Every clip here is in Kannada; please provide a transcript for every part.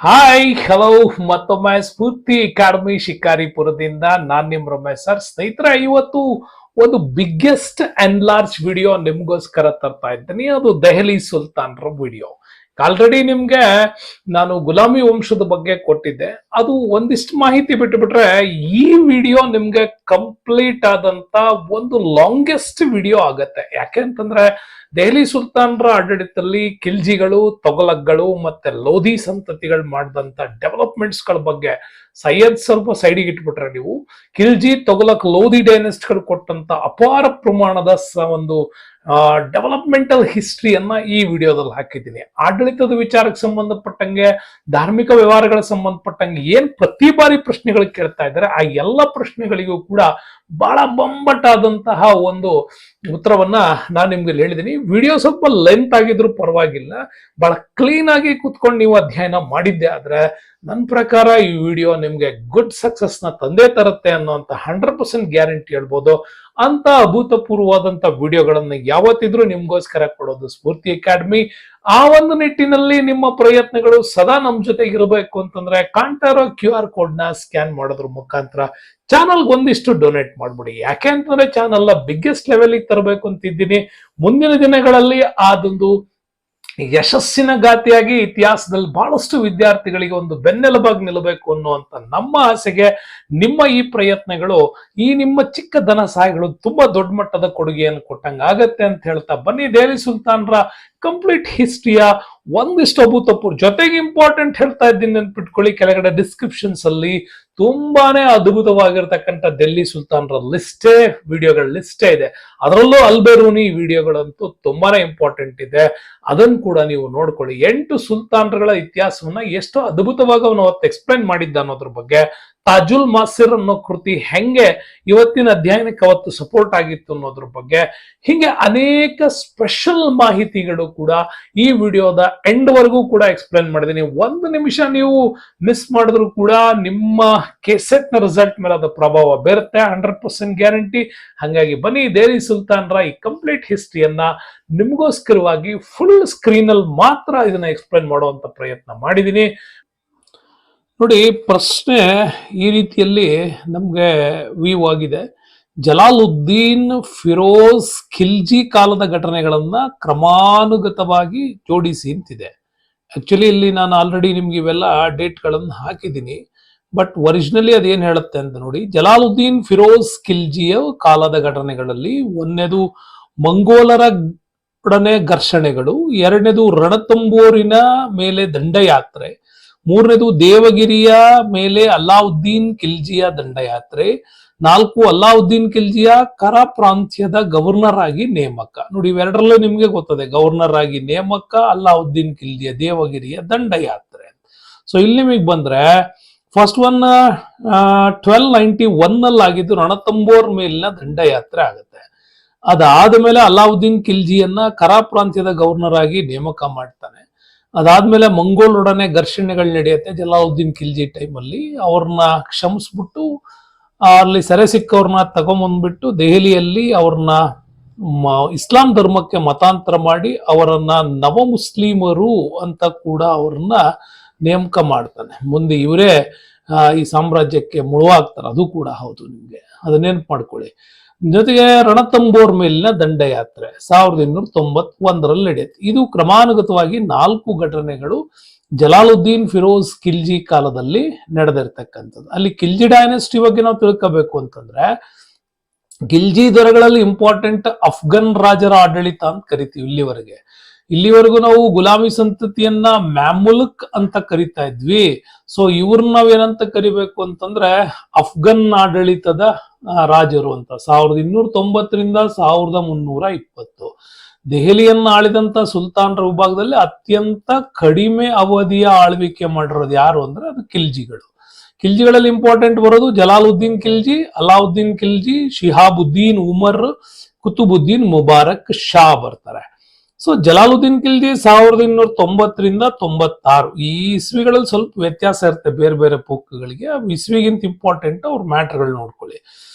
ಹಾಯ್ ಹಲೋ ಮತ್ತೊಮ್ಮೆ ಸ್ಫೂರ್ತಿ ಅಕಾಡೆಮಿ ಶಿಕಾರಿಪುರದಿಂದ ನಾನ್ ನಿಮ್ ರಮೇಶ್ ಸರ್. ಸ್ನೇಹಿತರೆ, ಇವತ್ತು ಒಂದು ಬಿಗ್ಗೆಸ್ಟ್ ಎನ್ಲಾರ್ಜ್ ವಿಡಿಯೋ ನಿಮ್ಗೋಸ್ಕರ ತರ್ತಾ ಇದ್ದೀನಿ. ಅದು ದೆಹಲಿ ಸುಲ್ತಾನ್ರ ವಿಡಿಯೋ. ಆಲ್ರೆಡಿ ನಿಮ್ಗೆ ನಾನು ಗುಲಾಮಿ ವಂಶದ ಬಗ್ಗೆ ಕೊಟ್ಟಿದ್ದೆ. ಅದು ಒಂದಿಷ್ಟು ಮಾಹಿತಿ ಬಿಟ್ಟುಬಿಟ್ರೆ ಈ ವಿಡಿಯೋ ನಿಮ್ಗೆ ಕಂಪ್ಲೀಟ್ ಆದಂತ ಒಂದು ಲಾಂಗೆಸ್ಟ್ ವಿಡಿಯೋ ಆಗತ್ತೆ. ಯಾಕೆ ಅಂತಂದ್ರೆ ದೆಹಲಿ ಸುಲ್ತಾನರ ಆಡಳಿತದಲ್ಲಿ ಖಿಲ್ಜಿಗಳು, ತೊಗಲಕ್ಗಳು ಮತ್ತೆ ಲೋಧಿ ಸಂತತಿಗಳು ಮಾಡಿದಂತ ಡೆವಲಪ್ಮೆಂಟ್ಸ್ ಗಳ ಬಗ್ಗೆ ಸೈಯದ್ ಸ್ವಲ್ಪ ಸೈಡಿಗೆ ಇಟ್ಬಿಟ್ರೆ ನೀವು ಖಿಲ್ಜಿ, ತೊಗಲಕ್, ಲೋಧಿ ಡೈನೆಸ್ಟ್ ಗಳು ಕೊಟ್ಟಂತ ಅಪಾರ ಪ್ರಮಾಣದ ಒಂದು ಡೆವಲಪ್ಮೆಂಟಲ್ ಹಿಸ್ಟ್ರಿಯನ್ನ ಈ ವಿಡಿಯೋದಲ್ಲಿ ಹಾಕಿದ್ದೀನಿ. ಆಡಳಿತದ ವಿಚಾರಕ್ಕೆ ಸಂಬಂಧಪಟ್ಟಂಗೆ, ಧಾರ್ಮಿಕ ವ್ಯವಹಾರಗಳಿಗೆ ಸಂಬಂಧಪಟ್ಟಂಗೆ ಏನ್ ಪ್ರತಿ ಬಾರಿ ಪ್ರಶ್ನೆಗಳು ಕೇಳ್ತಾ ಇದ್ದಾರೆ, ಆ ಎಲ್ಲ ಪ್ರಶ್ನೆಗಳಿಗೂ ಕೂಡ ಬಹಳ ಬೊಂಬಟ್ಟಾದಂತಹ ಒಂದು ಉತ್ತರವನ್ನ ನಾನು ನಿಮ್ಗೆ ಹೇಳಿದ್ದೀನಿ. ವಿಡಿಯೋ ಸ್ವಲ್ಪ ಲೆಂತ್ ಆಗಿದ್ರು ಪರವಾಗಿಲ್ಲ, ಬಹಳ ಕ್ಲೀನ್ ಆಗಿ ಕುತ್ಕೊಂಡು ನೀವು ಅಧ್ಯಯನ ಮಾಡಿದ್ದೆ ಆದ್ರೆ ನನ್ನ ಪ್ರಕಾರ ಈ ವಿಡಿಯೋ ನಿಮ್ಗೆ ಗುಡ್ ಸಕ್ಸಸ್ ನ ತಂದೆ ತರುತ್ತೆ ಅನ್ನೋಂತ 100% ಗ್ಯಾರಂಟಿ ಹೇಳ್ಬೋದು. ಅಂತ ಅಭೂತಪೂರ್ವವಾದಂತ ವಿಡಿಯೋಗಳನ್ನ ಯಾವತ್ತಿದ್ರು ನಿಮ್ಗೋಸ್ಕರ ಕೊಡೋದು ಸ್ಫೂರ್ತಿ ಅಕಾಡೆಮಿ. ಆ ಒಂದು ನಿಟ್ಟಿನಲ್ಲಿ ನಿಮ್ಮ ಪ್ರಯತ್ನಗಳು ಸದಾ ನಮ್ ಜೊತೆಗಿರಬೇಕು ಅಂತಂದ್ರೆ ಕಾಣ್ತಾ ಇರೋ QR ಕೋಡ್ ನ ಸ್ಕ್ಯಾನ್ ಮಾಡೋದ್ರ ಮುಖಾಂತರ ಚಾನಲ್ ಒಂದಿಷ್ಟು ಡೊನೇಟ್ ಮಾಡ್ಬಿಡಿ. ಯಾಕೆ ಅಂತಂದ್ರೆ ಚಾನಲ್ ಬಿಗ್ಗೆಸ್ಟ್ ಲೆವೆಲ್ ತರಬೇಕು ಅಂತಿದ್ದೀನಿ. ಮುಂದಿನ ದಿನಗಳಲ್ಲಿ ಅದೊಂದು ಯಶಸ್ಸಿನ ಗಾತಿಯಾಗಿ ಇತಿಹಾಸದಲ್ಲಿ ಬಹಳಷ್ಟು ವಿದ್ಯಾರ್ಥಿಗಳಿಗೆ ಒಂದು ಬೆನ್ನೆಲುಬಾಗಿ ನಿಲ್ಲಬೇಕು ಅನ್ನುವಂತ ನಮ್ಮ ಆಸೆಗೆ ನಿಮ್ಮ ಈ ಪ್ರಯತ್ನಗಳು, ಈ ನಿಮ್ಮ ಚಿಕ್ಕ ಧನ ಸಹಾಯಗಳು ತುಂಬಾ ದೊಡ್ಡ ಮಟ್ಟದ ಕೊಡುಗೆಯನ್ನು ಕೊಟ್ಟಂಗ ಆಗತ್ತೆ ಅಂತ ಹೇಳ್ತಾ ಬನ್ನಿ. ದೆಹಲಿ ಸುಲ್ತಾನ್ರ ಕಂಪ್ಲೀಟ್ ಹಿಸ್ಟ್ರಿಯ ಒಂದಿಷ್ಟು ಅಭೂತಪೂರ್ವ ಜೊತೆಗೆ ಇಂಪಾರ್ಟೆಂಟ್ ಹೇಳ್ತಾ ಇದ್ದೀನಿ ನೆನ್ಪಿಟ್ಕೊಳ್ಳಿ. ಕೆಳಗಡೆ ಡಿಸ್ಕ್ರಿಪ್ಷನ್ಸ್ ಅಲ್ಲಿ ತುಂಬಾನೇ ಅದ್ಭುತವಾಗಿರ್ತಕ್ಕಂಥ ಡೆಲ್ಲಿ ಸುಲ್ತಾನ್ರ ವಿಡಿಯೋಗಳ ಲಿಸ್ಟೇ ಇದೆ. ಅದರಲ್ಲೂ ಅಲ್ಬೇರೂನಿ ವಿಡಿಯೋಗಳಂತೂ ತುಂಬಾನೇ ಇಂಪಾರ್ಟೆಂಟ್ ಇದೆ. ಅದನ್ನು ಕೂಡ ನೀವು ನೋಡ್ಕೊಳ್ಳಿ. 8 ಸುಲ್ತಾನ್ಗಳ ಇತಿಹಾಸವನ್ನ ಎಷ್ಟು ಅದ್ಭುತವಾಗಿ ಅವನು ಅವತ್ತು ಎಕ್ಸ್ಪ್ಲೈನ್ ಮಾಡಿದ್ದ ಅನ್ನೋದ್ರ ಬಗ್ಗೆ, ತಾಜುಲ್ ಮಾಸಿರ್ ಅನ್ನೋ ಕೃತಿ ಹೆಂಗೆ ಇವತ್ತಿನ ಅಧ್ಯಯನಕ್ಕೆ ಅವತ್ತು ಸಪೋರ್ಟ್ ಆಗಿತ್ತು ಅನ್ನೋದ್ರ ಬಗ್ಗೆ, ಹೀಗೆ ಅನೇಕ ಸ್ಪೆಷಲ್ ಮಾಹಿತಿಗಳು ಕೂಡ ಈ ವಿಡಿಯೋದ ಎಂಡ್ ವರೆಗೂ ಕೂಡ ಎಕ್ಸ್ಪ್ಲೈನ್ ಮಾಡಿದ್ದೀನಿ. 1 ನಿಮಿಷ ನೀವು ಮಿಸ್ ಮಾಡಿದ್ರು ಕೂಡ ನಿಮ್ಮ ಕೆಸೆಟ್ ನ ರಿಸಲ್ಟ್ ಮೇಲೆ ಅದ ಪ್ರಭಾವ ಬೀರುತ್ತೆ, 100% ಗ್ಯಾರಂಟಿ. ಹಾಗಾಗಿ ಬನ್ನಿ, ದೆಹಲಿ ಸುಲ್ತಾನ್ರ ಈ ಕಂಪ್ಲೀಟ್ ಹಿಸ್ಟ್ರಿಯನ್ನ ನಿಮಗೋಸ್ಕರವಾಗಿ ಫುಲ್ ಸ್ಕ್ರೀನ್ ಅಲ್ಲಿ ಮಾತ್ರ ಇದನ್ನ ಎಕ್ಸ್ಪ್ಲೈನ್ ಮಾಡುವಂತ ಪ್ರಯತ್ನ ಮಾಡಿದ್ದೀನಿ. ನೋಡಿ, ಪ್ರಶ್ನೆ ಈ ರೀತಿಯಲ್ಲಿ ನಮ್ಗೆ ವ್ಯೂ ಆಗಿದೆ. ಜಲಾಲುದ್ದೀನ್ ಫಿರೋಜ್ ಖಿಲ್ಜಿ ಕಾಲದ ಘಟನೆಗಳನ್ನ ಕ್ರಮಾನುಗತವಾಗಿ ಜೋಡಿಸಿ ಅಂತಿದೆ. ಆಕ್ಚುಲಿ ಇಲ್ಲಿ ನಾನು ಆಲ್ರೆಡಿ ನಿಮ್ಗೆ ಇವೆಲ್ಲ ಡೇಟ್ ಗಳನ್ನ ಹಾಕಿದ್ದೀನಿ. ಬಟ್ ಒರಿಜಿನಲಿ ಅದೇನ್ ಹೇಳುತ್ತೆ ಅಂತ ನೋಡಿ. ಜಲಾಲುದ್ದೀನ್ ಫಿರೋಜ್ ಖಿಲ್ಜಿಯ ಕಾಲದ ಘಟನೆಗಳಲ್ಲಿ ಒಂದನೇದು ಮಂಗೋಲರ ಒಡನೆ ಘರ್ಷಣೆಗಳು, ಎರಡನೇದು ರಣತಂಬೋರಿನ ಮೇಲೆ ದಂಡಯಾತ್ರೆ, ಮೂರನೇದು ದೇವಗಿರಿಯ ಮೇಲೆ ಅಲ್ಲಾವುದ್ದೀನ್ ಖಿಲ್ಜಿಯ ದಂಡಯಾತ್ರೆ, 4 ಅಲ್ಲಾವುದ್ದೀನ್ ಖಿಲ್ಜಿಯ ಕರ ಪ್ರಾಂತ್ಯದ ಗವರ್ನರ್ ಆಗಿ ನೇಮಕ. ನೋಡಿ, ಇವೆರಡರಲ್ಲೂ ನಿಮ್ಗೆ ಗೊತ್ತದೆ, ಗವರ್ನರ್ ಆಗಿ ನೇಮಕ, ಅಲ್ಲಾವುದ್ದೀನ್ ಖಿಲ್ಜಿಯ ದೇವಗಿರಿಯ ದಂಡಯಾತ್ರೆ. ಸೊ ಇಲ್ಲಿ ನಿಮಗೆ ಬಂದ್ರೆ ಫಸ್ಟ್ ಒನ್ 1291 ಅಲ್ಲಿ ಆಗಿದ್ದು ರಣತಂಬೋರ್ ಮೇಲಿನ ದಂಡಯಾತ್ರೆ ಆಗುತ್ತೆ. ಅದಾದ ಮೇಲೆ ಅಲ್ಲಾವುದ್ದೀನ್ ಖಿಲ್ಜಿಯನ್ನ ಕರ ಪ್ರಾಂತ್ಯದ ಗವರ್ನರ್ ಆಗಿ ನೇಮಕ ಮಾಡ್ತಾನೆ. ಅದಾದ್ಮೇಲೆ ಮಂಗೋಲೊಡನೆ ಘರ್ಷಣೆಗಳು ನಡೆಯುತ್ತೆ ಜಲಾಲುದ್ದೀನ್ ಖಿಲ್ಜಿ ಟೈಮಲ್ಲಿ. ಅವ್ರನ್ನ ಕ್ಷಮಿಸ್ಬಿಟ್ಟು ಅಲ್ಲಿ ಸೆರೆ ಸಿಕ್ಕವ್ರನ್ನ ತಗೊಂಬಂದ್ಬಿಟ್ಟು ದೆಹಲಿಯಲ್ಲಿ ಅವ್ರನ್ನ ಇಸ್ಲಾಂ ಧರ್ಮಕ್ಕೆ ಮತಾಂತರ ಮಾಡಿ ಅವರನ್ನ ನವ ಮುಸ್ಲಿಮರು ಅಂತ ಕೂಡ ಅವ್ರನ್ನ ನೇಮಕ ಮಾಡ್ತಾನೆ. ಮುಂದೆ ಇವರೇ ಈ ಸಾಮ್ರಾಜ್ಯಕ್ಕೆ ಮುಳುವಾಗ್ತಾರೆ, ಅದು ಕೂಡ ಹೌದು. ನಿಮ್ಗೆ ಅದನ್ನೇನ್ ಮಾಡ್ಕೊಳ್ಳಿ. ಜೊತೆಗೆ ರಣತಂಬೋರ್ ಮೇಲಿನ ದಂಡಯಾತ್ರೆ 1291 ನಡೆಯುತ್ತೆ. ಇದು ಕ್ರಮಾನುಗತವಾಗಿ 4 ಘಟನೆಗಳು ಜಲಾಲುದ್ದೀನ್ ಫಿರೋಜ್ ಖಿಲ್ಜಿ ಕಾಲದಲ್ಲಿ ನಡೆದಿರ್ತಕ್ಕಂಥದ್ದು. ಅಲ್ಲಿ ಖಿಲ್ಜಿ ಡೈನೆಸ್ಟಿ ಬಗ್ಗೆ ನಾವು ತಿಳ್ಕೋಬೇಕು ಅಂತಂದ್ರೆ, ಖಿಲ್ಜಿ ದೊರೆಗಳಲ್ಲಿ ಇಂಪಾರ್ಟೆಂಟ್ ಅಫ್ಘನ್ ರಾಜರ ಆಡಳಿತ ಅಂತ ಕರಿತೀವಿ. ಇಲ್ಲಿವರೆಗೂ ನಾವು ಗುಲಾಮಿ ಸಂತತಿಯನ್ನ ಮ್ಯಾಮುಲುಕ್ ಅಂತ ಕರಿತಾ ಇದ್ವಿ. ಸೊ ಇವ್ರನ್ನ ನಾವೇನಂತ ಕರಿಬೇಕು ಅಂತಂದ್ರೆ ಅಫ್ಘನ್ ಆಡಳಿತದ ರಾಜರು ಅಂತ. 1290 1320 ದೆಹಲಿಯನ್ನ ಆಳಿದಂತ ಸುಲ್ತಾನರ ವಿಭಾಗದಲ್ಲಿ ಅತ್ಯಂತ ಕಡಿಮೆ ಅವಧಿಯ ಆಳ್ವಿಕೆ ಮಾಡಿರೋದು ಯಾರು ಅಂದ್ರೆ ಅದು ಖಿಲ್ಜಿಗಳು. ಖಿಲ್ಜಿಗಳಲ್ಲಿ ಇಂಪಾರ್ಟೆಂಟ್ ಬರೋದು ಜಲಾಲುದ್ದೀನ್ ಖಿಲ್ಜಿ, ಅಲಾವುದ್ದೀನ್ ಖಿಲ್ಜಿ, ಶಿಹಾಬುದ್ದೀನ್ ಉಮರ್, ಕುತುಬುದ್ದೀನ್ ಮುಬಾರಕ್ ಶಾ ಬರ್ತಾರೆ. ಸೊ ಜಲಾಲುದ್ದೀನ್ ಖಿಲ್ಜಿ 1290 96 ಈ ಇಸ್ವಿಗಳಲ್ಲಿ ಸ್ವಲ್ಪ ವ್ಯತ್ಯಾಸ ಇರುತ್ತೆ ಬೇರೆ ಬೇರೆ ಪೋಕ್ಗಳಿಗೆ. ಇಸ್ವಿಗಿಂತ ಇಂಪಾರ್ಟೆಂಟ್ ಅವ್ರ ಮ್ಯಾಟರ್ಗಳು ನೋಡ್ಕೊಳ್ಳಿ.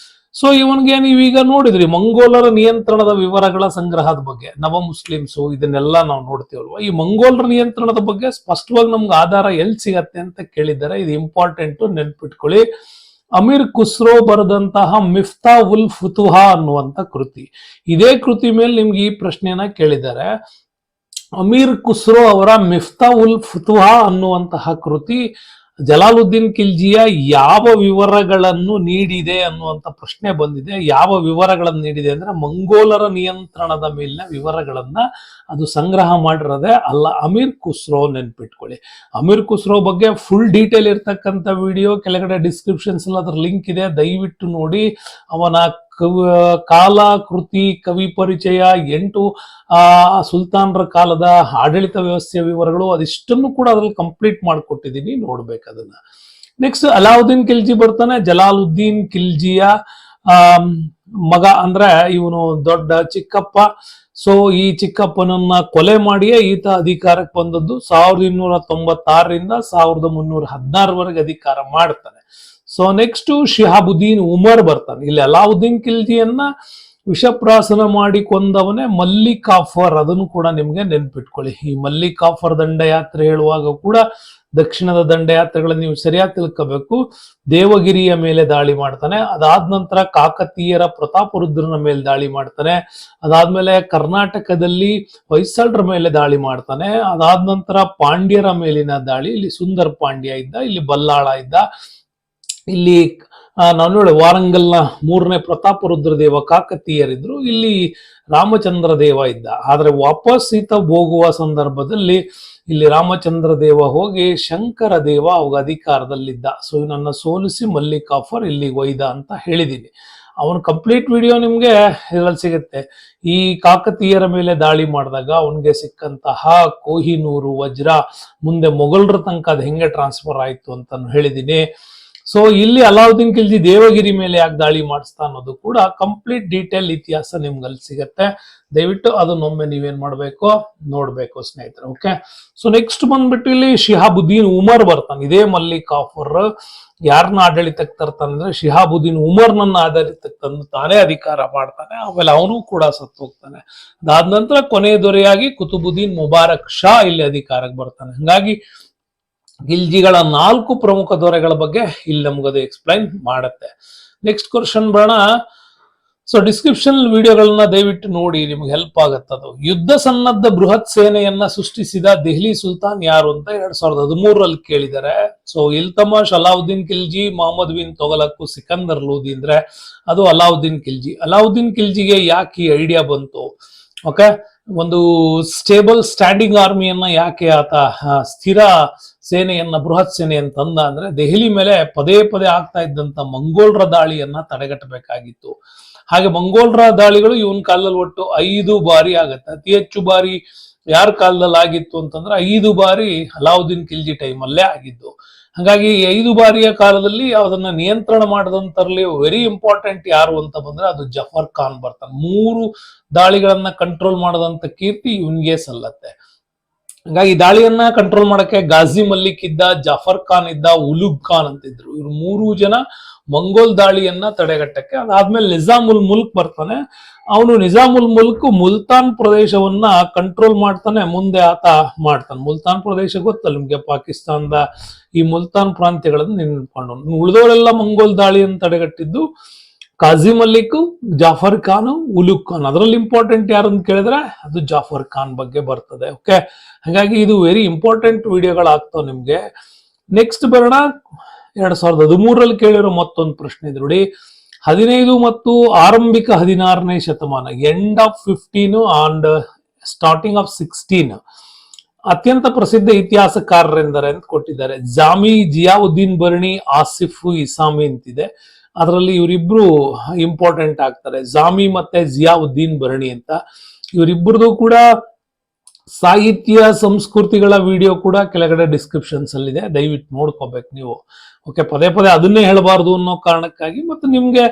ಸೊ ಇವನ್ಗೆ ನೀವೀಗ ನೋಡಿದ್ರಿ ಮಂಗೋಲರ ನಿಯಂತ್ರಣದ ವಿವರಗಳ ಸಂಗ್ರಹದ ಬಗ್ಗೆ, ನವ ಮುಸ್ಲಿಮ್ಸು ಇದನ್ನೆಲ್ಲ ನಾವು ನೋಡ್ತೀವಲ್ವಾ. ಈ ಮಂಗೋಲರ ನಿಯಂತ್ರಣದ ಬಗ್ಗೆ ಸ್ಪಷ್ಟವಾಗಿ ನಮ್ಗೆ ಆಧಾರ ಎಲ್ಲಿ ಸಿಗತ್ತೆ ಅಂತ ಕೇಳಿದ್ದಾರೆ. ಇದು ಇಂಪಾರ್ಟೆಂಟ್, ನೆನ್ಪಿಟ್ಕೊಳ್ಳಿ. ಅಮೀರ್ ಖುಸ್ರೋ ಬರೆದಂತಹ ಮಿಫ್ತಾ ಉಲ್ ಫುತುಹಾ ಅನ್ನುವಂತ ಕೃತಿ, ಇದೇ ಕೃತಿ ಮೇಲೆ ನಿಮ್ಗೆ ಈ ಪ್ರಶ್ನೆಯನ್ನ ಕೇಳಿದ್ದಾರೆ. ಅಮೀರ್ ಖುಸ್ರೋ ಅವರ ಮಿಫ್ತಾ ಉಲ್ ಫುತುಹಾ ಅನ್ನುವಂತಹ ಕೃತಿ ಜಲಾಲುದ್ದೀನ್ ಖಿಲ್ಜಿಯ ಯಾವ ವಿವರಗಳನ್ನು ನೀಡಿದೆ ಅನ್ನುವಂತ ಪ್ರಶ್ನೆ ಬಂದಿದೆ. ಯಾವ ವಿವರಗಳನ್ನು ನೀಡಿದೆ ಅಂದ್ರೆ ಮಂಗೋಲರ ನಿಯಂತ್ರಣದ ಮೇಲಿನ ವಿವರಗಳನ್ನ ಅದು ಸಂಗ್ರಹ ಮಾಡಿರೋದೆ ಅಲ್ಲ ಅಮೀರ್ ಖುಸ್ರೋ, ನೆನ್ಪಿಟ್ಕೊಳ್ಳಿ. ಅಮೀರ್ ಖುಸ್ರೋ ಬಗ್ಗೆ ಫುಲ್ ಡೀಟೇಲ್ ಇರ್ತಕ್ಕಂಥ ವಿಡಿಯೋ ಕೆಳಗಡೆ ಡಿಸ್ಕ್ರಿಪ್ಷನ್ಸ್ ಅಲ್ಲಿ ಅದ್ರ ಲಿಂಕ್ ಇದೆ, ದಯವಿಟ್ಟು ನೋಡಿ. ಅವನ ಕಾಲ, ಕೃತಿ, ಕವಿ ಪರಿಚಯ, 8 ಸುಲ್ತಾನರ ಕಾಲದ ಆಡಳಿತ ವ್ಯವಸ್ಥೆಯ ವಿವರಗಳು, ಅದಿಷ್ಟನ್ನು ಕೂಡ ಅದ್ರಲ್ಲಿ ಕಂಪ್ಲೀಟ್ ಮಾಡಿಕೊಟ್ಟಿದ್ದೀನಿ, ನೋಡ್ಬೇಕು ಅದನ್ನ. ನೆಕ್ಸ್ಟ್ ಅಲಾವುದ್ದೀನ್ ಖಿಲ್ಜಿ ಬರ್ತಾನೆ. ಜಲಾಲುದ್ದೀನ್ ಖಿಲ್ಜಿಯ ಮಗ ಅಂದ್ರೆ ಇವನು ದೊಡ್ಡ ಚಿಕ್ಕಪ್ಪ. ಸೊ ಈ ಚಿಕ್ಕಪ್ಪನನ್ನ ಕೊಲೆ ಮಾಡಿಯೇ ಈತ ಅಧಿಕಾರಕ್ಕೆ ಬಂದದ್ದು. 1296ರಿಂದ 1316ವರೆಗೆ ಅಧಿಕಾರ ಮಾಡ್ತಾನೆ. ಸೊ ನೆಕ್ಸ್ಟ್ ಶಿಹಾಬುದ್ದೀನ್ ಉಮರ್ ಬರ್ತಾನೆ. ಇಲ್ಲಿ ಅಲಾವುದ್ದೀನ್ ಖಿಲ್ಜಿಯನ್ನ ವಿಷಪ್ರಾಸನ ಮಾಡಿ ಕೊಂದವನೇ ಮಲ್ಲಿಕ್ ಕಾಫರ್, ಅದನ್ನು ಕೂಡ ನಿಮ್ಗೆ ನೆನ್ಪಿಟ್ಕೊಳ್ಳಿ. ಈ ಮಲ್ಲಿಕ್ ಕಾಫರ್ ದಂಡಯಾತ್ರೆ ಹೇಳುವಾಗ ಕೂಡ ದಕ್ಷಿಣದ ದಂಡಯಾತ್ರೆಗಳನ್ನ ನೀವು ಸರಿಯಾಗಿ ತಿಳ್ಕೋಬೇಕು. ದೇವಗಿರಿಯ ಮೇಲೆ ದಾಳಿ ಮಾಡ್ತಾನೆ, ಅದಾದ ನಂತರ ಕಾಕತೀಯರ ಪ್ರತಾಪರುದ್ರನ ಮೇಲೆ ದಾಳಿ ಮಾಡ್ತಾನೆ, ಅದಾದ್ಮೇಲೆ ಕರ್ನಾಟಕದಲ್ಲಿ ಹೊಯ್ಸಳರ ಮೇಲೆ ದಾಳಿ ಮಾಡ್ತಾನೆ, ಅದಾದ ನಂತರ ಪಾಂಡ್ಯರ ಮೇಲಿನ ದಾಳಿ, ಇಲ್ಲಿ ಸುಂದರ್ ಪಾಂಡ್ಯ ಇದ್ದ, ಇಲ್ಲಿ ಬಲ್ಲಾಳ ಇದ್ದ, ಇಲ್ಲಿ ನಾವು ನೋಡಿ ವಾರಂಗಲ್ನ 3ನೇ ಪ್ರತಾಪರುದ್ರ ದೇವ ಕಾಕತೀಯರಿದ್ರು, ಇಲ್ಲಿ ರಾಮಚಂದ್ರ ದೇವ ಇದ್ದ. ಆದ್ರೆ ವಾಪಸ್ ಈತ ಹೋಗುವ ಸಂದರ್ಭದಲ್ಲಿ ಇಲ್ಲಿ ರಾಮಚಂದ್ರ ದೇವ ಹೋಗಿ ಶಂಕರ ದೇವ ಅವಾಗ ಅಧಿಕಾರದಲ್ಲಿದ್ದ. ಸೊ ಇವನನ್ನ ಸೋಲಿಸಿ ಮಲ್ಲಿಕ್ ಕಾಫರ್ ಇಲ್ಲಿ ಒಯ್ದ ಅಂತ ಹೇಳಿದೀನಿ. ಅವನ ಕಂಪ್ಲೀಟ್ ವಿಡಿಯೋ ನಿಮ್ಗೆ ಇದ್ರಲ್ಲಿ ಸಿಗುತ್ತೆ. ಈ ಕಾಕತೀಯರ ಮೇಲೆ ದಾಳಿ ಮಾಡಿದಾಗ ಅವನಿಗೆ ಸಿಕ್ಕಂತಹ ಕೋಹಿನೂರು ವಜ್ರ ಮುಂದೆ ಮೊಘಲರ ತನಕ ಅದು ಹೆಂಗೆ ಟ್ರಾನ್ಸ್ಫರ್ ಆಯ್ತು ಅಂತ ಹೇಳಿದೀನಿ. ಸೊ ಇಲ್ಲಿ ಅಲಾವುದ್ದೀನ್ ಖಿಲ್ಜಿ ದೇವಗಿರಿ ಮೇಲೆ ಯಾಕೆ ದಾಳಿ ಮಾಡಿಸ್ತಾ ಅನ್ನೋದು ಕೂಡ ಕಂಪ್ಲೀಟ್ ಡೀಟೇಲ್ ಇತಿಹಾಸ ನಿಮ್ಗೆ ಅಲ್ಲಿ ಸಿಗತ್ತೆ. ದಯವಿಟ್ಟು ಅದನ್ನೊಮ್ಮೆ ನೀವೇನ್ ಮಾಡ್ಬೇಕು, ನೋಡ್ಬೇಕು ಸ್ನೇಹಿತರೆ. ಓಕೆ, ಸೊ ನೆಕ್ಸ್ಟ್ ಬಂದ್ಬಿಟ್ಟು ಇಲ್ಲಿ ಶಿಹಾಬುದ್ದೀನ್ ಉಮರ್ ಬರ್ತಾನೆ. ಇದೇ ಮಲ್ಲಿಕ್ ಕಾಫರ್ ಯಾರನ್ನ ಆಡಳಿತಕ್ಕೆ ತರ್ತಾನೆ ಅಂದ್ರೆ ಶಿಹಾಬುದ್ದೀನ್ ಉಮರ್ನನ್ನ ಆಡಳಿತಕ್ಕೆ ತಂದು ತಾನೇ ಅಧಿಕಾರ ಮಾಡ್ತಾನೆ. ಆಮೇಲೆ ಅವನು ಕೂಡ ಸತ್ತು ಹೋಗ್ತಾನೆ. ಅದಾದ ನಂತರ ಕೊನೆ ದೊರೆಯಾಗಿ ಕುತುಬುದ್ದೀನ್ ಮುಬಾರಕ್ ಶಾ ಇಲ್ಲಿ ಅಧಿಕಾರಕ್ಕೆ ಬರ್ತಾನೆ. ಹಂಗಾಗಿ ಖಿಲ್ಜಿಗಳ 4 ಪ್ರಮುಖ ದೊರೆಗಳ ಬಗ್ಗೆ ಇಲ್ಲಿ ನಮಗದು ಎಕ್ಸ್ಪ್ಲೈನ್ ಮಾಡುತ್ತೆ. ನೆಕ್ಸ್ಟ್ ಕ್ವಶನ್ ಬರೋಣ. ಸೊ ಡಿಸ್ಕ್ರಿಪ್ಷನ್ ವಿಡಿಯೋಗಳನ್ನ ದಯವಿಟ್ಟು ನೋಡಿ, ನಿಮ್ಗೆ ಹೆಲ್ಪ್ ಆಗತ್ತೆ. ಅದು ಯುದ್ಧ ಸನ್ನದ್ಧ ಬೃಹತ್ ಸೇನೆಯನ್ನ ಸೃಷ್ಟಿಸಿದ ದೆಹಲಿ ಸುಲ್ತಾನ್ ಯಾರು ಅಂತ 2013ರಲ್ಲಿ ಕೇಳಿದ್ದಾರೆ. ಸೊ ಇಲ್ತಮಾಷ್, ಅಲಾವುದ್ದೀನ್ ಖಿಲ್ಜಿ, ಮೊಹಮ್ಮದ್ ಬಿನ್ ತೊಗಲಕ್, ಸಿಕಂದರ್ ಲೋದಿ ಅಂದ್ರೆ ಅದು ಅಲಾವುದ್ದೀನ್ ಖಿಲ್ಜಿ. ಅಲಾವುದ್ದೀನ್ ಖಿಲ್ಜಿಗೆ ಯಾಕೆ ಈ ಐಡಿಯಾ ಬಂತು? ಓಕೆ, ಒಂದು ಸ್ಟೇಬಲ್ ಸ್ಟ್ಯಾಂಡಿಂಗ್ ಆರ್ಮಿಯನ್ನ ಯಾಕೆ ಆತ ಸ್ಥಿರ ಸೇನೆಯನ್ನ ಬೃಹತ್ ಸೇನೆಯನ್ನ ತಂದ ಅಂದ್ರೆ ದೆಹಲಿ ಮೇಲೆ ಪದೇ ಪದೇ ಆಗ್ತಾ ಇದ್ದಂತ ಮಂಗೋಲರ ದಾಳಿಯನ್ನ ತಡೆಗಟ್ಟಬೇಕಾಗಿತ್ತು. ಹಾಗೆ ಮಂಗೋಲರ ದಾಳಿಗಳು ಇವನ್ ಕಾಲದಲ್ಲಿ ಒಟ್ಟು 5 ಬಾರಿ ಆಗತ್ತೆ. ಅತಿ ಹೆಚ್ಚು ಬಾರಿ ಯಾರ ಕಾಲದಲ್ಲಿ ಆಗಿತ್ತು ಅಂತಂದ್ರೆ 5 ಬಾರಿ ಅಲಾವುದ್ದೀನ್ ಖಿಲ್ಜಿ ಟೈಮ್ ಅಲ್ಲೇ ಆಗಿದ್ದು. ಹಾಗಾಗಿ 5 ಬಾರಿಯ ಕಾಲದಲ್ಲಿ ಅದನ್ನ ನಿಯಂತ್ರಣ ಮಾಡದಂತರಲ್ಲಿ ವೆರಿ ಇಂಪಾರ್ಟೆಂಟ್ ಯಾರು ಅಂತ ಬಂದ್ರೆ ಅದು ಜಫರ್ ಖಾನ್ ಬರ್ತಾನೆ. 3 ದಾಳಿಗಳನ್ನ ಕಂಟ್ರೋಲ್ ಮಾಡದಂತ ಕೀರ್ತಿ ಇವನ್ಗೆ ಸಲ್ಲತ್ತೆ. ಹಾಗಾಗಿ ದಾಳಿಯನ್ನ ಕಂಟ್ರೋಲ್ ಮಾಡಕ್ಕೆ ಗಾಜಿ ಮಲ್ಲಿಕ್ ಇದ್ದ, ಜಾಫರ್ ಖಾನ್ ಇದ್ದ, ಉಲುಗ್ ಖಾನ್ ಅಂತಿದ್ರು. ಇವ್ರು 3 ಜನ ಮಂಗೋಲ್ ದಾಳಿಯನ್ನ ತಡೆಗಟ್ಟಕ್ಕೆ. ಅದಾದ್ಮೇಲೆ ನಿಜಾಮುಲ್ ಮುಲ್ಕ್ ಬರ್ತಾನೆ. ಅವನು ನಿಜಾಮುಲ್ ಮುಲ್ಕ್ ಮುಲ್ತಾನ್ ಪ್ರದೇಶವನ್ನ ಕಂಟ್ರೋಲ್ ಮಾಡ್ತಾನೆ. ಮುಂದೆ ಆತ ಮಾಡ್ತಾನೆ. ಮುಲ್ತಾನ್ ಪ್ರದೇಶ ಗೊತ್ತಲ್ಲ ನಿಮ್ಗೆ, ಪಾಕಿಸ್ತಾನದ ಈ ಮುಲ್ತಾನ್ ಪ್ರಾಂತ್ಯಗಳನ್ನು ನಿಂತ್ಕೊಂಡು. ಉಳಿದವರೆಲ್ಲ ಮಂಗೋಲ್ ದಾಳಿಯನ್ನು ತಡೆಗಟ್ಟಿದ್ದು ಕಾಜಿ ಮಲ್ಲಿಕ್, ಜಾಫರ್ ಖಾನ್, ಉಲುಗ್ ಖಾನ್. ಅದರಲ್ಲಿ ಇಂಪಾರ್ಟೆಂಟ್ ಯಾರು ಅಂತ ಕೇಳಿದ್ರೆ ಅದು ಜಾಫರ್ ಖಾನ್ ಬಗ್ಗೆ ಬರ್ತದೆ. ಓಕೆ, ಹಾಗಾಗಿ ಇದು ವೆರಿ ಇಂಪಾರ್ಟೆಂಟ್ ವಿಡಿಯೋಗಳಾಗ್ತಾವ ನಿಮ್ಗೆ. ನೆಕ್ಸ್ಟ್ ಬರೋಣ. 2013ರಲ್ಲಿ ಕೇಳಿರೋ ಮತ್ತೊಂದು ಪ್ರಶ್ನೆ ಇದೆ ನೋಡಿ. 15 ಮತ್ತು ಆರಂಭಿಕ 16ನೇ ಶತಮಾನ, end of 15 and starting of 16 ಅತ್ಯಂತ ಪ್ರಸಿದ್ಧ ಇತಿಹಾಸಕಾರರೆಂದರೆ ಅಂತ ಕೊಟ್ಟಿದ್ದಾರೆ. ಜಾಮಿ, ಜಿಯಾವುದ್ದೀನ್ ಬರ್ಣಿ, ಆಸಿಫ್ ಇಸಾಮಿ ಅಂತಿದೆ. ಅದರಲ್ಲಿ ಇವರಿಬ್ರು ಇಂಪಾರ್ಟೆಂಟ್ ಆಗ್ತಾರೆ, ಜಾಮಿ ಮತ್ತೆ ಜಿಯಾವುದ್ದೀನ್ ಬರ್ಣಿ ಅಂತ. ಇವರಿಬ್ಬರದು ಕೂಡ ಸಾಹಿತ್ಯ ಸಂಸ್ಕೃತಿಗಳ ವಿಡಿಯೋ ಕೂಡ ಕೆಳಗಡೆ ಡಿಸ್ಕ್ರಿಪ್ಷನ್ಸ್ ಅಲ್ಲಿ ಇದೆ, ದಯವಿಟ್ಟು ನೋಡ್ಕೋಬೇಕು ನೀವು. ಓಕೆ, ಪದೇ ಪದೇ ಅದನ್ನೇ ಹೇಳಬಾರ್ದು ಅನ್ನೋ ಕಾರಣಕ್ಕಾಗಿ, ಮತ್ತೆ ನಿಮ್ಗೆ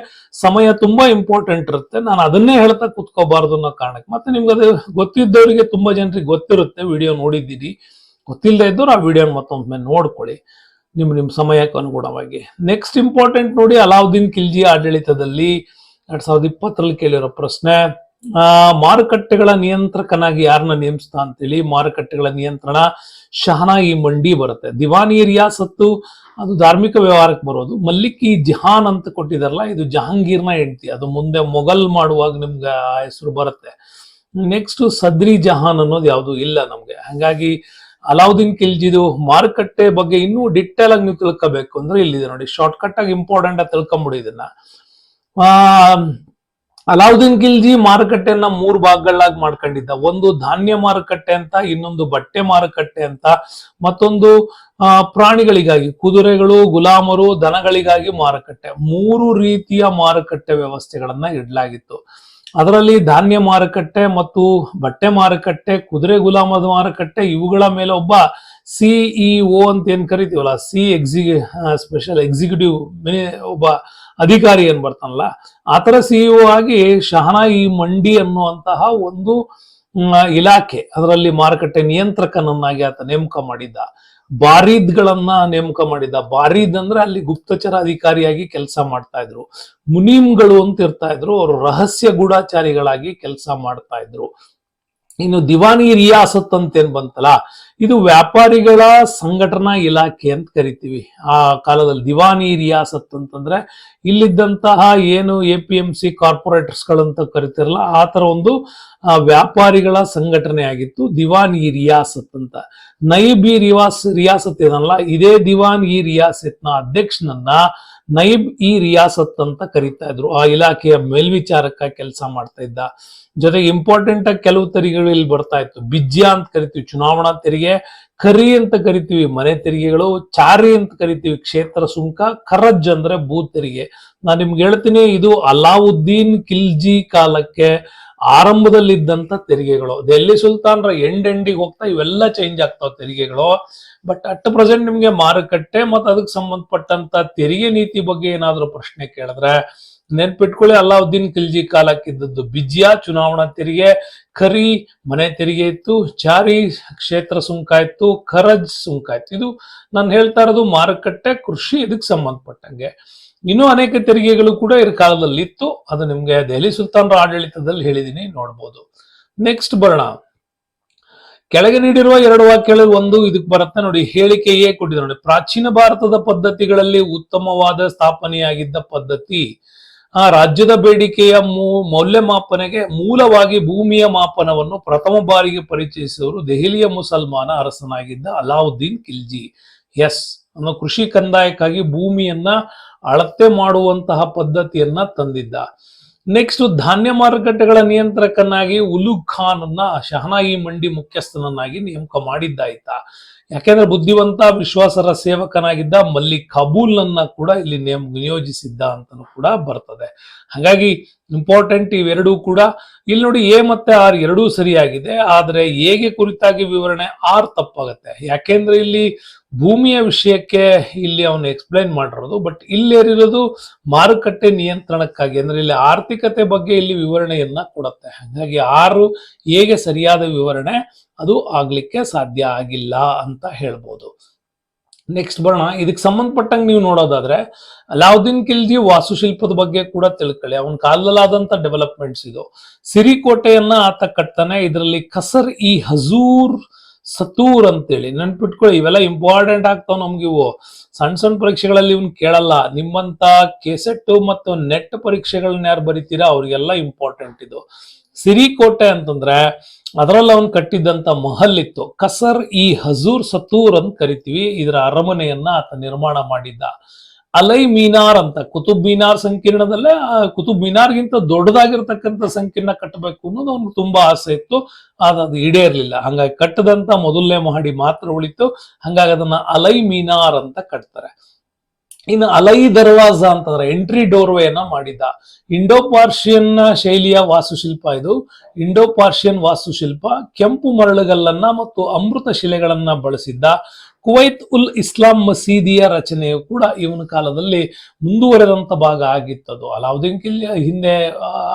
ಸಮಯ ತುಂಬಾ ಇಂಪಾರ್ಟೆಂಟ್ ಇರುತ್ತೆ, ನಾನು ಅದನ್ನೇ ಹೇಳ್ತಾ ಕುತ್ಕೋಬಾರ್ದು ಅನ್ನೋ ಕಾರಣಕ್ಕೆ. ಮತ್ತೆ ನಿಮ್ಗೆ ಅದು ಗೊತ್ತಿದ್ದವರಿಗೆ ತುಂಬಾ ಜನರಿಗೆ ಗೊತ್ತಿರುತ್ತೆ, ವಿಡಿಯೋ ನೋಡಿದ್ದೀರಿ. ಗೊತ್ತಿಲ್ಲದೆ ಇದ್ದವ್ರು ಆ ವಿಡಿಯೋ ಮತ್ತೊಮ್ಮೆ ನೋಡ್ಕೊಳ್ಳಿ. ನಿಮ್ಮ ಸಮಯಕ್ಕೆ ಅನುಗುಣವಾಗಿ. ನೆಕ್ಸ್ಟ್ ಇಂಪಾರ್ಟೆಂಟ್ ನೋಡಿ, ಅಲಾವುದ್ದೀನ್ ಖಿಲ್ಜಿ ಆಡಳಿತದಲ್ಲಿ 2020ರಲ್ಲಿ ಕೇಳಿರೋ ಪ್ರಶ್ನೆ, ಮಾರುಕಟ್ಟೆಗಳ ನಿಯಂತ್ರಕನಾಗಿ ಯಾರನ್ನ ನೇಮಿಸ್ತಾ ಅಂತೇಳಿ. ಮಾರುಕಟ್ಟೆಗಳ ನಿಯಂತ್ರಣ ಶಹನಾಯಿ ಮಂಡಿ ಬರುತ್ತೆ. ದಿವಾನಿ ರಿಯಾಸತ್ತು ಅದು ಧಾರ್ಮಿಕ ವ್ಯವಹಾರಕ್ಕೆ ಬರೋದು. ಮಲ್ಲಿಕ್ ಇ ಜಹಾನ್ ಅಂತ ಕೊಟ್ಟಿದಾರಲ್ಲ, ಇದು ಜಹಾಂಗೀರ್ನ ಹೆಂಡತಿ, ಅದು ಮುಂದೆ ಮೊಘಲ್ ಮಾಡುವಾಗ ನಿಮ್ಗೆ ಆ ಹೆಸರು ಬರುತ್ತೆ. ನೆಕ್ಸ್ಟ್ ಸದ್ರಿ ಜಹಾನ್ ಅನ್ನೋದು ಯಾವುದು ಇಲ್ಲ ನಮ್ಗೆ. ಹಾಗಾಗಿ ಅಲಾವುದ್ದೀನ್ ಖಿಲ್ಜಿದು ಮಾರುಕಟ್ಟೆ ಬಗ್ಗೆ ಇನ್ನೂ ಡಿಟೇಲ್ ಆಗಿ ನೀವು ತಿಳ್ಕೋಬೇಕು ಅಂದ್ರೆ ಇಲ್ಲಿದೆ ನೋಡಿ, ಶಾರ್ಟ್ ಕಟ್ ಆಗಿ ಇಂಪಾರ್ಟೆಂಟ್ ಆಗಿ ತಿಳ್ಕೊಂಬಿಡಿ ಇದನ್ನ. ಅಲಾವುದ್ದೀನ್ ಖಿಲ್ಜಿ ಮಾರುಕಟ್ಟೆಯನ್ನ 3 ಭಾಗಗಳಾಗಿ ಮಾಡ್ಕೊಂಡಿದ್ದ. ಒಂದು ಧಾನ್ಯ ಮಾರುಕಟ್ಟೆ ಅಂತ, ಇನ್ನೊಂದು ಬಟ್ಟೆ ಮಾರುಕಟ್ಟೆ ಅಂತ, ಮತ್ತೊಂದು ಪ್ರಾಣಿಗಳಿಗಾಗಿ ಕುದುರೆಗಳು, ಗುಲಾಮರು, ದನಗಳಿಗಾಗಿ ಮಾರುಕಟ್ಟೆ. 3 ರೀತಿಯ ಮಾರುಕಟ್ಟೆ ವ್ಯವಸ್ಥೆಗಳನ್ನ ಇಡಲಾಗಿತ್ತು. ಅದರಲ್ಲಿ ಧಾನ್ಯ ಮಾರುಕಟ್ಟೆ ಮತ್ತು ಬಟ್ಟೆ ಮಾರುಕಟ್ಟೆ, ಕುದುರೆ ಗುಲಾಮದ ಮಾರುಕಟ್ಟೆ, ಇವುಗಳ ಮೇಲೆ ಒಬ್ಬ ಸಿಇಒ ಅಂತ ಏನ್ ಕರಿತೀವಲ್ಲ, ಸ್ಪೆಷಲ್ ಎಕ್ಸಿಕ್ಯೂಟಿವ್ ಒಬ್ಬ ಅಧಿಕಾರಿ ಏನ್ ಬರ್ತಾನಲ್ಲ, ಆತರ ಸಿಇಒ ಆಗಿ ಶಹನಾಯಿ ಮಂಡಿ ಅನ್ನುವಂತಹ ಒಂದು ಇಲಾಖೆ, ಅದರಲ್ಲಿ ಮಾರುಕಟ್ಟೆ ನಿಯಂತ್ರಕನನ್ನಾಗಿ ಆತ ನೇಮಕ ಮಾಡಿದ್ದ. ಬಾರೀದ್ಗಳನ್ನ ನೇಮಕ ಮಾಡಿದ್ದ. ಬಾರೀದ್ ಅಂದ್ರೆ ಅಲ್ಲಿ ಗುಪ್ತಚರ ಅಧಿಕಾರಿಯಾಗಿ ಕೆಲಸ ಮಾಡ್ತಾ ಇದ್ರು. ಮುನೀಮ್ಗಳು ಅಂತ ಇರ್ತಾ ಇದ್ರು, ಅವರು ರಹಸ್ಯ ಗೂಢಾಚಾರಿಗಳಾಗಿ ಕೆಲಸ ಮಾಡ್ತಾ ಇದ್ರು. ಇನ್ನು ದಿವಾನಿ ರಿಯಾಸತ್ ಅಂತ ಏನ್ ಬಂತಲ್ಲ, ಇದು ವ್ಯಾಪಾರಿಗಳ ಸಂಘಟನಾ ಇಲಾಖೆ ಅಂತ ಕರಿತೀವಿ. ಆ ಕಾಲದಲ್ಲಿ ದಿವಾನಿ ರಿಯಾಸತ್ ಅಂತಂದ್ರೆ ಇಲ್ಲಿದ್ದಂತಹ ಏನು APMC ಕಾರ್ಪೊರೇಟರ್ಸ್ ಗಳಂತ ಕರಿತಿರಲ್ಲ, ಆ ತರ ಒಂದು ವ್ಯಾಪಾರಿಗಳ ಸಂಘಟನೆ ಆಗಿತ್ತು ದಿವಾನ್ ಇ ರಿಯಾಸತ್ ಅಂತ. ನೈಬ್ ಇ ರಿಯಾಸತ್ ಏನಲ್ಲ, ಇದೇ ದಿವಾನ್ ಇ ರಿಯಾಸತ್ನ ಅಧ್ಯಕ್ಷನನ್ನ ನೈಬ್ ಇ ರಿಯಾಸತ್ ಅಂತ ಕರಿತಾ ಇದ್ರು. ಆ ಇಲಾಖೆಯ ಮೇಲ್ವಿಚಾರಕ ಕೆಲಸ ಮಾಡ್ತಾ ಇದ್ದ. ಜೊತೆಗೆ ಇಂಪಾರ್ಟೆಂಟ್ ಆಗಿ ಕೆಲವು ತೆರಿಗೆಗಳು ಇಲ್ಲಿ ಬರ್ತಾ ಇತ್ತು. ಬಿಜ್ಯ ಅಂತ ಕರಿತೀವಿ ಚುನಾವಣಾ ತೆರಿಗೆ, ಕರಿ ಅಂತ ಕರಿತೀವಿ ಮನೆ ತೆರಿಗೆಗಳು, ಚಾರಿ ಅಂತ ಕರಿತೀವಿ ಕ್ಷೇತ್ರ ಸುಂಕ, ಖರಜ್ ಅಂದ್ರೆ ಭೂ ತೆರಿಗೆ. ನಾನು ನಿಮ್ಗೆ ಹೇಳ್ತೀನಿ, ಇದು ಅಲಾವುದ್ದೀನ್ ಖಿಲ್ಜಿ ಕಾಲಕ್ಕೆ ಆರಂಭದಲ್ಲಿದ್ದಂತ ತೆರಿಗೆಗಳು. ದೆಹಲಿ ಸುಲ್ತಾನ್ರ ಎಂಡಿಗೆ ಹೋಗ್ತಾ ಇವೆಲ್ಲ ಚೇಂಜ್ ಆಗ್ತಾವ ತೆರಿಗೆಗಳು. ಬಟ್ ಅಟ್ ಪ್ರೆಸೆಂಟ್ ನಿಮ್ಗೆ ಮಾರುಕಟ್ಟೆ ಮತ್ತು ಅದಕ್ಕೆ ಸಂಬಂಧಪಟ್ಟಂತ ತೆರಿಗೆ ನೀತಿ ಬಗ್ಗೆ ಏನಾದ್ರೂ ಪ್ರಶ್ನೆ ಕೇಳಿದ್ರೆ ನೆನ್ಪಿಟ್ಕೊಳ್ಳಿ, ಅಲಾವುದ್ದೀನ್ ಖಿಲ್ಜಿ ಕಾಲಕ್ಕಿದ್ದದ್ದು ಬಿಜ್ಯ ಚುನಾವಣಾ ತೆರಿಗೆ, ಖರಿ ಮನೆ ತೆರಿಗೆ ಇತ್ತು, ಚಾರಿ ಕ್ಷೇತ್ರ ಸುಂಕ ಇತ್ತು, ಖರಜ್ ಸುಂಕ ಇತ್ತು. ಇದು ನಾನು ಹೇಳ್ತಾ ಇರೋದು ಮಾರುಕಟ್ಟೆ, ಕೃಷಿ ಇದಕ್ಕೆ ಸಂಬಂಧಪಟ್ಟಂಗೆ. ಇನ್ನೂ ಅನೇಕ ತೆರಿಗೆಗಳು ಕೂಡ ಇರ ಕಾಲದಲ್ಲಿ ಇತ್ತು. ಅದು ನಿಮ್ಗೆ ದೆಹಲಿ ಸುಲ್ತಾನರ ಆಡಳಿತದಲ್ಲಿ ಹೇಳಿದೀನಿ, ನೋಡ್ಬೋದು. ನೆಕ್ಸ್ಟ್ ಬರೋಣ. ಕೆಳಗೆ ನೀಡಿರುವ 2 ವಾಕ್ಯಗಳಲ್ಲಿ ಒಂದು ಇದಕ್ಕೆ ಬರುತ್ತೆ ನೋಡಿ. ಹೇಳಿಕೆಯೇ ಕೊಟ್ಟಿದೆ ನೋಡಿ, ಪ್ರಾಚೀನ ಭಾರತದ ಪದ್ಧತಿಗಳಲ್ಲಿ ಉತ್ತಮವಾದ ಸ್ಥಾಪನೆಯಾಗಿದ್ದ ಪದ್ಧತಿ ರಾಜ್ಯದ ಬೇಡಿಕೆಯ ಮೌಲ್ಯಮಾಪನೆಗೆ ಮೂಲವಾಗಿ ಭೂಮಿಯ ಮಾಪನವನ್ನು ಪ್ರಥಮ ಬಾರಿಗೆ ಪರಿಚಯಿಸಿದವರು ದೆಹಲಿಯ ಮುಸಲ್ಮಾನ ಅರಸನಾಗಿದ್ದ ಅಲಾವುದ್ದೀನ್ ಖಿಲ್ಜಿ. ಎಸ್, ಅವನು ಕೃಷಿ ಕಂದಾಯಕ್ಕಾಗಿ ಭೂಮಿಯನ್ನ ಅಳತೆ ಮಾಡುವಂತಹ ಪದ್ಧತಿಯನ್ನ ತಂದಿದ್ದ. ನೆಕ್ಸ್ಟ್, ಧಾನ್ಯ ಮಾರುಕಟ್ಟೆಗಳ ನಿಯಂತ್ರಕನಾಗಿ ಉಲುಗ್ ಖಾನ್ ಅನ್ನ ಶಹನಾಯಿ ಮಂಡಿ ಮುಖ್ಯಸ್ಥನನ್ನಾಗಿ ನೇಮಕ ಮಾಡಿದ್ದಾಯ್ತ. ಯಾಕೆಂದ್ರೆ ಬುದ್ಧಿವಂತ ವಿಶ್ವಾಸರ ಸೇವಕನಾಗಿದ್ದ ಮಲ್ಲಿಕ್ ಕಾಬೂಲ್ ನನ್ನ ಕೂಡ ಇಲ್ಲಿ ನಿಯೋಜಿಸಿದ್ದ ಅಂತಲೂ ಕೂಡ ಬರ್ತದೆ. ಹಾಗಾಗಿ ಇಂಪಾರ್ಟೆಂಟ್ ಇವೆರಡೂ ಕೂಡ. ಇಲ್ಲಿ ನೋಡಿ, ಎ ಮತ್ತೆ ಆರ್ ಎರಡೂ ಸರಿಯಾಗಿದೆ, ಆದ್ರೆ ಎಗೆ ಕುರಿತಾಗಿ ವಿವರಣೆ ಆರ್ ತಪ್ಪಾಗತ್ತೆ. ಯಾಕೆಂದ್ರೆ ಇಲ್ಲಿ ಭೂಮಿಯ ವಿಷಯಕ್ಕೆ ಇಲ್ಲಿ ಅವನು ಎಕ್ಸ್ಪ್ಲೈನ್ ಮಾಡಿರೋದು, ಬಟ್ ಇಲ್ಲಿರೋದು ಮಾರುಕಟ್ಟೆ ನಿಯಂತ್ರಣಕ್ಕಾಗಿ, ಅಂದ್ರೆ ಇಲ್ಲಿ ಆರ್ಥಿಕತೆ ಬಗ್ಗೆ ಇಲ್ಲಿ ವಿವರಣೆಯನ್ನ ಕೊಡುತ್ತೆ. ಹಾಗಾಗಿ ಆರು ಹೇಗೆ ಸರಿಯಾದ ವಿವರಣೆ ಅದು ಆಗ್ಲಿಕ್ಕೆ ಸಾಧ್ಯ ಆಗಿಲ್ಲ ಅಂತ ಹೇಳ್ಬೋದು. ನೆಕ್ಸ್ಟ್ ಬರೋಣ. ಇದಕ್ಕೆ ಸಂಬಂಧಪಟ್ಟಂಗೆ ನೀವು ನೋಡೋದಾದ್ರೆ ಅಲಾವುದ್ದೀನ್ ಖಿಲ್ಜಿ ವಾಸ್ತುಶಿಲ್ಪದ ಬಗ್ಗೆ ಕೂಡ ತಿಳ್ಕೊಳ್ಳಿ. ಅವನ ಕಾಲದಲ್ಲಾದಂತ ಡೆವಲಪ್ಮೆಂಟ್ಸ್ ಇದು. ಸಿರಿಕೋಟೆಯನ್ನ ಆತ ಕಟ್ತಾನೆ. ಇದರಲ್ಲಿ ಕಸರ್ ಇ ಹಜೂರ್ ಸತೂರ್ ಅಂತೇಳಿ ನೆನ್ಪಿಟ್ಕೊಳ್ಳಿ. ಇವೆಲ್ಲ ಇಂಪಾರ್ಟೆಂಟ್ ಆಗ್ತಾವ ನಮ್ಗೆ. ಇವು ಸಣ್ಣ ಸಣ್ಣ ಪರೀಕ್ಷೆಗಳಲ್ಲಿ ಇವನ್ ಕೇಳಲ್ಲ. ನಿಮ್ಮಂತ ಕೆಸೆಟ್ ಮತ್ತು ನೆಟ್ ಪರೀಕ್ಷೆಗಳನ್ನ ಯಾರು ಬರೀತೀರಾ ಅವ್ರಿಗೆಲ್ಲ ಇಂಪಾರ್ಟೆಂಟ್ ಇದು. ಸಿರಿಕೋಟೆ ಅಂತಂದ್ರೆ ಅದರಲ್ಲಿ ಅವನ್ ಕಟ್ಟಿದ್ದಂತ ಮಹಲ್ ಇತ್ತು. ಕಸರ್ ಇ ಹಜೂರ್ ಸತೂರ್ ಅಂತ ಕರಿತೀವಿ. ಇದರ ಅರಮನೆಯನ್ನ ಆತ ನಿರ್ಮಾಣ ಮಾಡಿದ್ದ. ಅಲೈ ಮೀನಾರ್ ಅಂತ ಕುತುಬ್ ಮೀನಾರ್ ಸಂಕೀರ್ಣದಲ್ಲೇ ಕುತುಬ್ ಮೀನಾರ್ಗಿಂತ ದೊಡ್ಡದಾಗಿರ್ತಕ್ಕಂಥ ಸಂಕೀರ್ಣ ಕಟ್ಟಬೇಕು ಅನ್ನೋದು ಅವ್ನಿಗೆ ತುಂಬಾ ಆಸೆ ಇತ್ತು. ಅದು ಈಡೇರ್ಲಿಲ್ಲ. ಹಂಗಾಗಿ ಕಟ್ಟದಂತ ಮೊದಲನೇ ಮಹಡಿ ಮಾತ್ರ ಉಳಿತು. ಹಂಗಾಗಿ ಅದನ್ನ ಅಲೈ ಮೀನಾರ್ ಅಂತ ಕಟ್ತಾರೆ. ಇನ್ನು ಅಲೈ ದರ್ವಾಜ ಅಂತಂದ್ರೆ ಎಂಟ್ರಿ ಡೋರ್ವೇನ ಮಾಡಿದ್ದ. ಇಂಡೋ ಪಾರ್ಷಿಯನ್ ಶೈಲಿಯ ವಾಸ್ತುಶಿಲ್ಪ ಇದು. ಇಂಡೋ ಪಾರ್ಷಿಯನ್ ವಾಸ್ತುಶಿಲ್ಪ ಕೆಂಪು ಮರಳುಗಲ್ಲನ್ನ ಮತ್ತು ಅಮೃತ ಶಿಲೆಗಳನ್ನ ಬಳಸಿದ್ದ. ಕುವೈತ್ ಉಲ್ ಇಸ್ಲಾಂ ಮಸೀದಿಯ ರಚನೆಯು ಕೂಡ ಇವನ ಕಾಲದಲ್ಲಿ ಮುಂದುವರೆದಂತ ಭಾಗ ಆಗಿತ್ತದು. ಅಲಾವುದ್ದೀನ್ ಖಿಲ್ಜಿ ಹಿಂದೆ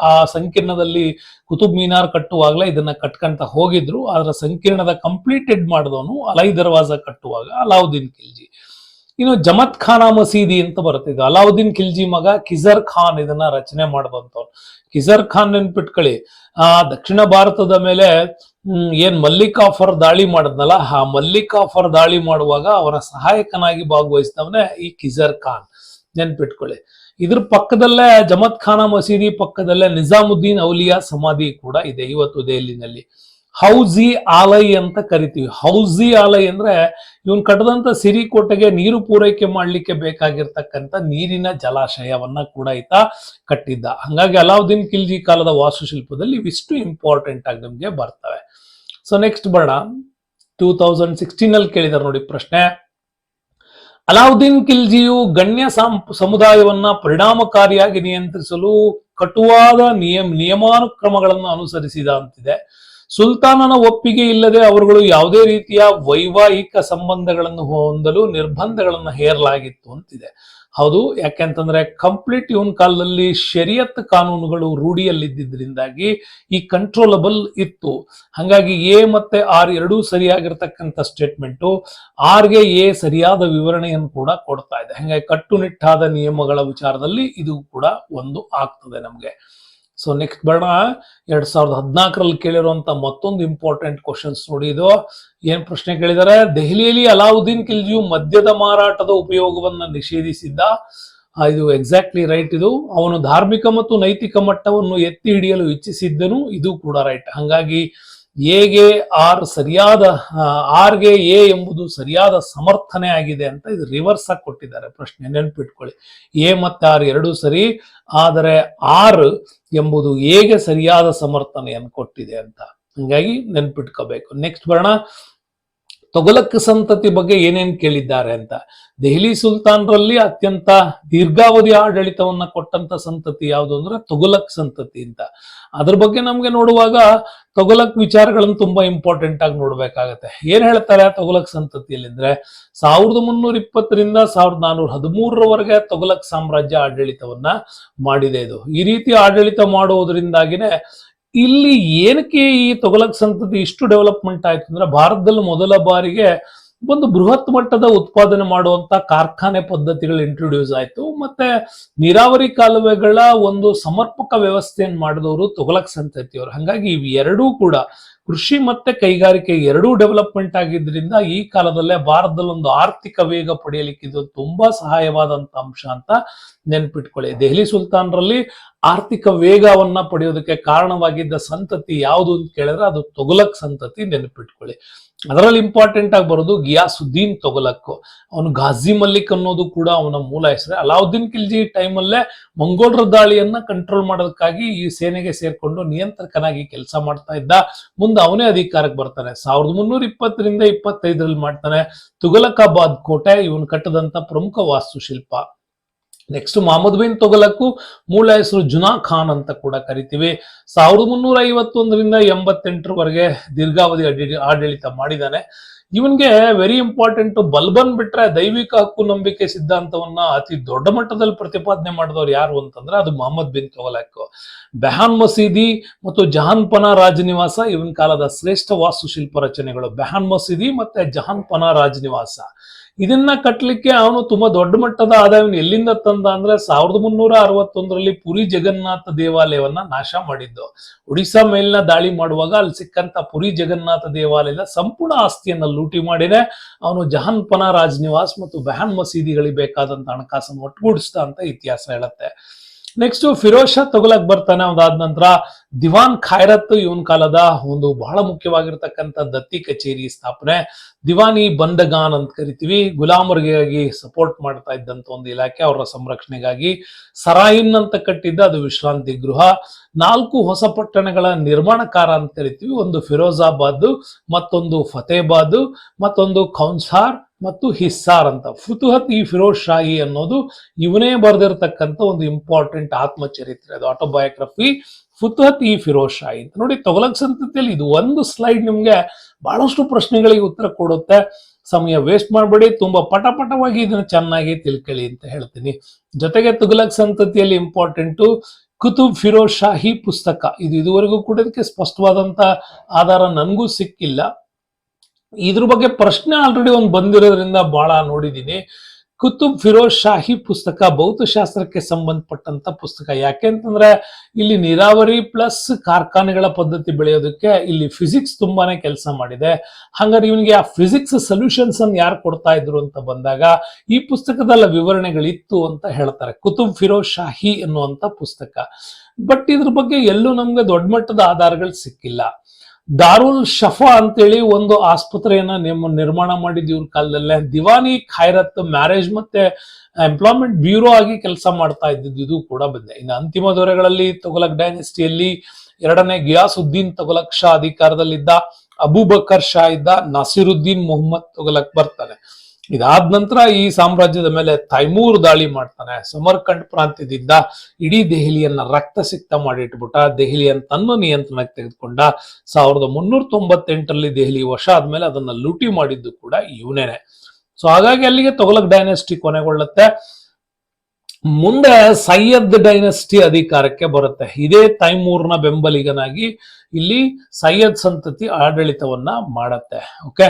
ಆ ಸಂಕೀರ್ಣದಲ್ಲಿ ಕುತುಬ್ ಮೀನಾರ್ ಕಟ್ಟುವಾಗಲೇ ಇದನ್ನ ಕಟ್ಕೊಂತ ಹೋಗಿದ್ರು. ಅದರ ಸಂಕೀರ್ಣದ ಕಂಪ್ಲೀಟೆಡ್ ಮಾಡಿದವನು ಅಲೈ ದರ್ವಾಜ ಕಟ್ಟುವಾಗ ಅಲಾವುದ್ದೀನ್ ಖಿಲ್ಜಿ. ಇನ್ನು ಜಮತ್ ಖಾನ ಮಸೀದಿ ಅಂತ ಬರುತ್ತೆ. ಅಲಾವುದ್ದೀನ್ ಖಿಲ್ಜಿ ಮಗ ಕಿಜರ್ ಖಾನ್ ಇದನ್ನ ರಚನೆ ಮಾಡಿದಂತವ್ರು. ಕಿಜರ್ ಖಾನ್ ನೆನ್ಪಿಟ್ಕೊಳ್ಳಿ, ದಕ್ಷಿಣ ಭಾರತದ ಮೇಲೆ ಏನ್ ಮಲ್ಲಿಕಾಫರ್ ದಾಳಿ ಮಾಡಿದ್ನಲ್ಲ, ಆ ಮಲ್ಲಿಕಾಫರ್ ದಾಳಿ ಮಾಡುವಾಗ ಅವರ ಸಹಾಯಕನಾಗಿ ಭಾಗವಹಿಸಿದವನೇ ಈ ಕಿಜರ್ ಖಾನ್, ನೆನ್ಪಿಟ್ಕೊಳ್ಳಿ. ಇದ್ರ ಪಕ್ಕದಲ್ಲೇ ಜಮತ್ ಖಾನ ಮಸೀದಿ ಪಕ್ಕದಲ್ಲೇ ನಿಜಾಮುದ್ದೀನ್ ಔಲಿಯಾ ಸಮಾಧಿ ಕೂಡ ಇದೆ ಇವತ್ತು ದೆಹಲಿನಲ್ಲಿ. ಹೌಜಿ ಆಲೈ ಅಂತ ಕರಿತೀವಿ. ಹೌಜಿ ಆಲೈ ಅಂದ್ರೆ ಇವನ್ ಕಟ್ಟದಂತ ಸಿರಿಕೋಟೆಗೆ ನೀರು ಪೂರೈಕೆ ಮಾಡ್ಲಿಕ್ಕೆ ಬೇಕಾಗಿರ್ತಕ್ಕಂಥ ನೀರಿನ ಜಲಾಶಯವನ್ನ ಕೂಡ ಈತ ಕಟ್ಟಿದ್ದ. ಹಂಗಾಗಿ ಅಲಾವುದ್ದೀನ್ ಖಿಲ್ಜಿ ಕಾಲದ ವಾಸ್ತುಶಿಲ್ಪದಲ್ಲಿ ಇವಿಷ್ಟು ಇಂಪಾರ್ಟೆಂಟ್ ಆಗಿ ನಮ್ಗೆ ಬರ್ತವೆ. ಸೊ ನೆಕ್ಸ್ಟ್ ಬರೋಣ, 2016 ಅಲ್ಲಿ ಕೇಳಿದಾರೆ ನೋಡಿ ಪ್ರಶ್ನೆ. ಅಲಾವುದ್ದೀನ್ ಖಿಲ್ಜಿಯು ಗಣ್ಯ ಸಮುದಾಯವನ್ನ ಪರಿಣಾಮಕಾರಿಯಾಗಿ ನಿಯಂತ್ರಿಸಲು ಕಟುವಾದ ನಿಯಮಾನುಕ್ರಮಗಳನ್ನು ಅನುಸರಿಸಿದ ಅಂತಿದೆ. ಸುಲ್ತಾನನ ಒಪ್ಪಿಗೆ ಇಲ್ಲದೆ ಅವರುಗಳು ಯಾವುದೇ ರೀತಿಯ ವೈವಾಹಿಕ ಸಂಬಂಧಗಳನ್ನು ಹೊಂದಲು ನಿರ್ಬಂಧಗಳನ್ನು ಹೇರಲಾಗಿತ್ತು ಅಂತಿದೆ. ಹೌದು, ಯಾಕೆಂತಂದ್ರೆ ಕಂಪ್ಲೀಟ್ ಇವನ್ ಕಾಲದಲ್ಲಿ ಶರಿಯತ್ ಕಾನೂನುಗಳು ರೂಢಿಯಲ್ಲಿದ್ದರಿಂದಾಗಿ ಈ ಕಂಟ್ರೋಲಬಲ್ ಇತ್ತು. ಹಾಗಾಗಿ ಎ ಮತ್ತೆ ಆರ್ ಎರಡೂ ಸರಿಯಾಗಿರ್ತಕ್ಕಂಥ ಸ್ಟೇಟ್ಮೆಂಟು, ಆರ್ಗೆ ಎ ಸರಿಯಾದ ವಿವರಣೆಯನ್ನು ಕೂಡ ಕೊಡ್ತಾ ಇದೆ. ಹಾಗಾಗಿ ಕಟ್ಟುನಿಟ್ಟಾದ ನಿಯಮಗಳ ವಿಚಾರದಲ್ಲಿ ಇದು ಕೂಡ ಒಂದು ಆಗ್ತದೆ ನಮ್ಗೆ. ಸೊ ನೆಕ್ಸ್ಟ್ ಬರೋಣ, 2014 ಕೇಳಿರುವಂತ ಮತ್ತೊಂದು ಇಂಪಾರ್ಟೆಂಟ್ ಕ್ವಶನ್ಸ್ ನೋಡಿ. ಇದು ಏನ್ ಪ್ರಶ್ನೆ ಕೇಳಿದ್ದಾರೆ, ದೆಹಲಿಯಲ್ಲಿ ಅಲಾವುದ್ದೀನ್ ಖಿಲ್ಜಿಯು ಮದ್ಯದ ಮಾರಾಟದ ಉಪಯೋಗವನ್ನ ನಿಷೇಧಿಸಿದ್ದ. ಇದು ಎಕ್ಸಾಕ್ಟ್ಲಿ ರೈಟ್. ಇದು ಅವನು ಧಾರ್ಮಿಕ ಮತ್ತು ನೈತಿಕ ಮಟ್ಟವನ್ನು ಎತ್ತಿ ಹಿಡಿಯಲು ಇಚ್ಛಿಸಿದ್ದನು, ಇದು ಕೂಡ ರೈಟ್. ಹಾಗಾಗಿ ಎಗೆ ಆರ್ ಸರಿಯಾದ, ಆರ್ಗೆ ಎ ಎಂಬುದು ಸರಿಯಾದ ಸಮರ್ಥನೆ ಆಗಿದೆ ಅಂತ ಇದು ರಿವರ್ಸ್ ಆಗಿ ಕೊಟ್ಟಿದ್ದಾರೆ ಪ್ರಶ್ನೆ, ನೆನ್ಪಿಟ್ಕೊಳ್ಳಿ. ಎ ಮತ್ತೆ ಆರ್ ಎರಡೂ ಸರಿ, ಆದರೆ ಆರ್ ಎಂಬುದು ಎಗೆ ಸರಿಯಾದ ಸಮರ್ಥನೆಯನ್ನು ಕೊಟ್ಟಿದೆ ಅಂತ, ಹಂಗಾಗಿ ನೆನ್ಪಿಟ್ಕೋಬೇಕು. ನೆಕ್ಸ್ಟ್ ಬರೋಣ, ತೊಗಲಕ್ ಸಂತತಿ ಬಗ್ಗೆ ಏನೇನ್ ಕೇಳಿದ್ದಾರೆ ಅಂತ. ದೆಹಲಿ ಸುಲ್ತಾನರಲ್ಲಿ ಅತ್ಯಂತ ದೀರ್ಘಾವಧಿ ಆಡಳಿತವನ್ನ ಕೊಟ್ಟಂತ ಸಂತತಿ ಯಾವುದು ಅಂದ್ರೆ ತೊಗಲಕ್ ಸಂತತಿ ಅಂತ. ಅದ್ರ ಬಗ್ಗೆ ನಮ್ಗೆ ನೋಡುವಾಗ ತೊಗಲಕ್ ವಿಚಾರಗಳನ್ನು ತುಂಬಾ ಇಂಪಾರ್ಟೆಂಟ್ ಆಗಿ ನೋಡ್ಬೇಕಾಗತ್ತೆ. ಏನ್ ಹೇಳ್ತಾರೆ ತೊಗಲಕ್ ಸಂತತಿಯಲ್ಲಿ ಅಂದ್ರೆ, 1320ರಿಂದ 1413ರವರೆಗೆ ತೊಗಲಕ್ ಸಾಮ್ರಾಜ್ಯ ಆಡಳಿತವನ್ನ ಮಾಡಿದೆ. ಇದು ಈ ರೀತಿ ಆಡಳಿತ ಮಾಡುವುದರಿಂದಾಗಿನೇ ಇಲ್ಲಿ ಏನಕ್ಕೆ ಈ ತೊಗಲಕ್ ಸಂತತಿ ಇಷ್ಟು ಡೆವಲಪ್ಮೆಂಟ್ ಆಯ್ತು ಅಂದ್ರೆ, ಭಾರತದಲ್ಲಿ ಮೊದಲ ಬಾರಿಗೆ ಒಂದು ಬೃಹತ್ ಮಟ್ಟದ ಉತ್ಪಾದನೆ ಮಾಡುವಂತ ಕಾರ್ಖಾನೆ ಪದ್ಧತಿಗಳು ಇಂಟ್ರೊಡ್ಯೂಸ್ ಆಯ್ತು. ಮತ್ತೆ ನೀರಾವರಿ ಕಾಲುವೆಗಳ ಒಂದು ಸಮರ್ಪಕ ವ್ಯವಸ್ಥೆಯನ್ನು ಮಾಡಿದವರು ತೊಗಲಕ್ ಸಂತತಿಯವರು. ಹಾಗಾಗಿ ಇವು ಎರಡೂ ಕೂಡ ಕೃಷಿ ಮತ್ತೆ ಕೈಗಾರಿಕೆ ಎರಡೂ ಡೆವಲಪ್ಮೆಂಟ್ ಆಗಿದ್ರಿಂದ ಈ ಕಾಲದಲ್ಲೇ ಭಾರತದಲ್ಲಿ ಒಂದು ಆರ್ಥಿಕ ವೇಗ ಪಡೆಯಲಿಕ್ಕೆ ಇದು ತುಂಬಾ ಸಹಾಯವಾದಂತ ಅಂಶ ಅಂತ ನೆನ್ಪಿಟ್ಕೊಳ್ಳಿ. ದೆಹಲಿ ಸುಲ್ತಾನರಲ್ಲಿ ಆರ್ಥಿಕ ವೇಗವನ್ನ ಪಡೆಯೋದಕ್ಕೆ ಕಾರಣವಾಗಿದ್ದ ಸಂತತಿ ಯಾವುದು ಅಂತ ಕೇಳಿದ್ರೆ ಅದು ತೊಗಲಕ್ ಸಂತತಿ, ನೆನಪಿಟ್ಕೊಳ್ಳಿ. ಅದರಲ್ಲಿ ಇಂಪಾರ್ಟೆಂಟ್ ಆಗಿ ಬರೋದು ಗಿಯಾಸುದ್ದೀನ್ ತೊಗಲಕ್. ಅವನು ಘಾಜಿ ಮಲ್ಲಿಕ್ ಅನ್ನೋದು ಕೂಡ ಅವನ ಮೂಲ ಹೆಸರು. ಅಲಾವುದ್ದೀನ್ ಖಿಲ್ಜಿ ಟೈಮಲ್ಲೇ ಮಂಗೋಲರ ದಾಳಿಯನ್ನ ಕಂಟ್ರೋಲ್ ಮಾಡೋದಕ್ಕಾಗಿ ಈ ಸೇನೆಗೆ ಸೇರ್ಕೊಂಡು ನಿಯಂತ್ರಕನಾಗಿ ಕೆಲಸ ಮಾಡ್ತಾ ಇದ್ದ. ಮುಂದೆ ಅವನೇ ಅಧಿಕಾರಕ್ಕೆ ಬರ್ತಾನೆ. 1320ರಿಂದ 25ರಲ್ಲಿ ಮಾಡ್ತಾನೆ. ತುಘಲಕಾಬಾದ್ ಕೋಟೆ ಇವನು ಕಟ್ಟದಂತ ಪ್ರಮುಖ ವಾಸ್ತುಶಿಲ್ಪ. ನೆಕ್ಸ್ಟ್ ಮಹಮ್ಮದ್ ಬಿನ್ ತೊಗಲಕ್ಕು ಮೂಲ ಹೆಸರು ಜುನಾ ಖಾನ್ ಅಂತ ಕೂಡ ಕರಿತೀವಿ. 1351ರಿಂದ 88ರವರೆಗೆ ದೀರ್ಘಾವಧಿ ಆಡಳಿತ ಮಾಡಿದ್ದಾನೆ. ಇವನ್ಗೆ ವೆರಿ ಇಂಪಾರ್ಟೆಂಟ್, ಬಲ್ಬನ್ ಬಿಟ್ರೆ ದೈವಿಕ ಹಕ್ಕು ನಂಬಿಕೆ ಸಿದ್ಧಾಂತವನ್ನ ಅತಿ ದೊಡ್ಡ ಮಟ್ಟದಲ್ಲಿ ಪ್ರತಿಪಾದನೆ ಮಾಡಿದವರು ಯಾರು ಅಂತಂದ್ರೆ ಅದು ಮಹಮ್ಮದ್ ಬಿನ್ ತೊಗಲಕ್. ಬೆಹಾನ್ ಮಸೀದಿ ಮತ್ತು ಜಹಾನ್ಪನಾ ರಾಜನಿವಾಸ ಇವನ್ ಕಾಲದ ಶ್ರೇಷ್ಠ ವಾಸ್ತುಶಿಲ್ಪ ರಚನೆಗಳು. ಬೆಹಾನ್ ಮಸೀದಿ ಮತ್ತೆ ಜಹಾನ್ಪನಾ ರಾಜನಿವಾಸ ಇದನ್ನ ಕಟ್ಟಲಿಕ್ಕೆ ಅವನು ತುಂಬಾ ದೊಡ್ಡ ಮಟ್ಟದ ಆದಾಯವನ್ನು ಎಲ್ಲಿಂದ ತಂದ ಅಂದ್ರೆ 1361ರಲ್ಲಿ ಪುರಿ ಜಗನ್ನಾಥ ದೇವಾಲಯವನ್ನ ನಾಶ ಮಾಡಿದ್ದು. ಒಡಿಶಾ ಮೇಲಿನ ದಾಳಿ ಮಾಡುವಾಗ ಅಲ್ಲಿ ಸಿಕ್ಕಂತ ಪುರಿ ಜಗನ್ನಾಥ ದೇವಾಲಯದ ಸಂಪೂರ್ಣ ಆಸ್ತಿಯನ್ನ ಲೂಟಿ ಮಾಡಿನೇ ಅವನು ಜಹಾನ್ಪನಾ ರಾಜನಿವಾಸ್ ಮತ್ತು ಬೆಹಾನ್ ಮಸೀದಿಗಳಿಗೆ ಬೇಕಾದಂತ ಹಣಕಾಸನ್ನು ಒಟ್ಟುಗೂಡಿಸ್ತಾ ಅಂತ ಇತಿಹಾಸ ಹೇಳುತ್ತೆ. ನೆಕ್ಸ್ಟ್ ಫಿರೋಜ್ ಶಾ ತೊಗಲಕ್ ಬರ್ತಾನೆ. ಅದಾದ ನಂತರ ದಿವಾನ್ ಖೈರತ್ ಇವನ್ ಕಾಲದ ಒಂದು ಬಹಳ ಮುಖ್ಯವಾಗಿರ್ತಕ್ಕಂಥ ದತ್ತಿ ಕಚೇರಿ ಸ್ಥಾಪನೆ. ದಿವಾನಿ ಬಂದಗಾನ್ ಅಂತ ಕರಿತೀವಿ, ಗುಲಾಮರಿಗಾಗಿ ಸಪೋರ್ಟ್ ಮಾಡ್ತಾ ಇದ್ದಂತ ಒಂದು ಇಲಾಖೆ, ಅವರ ಸಂರಕ್ಷಣೆಗಾಗಿ. ಸರಾಯಿನ್ ಅಂತ ಕಟ್ಟಿದ್ದ, ಅದು ವಿಶ್ರಾಂತಿ ಗೃಹ. 4 ಹೊಸ ಪಟ್ಟಣಗಳ ನಿರ್ಮಾಣಕಾರ ಅಂತ ಕರಿತೀವಿ, ಒಂದು ಫಿರೋಜಾಬಾದ್, ಮತ್ತೊಂದು ಫತೇಬಾದ್, ಮತ್ತೊಂದು ಖೌನ್ಸಾರ್ ಮತ್ತು ಹಿಸ್ಸಾರ್ ಅಂತ. ಫುತುಹತ್ ಈ ಫಿರೋಜ್ ಶಾಹಿ ಅನ್ನೋದು ಇವನೇ ಬರೆದಿರ್ತಕ್ಕಂಥ ಒಂದು ಇಂಪಾರ್ಟೆಂಟ್ ಆತ್ಮಚರಿತ್ರೆ, ಅದು ಆಟೋಬಯೋಗ್ರಫಿ, ಫುತುಹತ್ ಈ ಫಿರೋಜ್ ಶಾಹಿ ಅಂತ. ನೋಡಿ, ತೊಗಲಕ್ ಸಂತತಿಯಲ್ಲಿ ಇದು ಒಂದು ಸ್ಲೈಡ್ ನಿಮ್ಗೆ ಬಹಳಷ್ಟು ಪ್ರಶ್ನೆಗಳಿಗೆ ಉತ್ತರ ಕೊಡುತ್ತೆ. ಸಮಯ ವೇಸ್ಟ್ ಮಾಡಬೇಡಿ, ತುಂಬಾ ಪಟಪಟವಾಗಿ ಇದನ್ನ ಚೆನ್ನಾಗಿ ತಿಳ್ಕೊಳ್ಳಿ ಅಂತ ಹೇಳ್ತೀನಿ. ಜೊತೆಗೆ ತುಘಲಕ್ ಸಂತತಿಯಲ್ಲಿ ಇಂಪಾರ್ಟೆಂಟು ಕುತುಬ್ ಫಿರೋಜ್ ಶಾಹಿ ಪುಸ್ತಕ. ಇದು ಇದುವರೆಗೂ ಕೂಡ ಇದಕ್ಕೆ ಸ್ಪಷ್ಟವಾದಂತ ಆಧಾರ ನನಗೂ ಸಿಕ್ಕಿಲ್ಲ. ಇದ್ರ ಬಗ್ಗೆ ಪ್ರಶ್ನೆ ಆಲ್ರೆಡಿ ಒಂದು ಬಂದಿರೋದ್ರಿಂದ ಬಹಳ ನೋಡಿದೀನಿ. ಕುತುಬ್ ಫಿರೋಜ್ ಶಾಹಿ ಪುಸ್ತಕ ಭೌತಶಾಸ್ತ್ರಕ್ಕೆ ಸಂಬಂಧಪಟ್ಟಂತ ಪುಸ್ತಕ. ಯಾಕೆಂತಂದ್ರೆ ಇಲ್ಲಿ ನೀರಾವರಿ ಪ್ಲಸ್ ಕಾರ್ಖಾನೆಗಳ ಪದ್ಧತಿ ಬೆಳೆಯೋದಕ್ಕೆ ಇಲ್ಲಿ ಫಿಸಿಕ್ಸ್ ತುಂಬಾನೇ ಕೆಲಸ ಮಾಡಿದೆ. ಹಾಗಾದ್ರೆ ಇವನಿಗೆ ಆ ಫಿಸಿಕ್ಸ್ ಸೊಲ್ಯೂಷನ್ಸ್ ಅನ್ನು ಯಾರು ಕೊಡ್ತಾ ಇದ್ರು ಅಂತ ಬಂದಾಗ ಈ ಪುಸ್ತಕದಲ್ಲ ವಿವರಣೆಗಳಿತ್ತು ಅಂತ ಹೇಳ್ತಾರೆ. ಕುತುಬ್ ಫಿರೋಜ್ ಶಾಹಿ ಎನ್ನುವಂತ ಪುಸ್ತಕ. ಬಟ್ ಇದ್ರ ಬಗ್ಗೆ ಎಲ್ಲೂ ನಮ್ಗೆ ದೊಡ್ಡ ಮಟ್ಟದ ಆಧಾರಗಳು ಸಿಕ್ಕಿಲ್ಲ. ದಾರುಲ್ ಶಫಾ ಅಂತೇಳಿ ಒಂದು ಆಸ್ಪತ್ರೆಯನ್ನ ನಿರ್ಮಾಣ ಮಾಡಿದ್ ಇವ್ರ ಕಾಲದಲ್ಲೇ. ದಿವಾನಿ ಖೈರತ್ ಮ್ಯಾರೇಜ್ ಮತ್ತೆ ಎಂಪ್ಲಾಯ್ಮೆಂಟ್ ಬ್ಯೂರೋ ಆಗಿ ಕೆಲಸ ಮಾಡ್ತಾ ಇದ್ದಿದ್ದು ಇದು ಕೂಡ ಬಂದೆ. ಇನ್ನು ಅಂತಿಮ ದೊರೆಗಳಲ್ಲಿ ತುಘಲಕ್ ಡೈನೆಸ್ಟಿಯಲ್ಲಿ ಎರಡನೇ ಗಿಯಾಸುದ್ದೀನ್ ತುಘಲಕ್ ಶಾ ಅಧಿಕಾರದಲ್ಲಿದ್ದ, ಅಬೂಬಕರ್ ಶಾ ಇದ್ದ, ನಾಸಿರುದ್ದೀನ್ ಮೊಹಮ್ಮದ್ ತುಘಲಕ್ ಬರ್ತಾನೆ. ಇದಾದ ನಂತರ ಈ ಸಾಮ್ರಾಜ್ಯದ ಮೇಲೆ ತೈಮೂರ್ ದಾಳಿ ಮಾಡ್ತಾನೆ. ಸಮರ್ಕಂಡ್ ಪ್ರಾಂತ್ಯದಿಂದ ಇಡೀ ದೆಹಲಿಯನ್ನ ರಕ್ತಸಿಕ್ತ ಮಾಡಿಟ್ಬಿಟ್ಟ. ದೆಹಲಿಯನ್ನ ತನ್ನ ನಿಯಂತ್ರಣಕ್ಕೆ ತೆಗೆದುಕೊಂಡ. 1398ರಲ್ಲಿ ದೆಹಲಿ ವಶ ಆದ್ಮೇಲೆ ಅದನ್ನ ಲೂಟಿ ಮಾಡಿದ್ದು ಕೂಡ ಇವನೇನೆ. ಸೊ ಹಾಗಾಗಿ ಅಲ್ಲಿಗೆ ತುಘಲಕ್ ಡೈನೆಸ್ಟಿ ಕೊನೆಗೊಳ್ಳುತ್ತೆ. ಮುಂದೆ ಸೈಯದ್ ಡೈನೆಸ್ಟಿ ಅಧಿಕಾರಕ್ಕೆ ಬರುತ್ತೆ. ಇದೇ ತೈಮೂರ್ನ ಬೆಂಬಲಿಗನಾಗಿ ಇಲ್ಲಿ ಸೈಯದ್ ಸಂತತಿ ಆಡಳಿತವನ್ನ ಮಾಡತ್ತೆ. ಓಕೆ,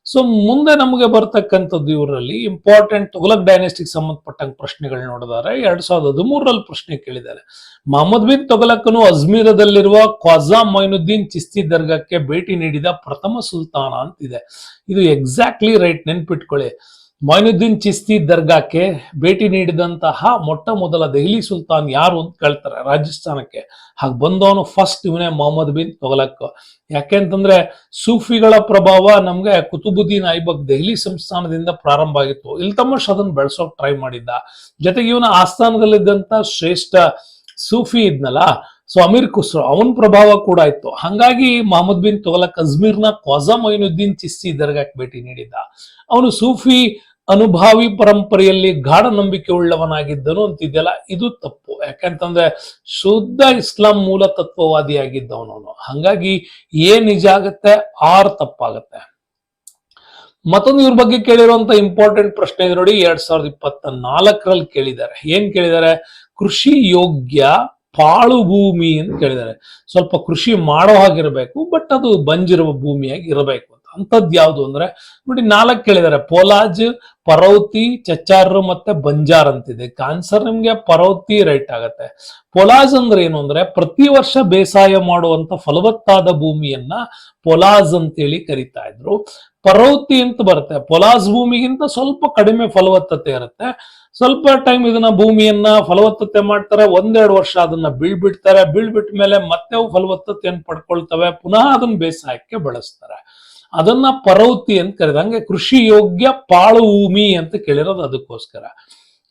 ಸೊ ಮುಂದೆ ನಮಗೆ ಬರ್ತಕ್ಕಂಥದ್ದು ಇವರಲ್ಲಿ ಇಂಪಾರ್ಟೆಂಟ್ ತುಘಲಕ್ ಡೈನೆಸ್ಟಿಗೆ ಸಂಬಂಧಪಟ್ಟಂಗೆ ಪ್ರಶ್ನೆಗಳು ನೋಡಿದಾರೆ. 2013ರಲ್ಲಿ ಪ್ರಶ್ನೆ ಕೇಳಿದ್ದಾರೆ. ಮಹಮ್ಮದ್ ಬಿನ್ ತುಘಲಕನು ಅಜ್ಮೀರದಲ್ಲಿರುವ ಖ್ವಾಜಾ ಮೊಯಿನುದ್ದೀನ್ ಚಿಸ್ತಿ ದರ್ಗಾಕ್ಕೆ ಭೇಟಿ ನೀಡಿದ ಪ್ರಥಮ ಸುಲ್ತಾನ ಅಂತಿದೆ. ಇದು ಎಕ್ಸಾಕ್ಟ್ಲಿ ರೈಟ್, ನೆನ್ಪಿಟ್ಕೊಳ್ಳಿ. ಮೊಯಿನುದ್ದೀನ್ ಚಿಸ್ತಿ ದರ್ಗಾಕ್ಕೆ ಭೇಟಿ ನೀಡಿದಂತಹ ಮೊಟ್ಟ ಮೊದಲ ದೆಹಲಿ ಸುಲ್ತಾನ್ ಯಾರು ಅಂತ ಕೇಳ್ತಾರೆ ರಾಜಸ್ಥಾನಕ್ಕೆ. ಹಾಗೆ ಬಂದವನು ಫಸ್ಟ್ ಇವನೇ ಮೊಹಮ್ಮದ್ ಬಿನ್ ತುಘಲಕ್. ಯಾಕೆಂತಂದ್ರೆ ಸೂಫಿಗಳ ಪ್ರಭಾವ ನಮ್ಗೆ ಕುತುಬುದ್ದೀನ್ ಐಬಕ್ ದೆಹಲಿ ಸಂಸ್ಥಾನದಿಂದ ಪ್ರಾರಂಭ ಆಗಿತ್ತು. ಇಲ್ತಮಶ್ ಅದನ್ನ ಬೆಳೆಸೋಕ್ ಟ್ರೈ ಮಾಡಿದ್ದ. ಜೊತೆಗೆ ಇವನ ಆಸ್ಥಾನದಲ್ಲಿದ್ದಂತ ಶ್ರೇಷ್ಠ ಸೂಫಿ ಇದ್ನಲ್ಲ, ಸೊ ಅಮೀರ್ ಖುಸ್ರೋ, ಅವನ ಪ್ರಭಾವ ಕೂಡ ಇತ್ತು. ಹಂಗಾಗಿ ಮೊಹಮ್ಮದ್ ಬಿನ್ ತುಘಲಕ್ ಅಜ್ಮೀರ್ನ ಖ್ವಾಜಾ ಮೊಯಿನುದ್ದೀನ್ ಚಿಸ್ತಿ ದರ್ಗಾಕ್ಕೆ ಭೇಟಿ ನೀಡಿದ್ದ. ಅವನು ಸೂಫಿ ಅನುಭಾವಿ ಪರಂಪರೆಯಲ್ಲಿ ಗಾಢ ನಂಬಿಕೆ ಉಳ್ಳವನಾಗಿದ್ದನು ಅಂತಿದೆಯಲ್ಲ, ಇದು ತಪ್ಪು. ಯಾಕಂತಂದ್ರೆ ಶುದ್ಧ ಇಸ್ಲಾಂ ಮೂಲ ತತ್ವವಾದಿಯಾಗಿದ್ದವನು. ಹಂಗಾಗಿ ಏನ್ ನಿಜ ಆಗತ್ತೆ, ಆರ್ ತಪ್ಪಾಗತ್ತೆ. ಮತ್ತೊಂದು ಇವ್ರ ಬಗ್ಗೆ ಕೇಳಿರುವಂತ ಇಂಪಾರ್ಟೆಂಟ್ ಪ್ರಶ್ನೆ ಇದೆ ನೋಡಿ, 2024ರಲ್ಲಿ ಕೇಳಿದ್ದಾರೆ. ಏನ್ ಕೇಳಿದ್ದಾರೆ? ಕೃಷಿ ಯೋಗ್ಯ ಪಾಳು ಭೂಮಿ ಅಂತ ಕೇಳಿದ್ದಾರೆ. ಸ್ವಲ್ಪ ಕೃಷಿ ಮಾಡೋ ಹಾಗಿರ್ಬೇಕು, ಬಟ್ ಅದು ಬಂಜಿರುವ ಭೂಮಿಯಾಗಿ ಇರಬೇಕು ಅಂತ. ಅಂತದ್ ಯಾವ್ದು ಅಂದ್ರೆ ನೋಡಿ, 4 ಕೇಳಿದ್ದಾರೆ. ಪೋಲಾಜ್, ಪರೌತಿ, ಚಚ್ಚಾರ್ ಮತ್ತೆ ಬಂಜಾರ್ ಅಂತಿದೆ. ಆನ್ಸರ್ ನಿಮ್ಗೆ ಪರೌತಿ ರೈಟ್ ಆಗತ್ತೆ. ಪೊಲಾಜ್ ಅಂದ್ರೆ ಏನು ಅಂದ್ರೆ ಪ್ರತಿ ವರ್ಷ ಬೇಸಾಯ ಮಾಡುವಂತ ಫಲವತ್ತಾದ ಭೂಮಿಯನ್ನ ಪೊಲಾಜ್ ಅಂತೇಳಿ ಕರಿತಾ ಇದ್ರು. ಪರೌತಿ ಅಂತ ಬರುತ್ತೆ. ಪೊಲಾಜ್ ಭೂಮಿಗಿಂತ ಸ್ವಲ್ಪ ಕಡಿಮೆ ಫಲವತ್ತತೆ ಇರುತ್ತೆ. ಸ್ವಲ್ಪ ಟೈಮ್ ಇದನ್ನ ಭೂಮಿಯನ್ನ ಫಲವತ್ತತೆ ಮಾಡ್ತಾರೆ, 1-2 ವರ್ಷ ಅದನ್ನ ಬೀಳ್ಬಿಡ್ತಾರೆ. ಬೀಳ್ಬಿಟ್ಟ ಮೇಲೆ ಮತ್ತೆ ಅವು ಫಲವತ್ತತೆಯನ್ನು ಪಡ್ಕೊಳ್ತವೆ, ಪುನಃ ಅದನ್ನ ಬೇಸಾಯಕ್ಕೆ ಬಳಸ್ತಾರೆ. ಅದನ್ನ ಪರೌತಿ ಅಂತ ಕರೀತಾರೆ. ಹಂಗೆ ಕೃಷಿ ಯೋಗ್ಯ ಪಾಳು ಭೂಮಿ ಅಂತ ಕೇಳಿರೋದು ಅದಕ್ಕೋಸ್ಕರ.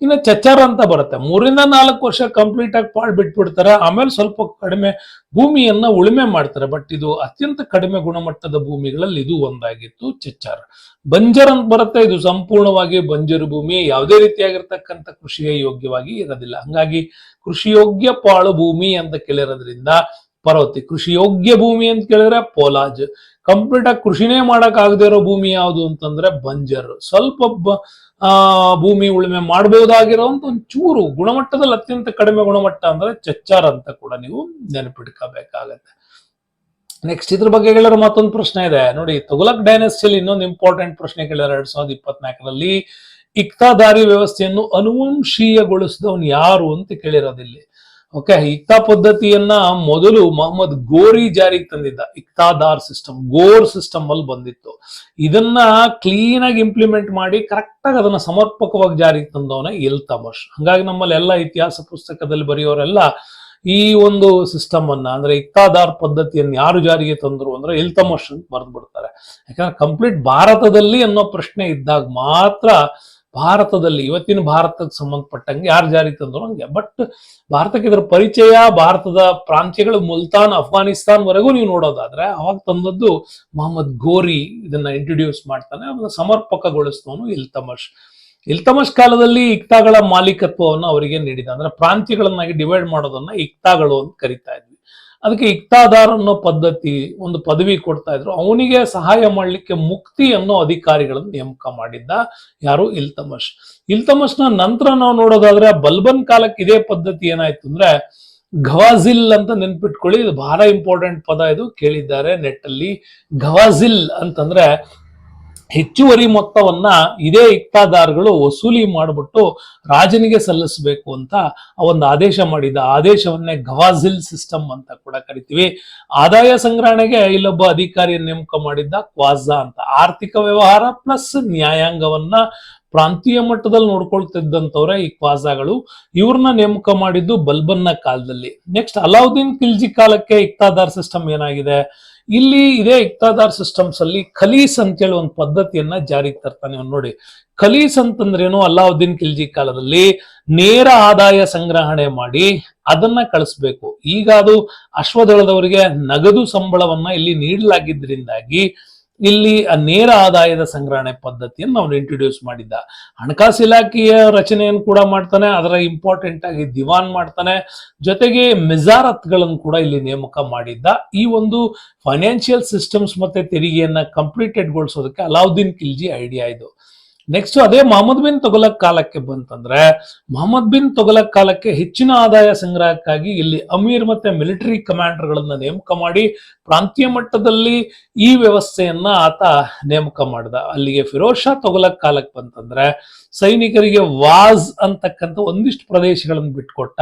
ಇನ್ನು ಚಚಾರ ಅಂತ ಬರುತ್ತೆ. 3-4 ವರ್ಷ ಕಂಪ್ಲೀಟ್ ಆಗಿ ಪಾಳು ಬಿಟ್ಬಿಡ್ತಾರೆ, ಆಮೇಲೆ ಸ್ವಲ್ಪ ಕಡಿಮೆ ಭೂಮಿಯನ್ನ ಉಳುಮೆ ಮಾಡ್ತಾರೆ. ಬಟ್ ಇದು ಅತ್ಯಂತ ಕಡಿಮೆ ಗುಣಮಟ್ಟದ ಭೂಮಿಗಳಲ್ಲಿ ಇದು ಒಂದಾಗಿತ್ತು ಚಚಾರ್. ಬಂಜರ್ ಅಂತ ಬರುತ್ತೆ. ಇದು ಸಂಪೂರ್ಣವಾಗಿ ಬಂಜರು ಭೂಮಿ, ಯಾವುದೇ ರೀತಿಯಾಗಿರ್ತಕ್ಕಂಥ ಕೃಷಿಗೆ ಯೋಗ್ಯವಾಗಿ ಇರೋದಿಲ್ಲ. ಹಂಗಾಗಿ ಕೃಷಿ ಯೋಗ್ಯ ಪಾಳು ಭೂಮಿ ಅಂತ ಕೇಳಿರೋದ್ರಿಂದ ಪರ್ವತಿ. ಕೃಷಿ ಯೋಗ್ಯ ಭೂಮಿ ಅಂತ ಕೇಳಿದ್ರೆ ಪೋಲಾಜ್. ಕಂಪ್ಲೀಟ್ ಆಗಿ ಕೃಷಿನೇ ಮಾಡಕ್ ಆಗದೆ ಇರೋ ಭೂಮಿ ಯಾವುದು ಅಂತಂದ್ರೆ ಬಂಜರ್. ಸ್ವಲ್ಪ ಭೂಮಿ ಉಳುಮೆ ಮಾಡಬಹುದಾಗಿರೋಂತ ಒಂಚೂರು ಗುಣಮಟ್ಟದಲ್ಲಿ ಅತ್ಯಂತ ಕಡಿಮೆ ಗುಣಮಟ್ಟ ಅಂದ್ರೆ ಚಚ್ಚಾರ್ ಅಂತ ಕೂಡ ನೀವು ನೆನಪಿಟ್ಕೋಬೇಕಾಗತ್ತೆ. ನೆಕ್ಸ್ಟ್ ಇದ್ರ ಬಗ್ಗೆ ಹೇಳಿದ್ರೆ ಮತ್ತೊಂದು ಪ್ರಶ್ನೆ ಇದೆ ನೋಡಿ. ತುಘಲಕ್ ಡೈನೆಸ್ಟಿಯಲ್ಲಿ ಇನ್ನೊಂದು ಇಂಪಾರ್ಟೆಂಟ್ ಪ್ರಶ್ನೆ ಕೇಳಿದಾರೆ 2024ರಲ್ಲಿ. ಇಕ್ತಾದಾರಿ ವ್ಯವಸ್ಥೆಯನ್ನು ಅನುವಂಶೀಯಗೊಳಿಸಿದವನು ಯಾರು ಅಂತ ಕೇಳಿರೋದಿಲ್ಲಿ. ಓಕೆ, ಇಕ್ತಾ ಪದ್ಧತಿಯನ್ನ ಮೊದಲು ಮೊಹಮ್ಮದ್ ಗೋರಿ ಜಾರಿಗೆ ತಂದಿದ್ದ. ಇಕ್ತಾದಾರ್ ಸಿಸ್ಟಮ್ ಗೋರ್ ಸಿಸ್ಟಮ್ ಅಲ್ಲಿ ಬಂದಿತ್ತು. ಇದನ್ನ ಕ್ಲೀನ್ ಆಗಿ ಇಂಪ್ಲಿಮೆಂಟ್ ಮಾಡಿ ಕರೆಕ್ಟ್ ಆಗಿ ಅದನ್ನ ಸಮರ್ಪಕವಾಗಿ ಜಾರಿಗೆ ತಂದವನ ಇಲ್ತಮಶ್. ಹಂಗಾಗಿ ನಮ್ಮಲ್ಲಿ ಎಲ್ಲ ಇತಿಹಾಸ ಪುಸ್ತಕದಲ್ಲಿ ಬರೆಯೋರೆಲ್ಲ ಈ ಒಂದು ಸಿಸ್ಟಮ್ ಅನ್ನ ಅಂದ್ರೆ ಇಕ್ತಾದಾರ್ ಪದ್ಧತಿಯನ್ನು ಯಾರು ಜಾರಿಗೆ ತಂದ್ರು ಅಂದ್ರೆ ಇಲ್ತಮಶ್ ಅಂತ ಬರೆದು ಬಿಡ್ತಾರೆ. ಯಾಕಂದ್ರೆ ಕಂಪ್ಲೀಟ್ ಭಾರತದಲ್ಲಿ ಅನ್ನೋ ಪ್ರಶ್ನೆ ಇದ್ದಾಗ ಮಾತ್ರ ಭಾರತದಲ್ಲಿ, ಇವತ್ತಿನ ಭಾರತಕ್ಕೆ ಸಂಬಂಧಪಟ್ಟಂಗೆ ಯಾರು ಜಾರಿಗೆ ತಂದ್ರು ಹಂಗೆ. ಬಟ್ ಭಾರತಕ್ಕೆ ಇದರ ಪರಿಚಯ ಭಾರತದ ಪ್ರಾಂತ್ಯಗಳು ಮುಲ್ತಾನ್, ಅಫ್ಘಾನಿಸ್ತಾನ್ ವರೆಗೂ ನೀವು ನೋಡೋದಾದ್ರೆ ಅವಾಗ ತಂದದ್ದು ಮೊಹಮ್ಮದ್ ಗೋರಿ ಇದನ್ನ ಇಂಟ್ರೊಡ್ಯೂಸ್ ಮಾಡ್ತಾನೆ. ಅದನ್ನ ಸಮರ್ಪಕಗೊಳಿಸಿದವನು ಇಲ್ತಮಶ್. ಇಲ್ತಮಶ್ ಕಾಲದಲ್ಲಿ ಇಕ್ತಾಗಳ ಮಾಲೀಕತ್ವವನ್ನು ಅವರಿಗೆ ನೀಡಿದ. ಅಂದ್ರೆ ಪ್ರಾಂತ್ಯಗಳನ್ನಾಗಿ ಡಿವೈಡ್ ಮಾಡೋದನ್ನ ಇಕ್ತಾಗಳು ಅಂತ ಕರಿತಾ ಇದ್ವಿ. ಅದಕ್ಕೆ ಇಕ್ತಾದಾರ್ ಅನ್ನೋ ಪದ್ಧತಿ ಒಂದು ಪದವಿ ಕೊಡ್ತಾ ಇದ್ರು. ಅವನಿಗೆ ಸಹಾಯ ಮಾಡ್ಲಿಕ್ಕೆ ಮುಕ್ತಿ ಅನ್ನೋ ಅಧಿಕಾರಿಗಳನ್ನು ನೇಮಕ ಮಾಡಿದ್ದ ಯಾರು? ಇಲ್ತಮಶ್. ಇಲ್ತಮಶ್ನ ನಂತರ ನಾವು ನೋಡೋದಾದ್ರೆ ಬಲ್ಬನ್ ಕಾಲಕ್ಕೆ ಇದೇ ಪದ್ಧತಿ ಏನಾಯ್ತು ಅಂದ್ರೆ ಘವಾಜಿಲ್ ಅಂತ ನೆನ್ಪಿಟ್ಕೊಳ್ಳಿ. ಇದು ಬಹಳ ಇಂಪಾರ್ಟೆಂಟ್ ಪದ, ಇದು ಕೇಳಿದ್ದಾರೆ ನೆಟ್ ಅಲ್ಲಿ. ಘವಾಜಿಲ್ ಅಂತಂದ್ರೆ ಹೆಚ್ಚುವರಿ ಮೊತ್ತವನ್ನ ಇದೇ ಇಕ್ತಾದಾರ್ಗಳು ವಸೂಲಿ ಮಾಡಿಬಿಟ್ಟು ರಾಜನಿಗೆ ಸಲ್ಲಿಸಬೇಕು ಅಂತ ಒಂದು ಆದೇಶ ಮಾಡಿದ. ಆದೇಶವನ್ನೇ ಗವಾಜಿಲ್ ಸಿಸ್ಟಮ್ ಅಂತ ಕೂಡ ಕರಿತೀವಿ. ಆದಾಯ ಸಂಗ್ರಹಣೆಗೆ ಇಲ್ಲೊಬ್ಬ ಅಧಿಕಾರಿಯನ್ನು ನೇಮಕ ಮಾಡಿದ್ದ ಕ್ವಾಜಾ ಅಂತ. ಆರ್ಥಿಕ ವ್ಯವಹಾರ ಪ್ಲಸ್ ನ್ಯಾಯಾಂಗವನ್ನ ಪ್ರಾಂತೀಯ ಮಟ್ಟದಲ್ಲಿ ನೋಡ್ಕೊಳ್ತಿದ್ದಂಥವ್ರೆ ಈ ಕ್ವಾಜಾಗಳು. ಇವ್ರನ್ನ ನೇಮಕ ಮಾಡಿದ್ದು ಬಲ್ಬನ್ನ ಕಾಲದಲ್ಲಿ. ನೆಕ್ಸ್ಟ್ ಅಲಾವುದ್ದೀನ್ ಖಿಲ್ಜಿ ಕಾಲಕ್ಕೆ ಇಕ್ತಾದಾರ್ ಸಿಸ್ಟಮ್ ಏನಾಗಿದೆ, ಇಲ್ಲಿ ಇದೇ ಇಕ್ತಾದಾರ್ ಸಿಸ್ಟಮ್ಸ್ ಅಲ್ಲಿ ಖಲೀಸ್ ಅಂತೇಳಿ ಒಂದು ಪದ್ಧತಿಯನ್ನ ಜಾರಿಗೆ ತರ್ತಾನೆ. ನೋಡಿ, ಖಲೀಸ್ ಅಂತಂದ್ರೇನು, ಅಲಾವುದ್ದೀನ್ ಖಿಲ್ಜಿ ಕಾಲದಲ್ಲಿ ನೇರ ಆದಾಯ ಸಂಗ್ರಹಣೆ ಮಾಡಿ ಅದನ್ನ ಕಳಿಸ್ಬೇಕು. ಈಗ ಅದು ಅಶ್ವದಳದವರಿಗೆ ನಗದು ಸಂಬಳವನ್ನ ಇಲ್ಲಿ ನೀಡಲಾಗಿದ್ದರಿಂದಾಗಿ ಇಲ್ಲಿ ನೇರ ಆದಾಯದ ಸಂಗ್ರಹಣೆ ಪದ್ಧತಿಯನ್ನು ಅವನು ಇಂಟ್ರೊಡ್ಯೂಸ್ ಮಾಡಿದ್ದ. ಹಣಕಾಸು ಇಲಾಖೆಯ ರಚನೆಯನ್ನು ಕೂಡ ಮಾಡ್ತಾನೆ, ಅದರ ಇಂಪಾರ್ಟೆಂಟ್ ಆಗಿ ದಿವಾನ್ ಮಾಡ್ತಾನೆ, ಜೊತೆಗೆ ಮಿಜಾರತ್ಗಳನ್ನು ಕೂಡ ಇಲ್ಲಿ ನೇಮಕ ಮಾಡಿದ್ದ. ಈ ಒಂದು ಫೈನಾನ್ಷಿಯಲ್ ಸಿಸ್ಟಮ್ಸ್ ಮತ್ತೆ ತೆರಿಗೆಯನ್ನ ಕಂಪ್ಲೀಟೆಡ್ ಗೊಳಿಸೋದಕ್ಕೆ ಅಲಾವುದ್ದೀನ್ ಖಿಲ್ಜಿ ಐಡಿಯಾ ಇದು. ನೆಕ್ಸ್ಟ್ ಅದೇ ಮೊಹಮ್ಮದ್ ಬಿನ್ ತುಘಲಕ್ ಕಾಲಕ್ಕೆ ಬಂತಂದ್ರೆ, ಮೊಹಮ್ಮದ್ ಬಿನ್ ತುಘಲಕ್ ಕಾಲಕ್ಕೆ ಹೆಚ್ಚಿನ ಆದಾಯ ಸಂಗ್ರಹಕ್ಕಾಗಿ ಇಲ್ಲಿ ಅಮೀರ್ ಮತ್ತೆ ಮಿಲಿಟರಿ ಕಮಾಂಡರ್ ಗಳನ್ನ ನೇಮಕ ಮಾಡಿ ಪ್ರಾಂತೀಯ ಮಟ್ಟದಲ್ಲಿ ಈ ವ್ಯವಸ್ಥೆಯನ್ನ ಆತ ನೇಮಕ ಮಾಡಿದ. ಅಲ್ಲಿಗೆ ಫಿರೋಜ್ ಶಾ ತುಘಲಕ್ ಕಾಲಕ್ಕೆ ಬಂತಂದ್ರೆ ಸೈನಿಕರಿಗೆ ವಾಜ್ ಅಂತಕ್ಕಂಥ ಒಂದಿಷ್ಟು ಪ್ರದೇಶಗಳನ್ನು ಬಿಟ್ಕೊಟ್ಟ.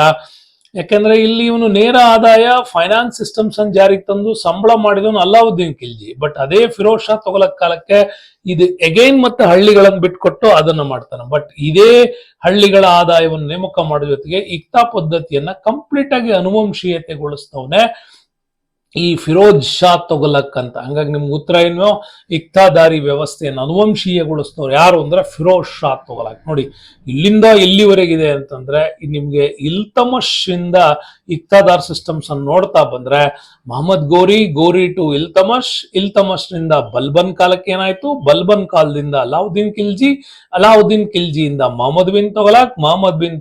ಯಾಕೆಂದ್ರೆ ಇಲ್ಲಿ ಇವನು ನೇರ ಆದಾಯ ಫೈನಾನ್ಸ್ ಸಿಸ್ಟಮ್ಸ್ ಅನ್ನು ಜಾರಿಗೆ ತಂದು ಸಂಬಳ ಮಾಡಿದವನು ಅಲಾವುದ್ದೀನ್ ಖಿಲ್ಜಿ. ಬಟ್ ಅದೇ ಫಿರೋಜ್ ಶಾ ತುಘಲಕ್ ಕಾಲಕ್ಕೆ ಇದು ಎಗೈನ್ ಮತ್ತೆ ಹಳ್ಳಿಗಳನ್ನು ಬಿಟ್ಕೊಟ್ಟು ಅದನ್ನ ಮಾಡ್ತಾನೆ. ಬಟ್ ಇದೇ ಹಳ್ಳಿಗಳ ಆದಾಯವನ್ನು ನೇಮಕ ಮಾಡೋ ಜೊತೆಗೆ ಇಕ್ತಾ ಪದ್ಧತಿಯನ್ನ ಕಂಪ್ಲೀಟ್ ಆಗಿ ಅನುವಂಶೀಯತೆಗೊಳಿಸ್ತವನೆ ಈ ಫಿರೋಜ್ ಶಾ ತುಘಲಕ್ ಅಂತ. ಹಂಗಾಗಿ ನಿಮ್ಗೆ ಉತ್ತರ ಏನು, ಇಕ್ತಾದಾರಿ ವ್ಯವಸ್ಥೆಯನ್ನು ಅನುವಂಶೀಯಗೊಳಿಸ್ತವ್ರು ಯಾರು ಅಂದ್ರೆ ಫಿರೋಜ್ ಶಾ ತುಘಲಕ್. ನೋಡಿ, ಇಲ್ಲಿಂದ ಎಲ್ಲಿವರೆಗಿದೆ ಅಂತಂದ್ರೆ ನಿಮ್ಗೆ ಇಲ್ತಮಶ್ ಇಂದ ಇಕ್ತಾದಾರ್ ಸಿಸ್ಟಮ್ಸ್ ಅನ್ನು ನೋಡ್ತಾ ಬಂದ್ರೆ ಮೊಹಮ್ಮದ್ ಗೋರಿ ಟು ಇಲ್ತಮಶ್ ನಿಂದ ಬಲ್ಬನ್ ಕಾಲಕ್ಕೆ ಏನಾಯ್ತು, ಬಲ್ಬನ್ ಕಾಲದಿಂದ ಅಲಾವುದ್ದೀನ್ ಖಿಲ್ಜಿಯಿಂದ ಮೊಹಮ್ಮದ್ ಬಿನ್